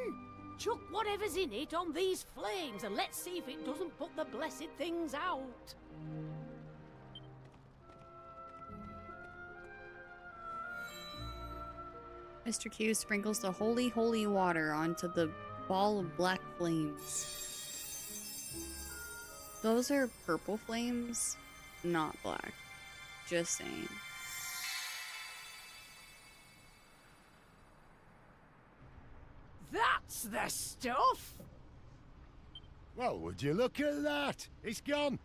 Chuck whatever's in it on these flames and let's see if it doesn't put the blessed things out. Mr. Q sprinkles the holy, holy water onto the ball of black flames. Those are purple flames, not black. Just saying. That's the stuff! Well, would you look at that? It's gone.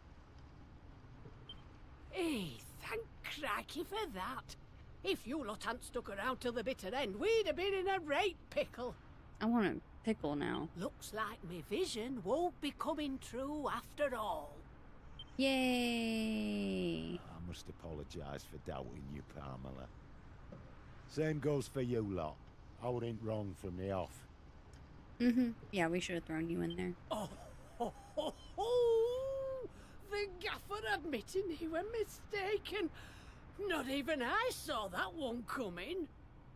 Hey, thank crikey for that. If you lot hadn't stuck around till the bitter end, we'd have been in a right pickle. I want a pickle now. Looks like my vision won't be coming true after all. Yay! I must apologise for doubting you, Pamela. Same goes for you lot. I wasn't wrong from the off. Yeah, we should have thrown you in there. Oh, ho, ho, ho! The gaffer admitting he were mistaken. Not even I saw that one coming.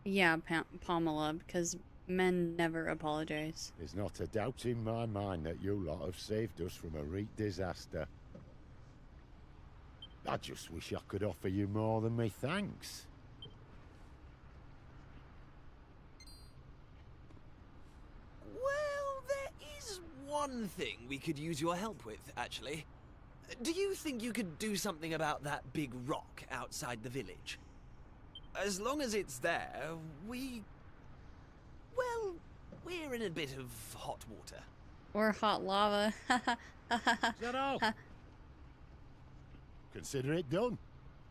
Yeah, Pamela, because men never apologize. There's not a doubt in my mind that you lot have saved us from a real disaster. I just wish I could offer you more than me thanks. Well, there is one thing we could use your help with, actually. Do you think you could do something about that big rock outside the village? As long as it's there, well, we're in a bit of hot water. Or hot lava. Is that all? Consider it done.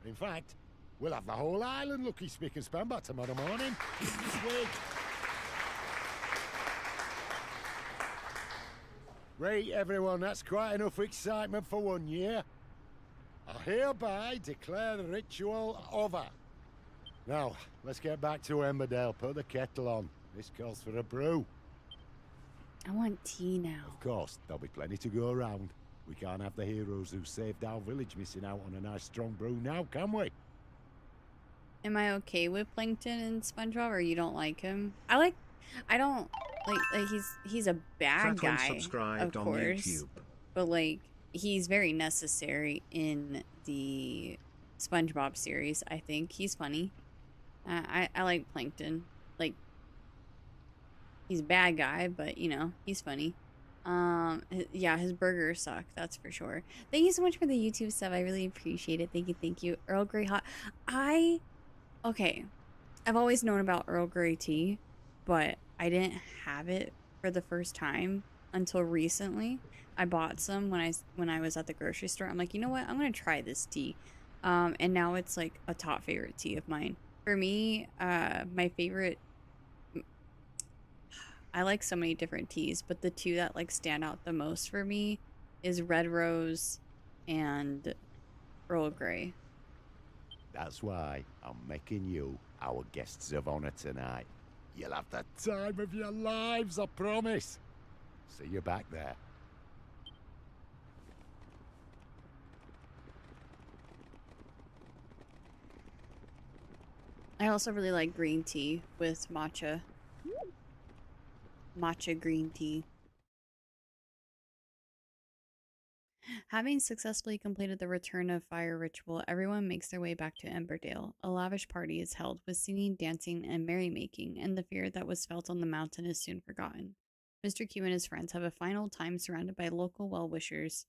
In fact, we'll have the whole island looking spick and span by tomorrow morning. Sweet. Right, everyone, that's quite enough excitement for 1 year. I hereby declare the ritual over. Now, let's get back to Emberdale. Put the kettle on. This calls for a brew. I want tea now. Of course, there'll be plenty to go around. We can't have the heroes who saved our village missing out on a nice strong brew now, can we? Am I okay with Plankton and SpongeBob, or you don't like him? I don't like he's a bad guy, of course, but like he's very necessary in the SpongeBob series. I think he's funny. I like Plankton. Like, he's a bad guy, but you know, he's funny. Yeah, his burgers suck, that's for sure. Thank you so much for the YouTube stuff. I really appreciate it. Thank you. Earl Grey hot. Okay, I've always known about Earl Grey tea, but I didn't have it for the first time until recently. I bought some when I was at the grocery store. I'm like, you know what? I'm gonna try this tea. And now it's like a top favorite tea of mine. For me, my favorite, I like so many different teas, but the two that like stand out the most for me is Red Rose and Earl Grey. That's why I'm making you our guests of honor tonight. You'll have the time of your lives, I promise. See you back there. I also really like green tea with matcha. Matcha green tea. Having successfully completed the Return of Fire ritual, everyone makes their way back to Emberdale. A lavish party is held with singing, dancing, and merrymaking, and the fear that was felt on the mountain is soon forgotten. Mr. Q and his friends have a final time surrounded by local well-wishers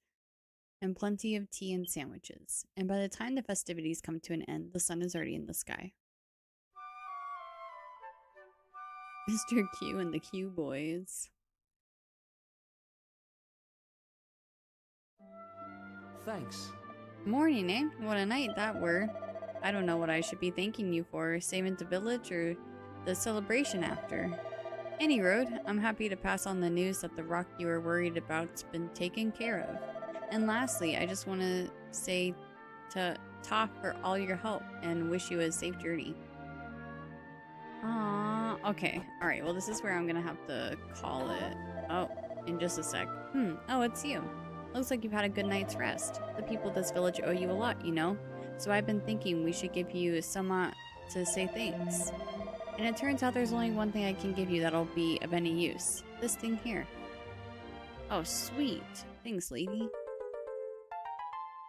and plenty of tea and sandwiches. And by the time the festivities come to an end, the sun is already in the sky. Mr. Q and the Q boys. Thanks. Morning, eh? What a night that were. I don't know what I should be thanking you for, saving the village or the celebration after. Any road, I'm happy to pass on the news that the rock you were worried about's been taken care of. And lastly, I just want to say to Toph for all your help and wish you a safe journey. Okay. Alright, well this is where I'm gonna have to call it. Oh, in just a sec. Oh, it's you. Looks like you've had a good night's rest. The people of this village owe you a lot, you know? So I've been thinking we should give you some to say thanks. And it turns out there's only one thing I can give you that'll be of any use. This thing here. Oh, sweet. Thanks, lady.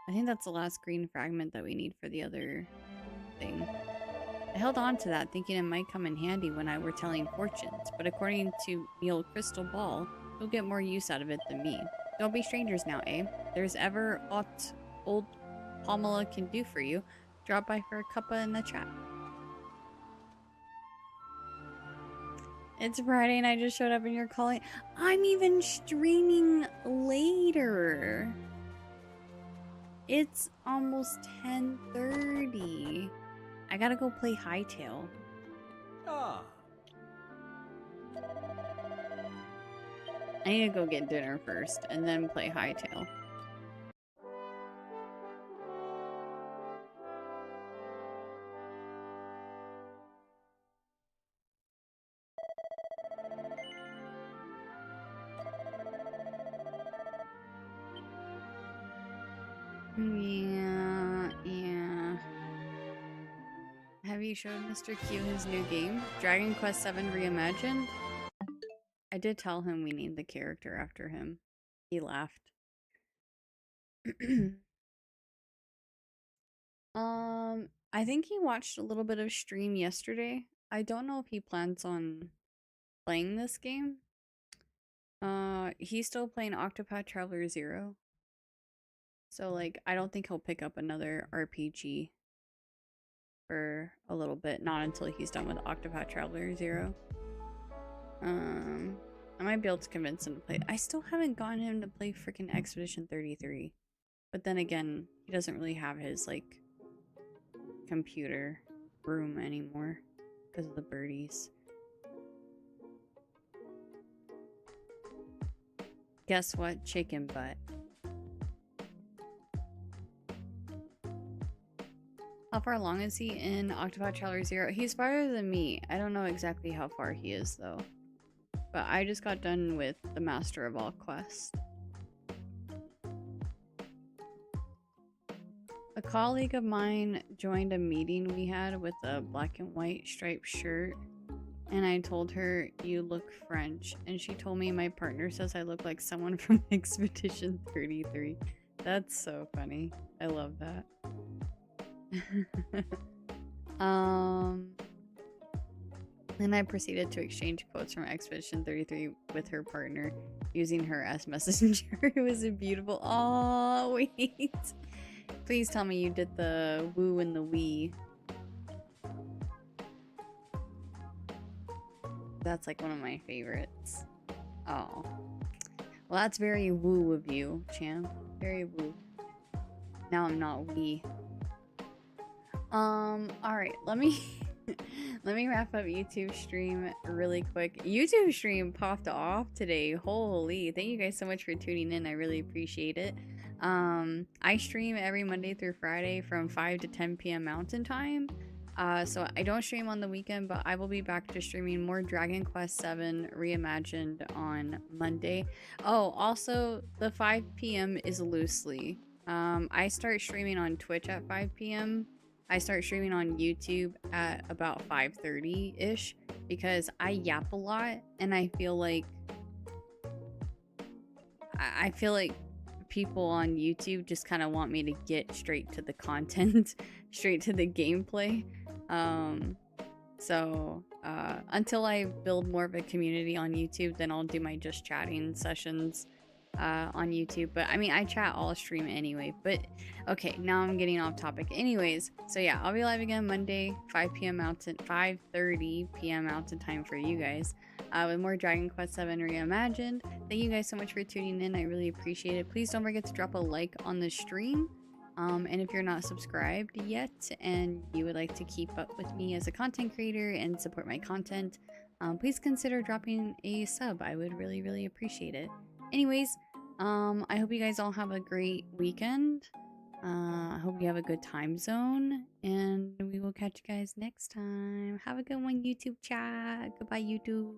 I think that's the last green fragment that we need for the other thing. I held on to that thinking it might come in handy when I were telling fortunes, but according to the old crystal ball, you'll get more use out of it than me. Don't be strangers now, eh? There's ever aught old Pamela can do for you. Drop by for a cuppa in the chat. It's Friday and I just showed up and you're calling. I'm even streaming later. It's almost 10:30. I gotta go play Hightail. Ah. I need to go get dinner first and then play Hightail. Yeah. Have you showed Mr. Q his new game? Dragon Quest VII Reimagined? I did tell him we named the character after him. He laughed. I think he watched a little bit of stream yesterday. I don't know if he plans on playing this game. He's still playing Octopath Traveler 0. So, like, I don't think he'll pick up another RPG for a little bit. Not until he's done with Octopath Traveler 0. I might be able to convince him to play. I still haven't gotten him to play freaking Expedition 33. But then again, he doesn't really have his, like, computer room anymore because of the birdies. Guess what? Chicken butt. How far along is he in Octopath Traveler 0? He's farther than me. I don't know exactly how far he is though. But I just got done with the Master of all quest. A colleague of mine joined a meeting we had with a black and white striped shirt. And I told her, you look French. And she told me my partner says I look like someone from Expedition 33. That's so funny. I love that. Then I proceeded to exchange quotes from Expedition 33 with her partner using her as messenger. It was a beautiful... Oh, wait. Please tell me you did the woo and the wee. That's like one of my favorites. Oh. Well, that's very woo of you, champ. Very woo. Now I'm not wee. Alright, let me let me wrap up YouTube stream really quick. YouTube stream popped off today. Holy, thank you guys so much for tuning in. I really appreciate it. I stream every Monday through Friday from 5 to 10 p.m. Mountain Time. So I don't stream on the weekend, but I will be back to streaming more Dragon Quest VII Reimagined on Monday. Oh, also, the 5 p.m. is loosely. I start streaming on Twitch at 5 p.m. I start streaming on YouTube at about 5:30-ish because I yap a lot and I feel like people on YouTube just kind of want me to get straight to the content, straight to the gameplay. So until I build more of a community on YouTube, then I'll do my just chatting sessions on YouTube. But I mean, I chat all stream anyway. But okay, now I'm getting off topic. Anyways, so yeah, I'll be live again Monday, 5 p.m. Mountain, 5:30 p.m. Mountain Time for you guys, with more Dragon Quest VII Reimagined. Thank you guys so much for tuning in. I really appreciate it. Please don't forget to drop a like on the stream. And if you're not subscribed yet and you would like to keep up with me as a content creator and support my content, please consider dropping a sub. I would really, really appreciate it. Anyways, I hope you guys all have a great weekend. I hope you have a good time zone, and we will catch you guys next time. Have a good one, YouTube chat. Goodbye, YouTube.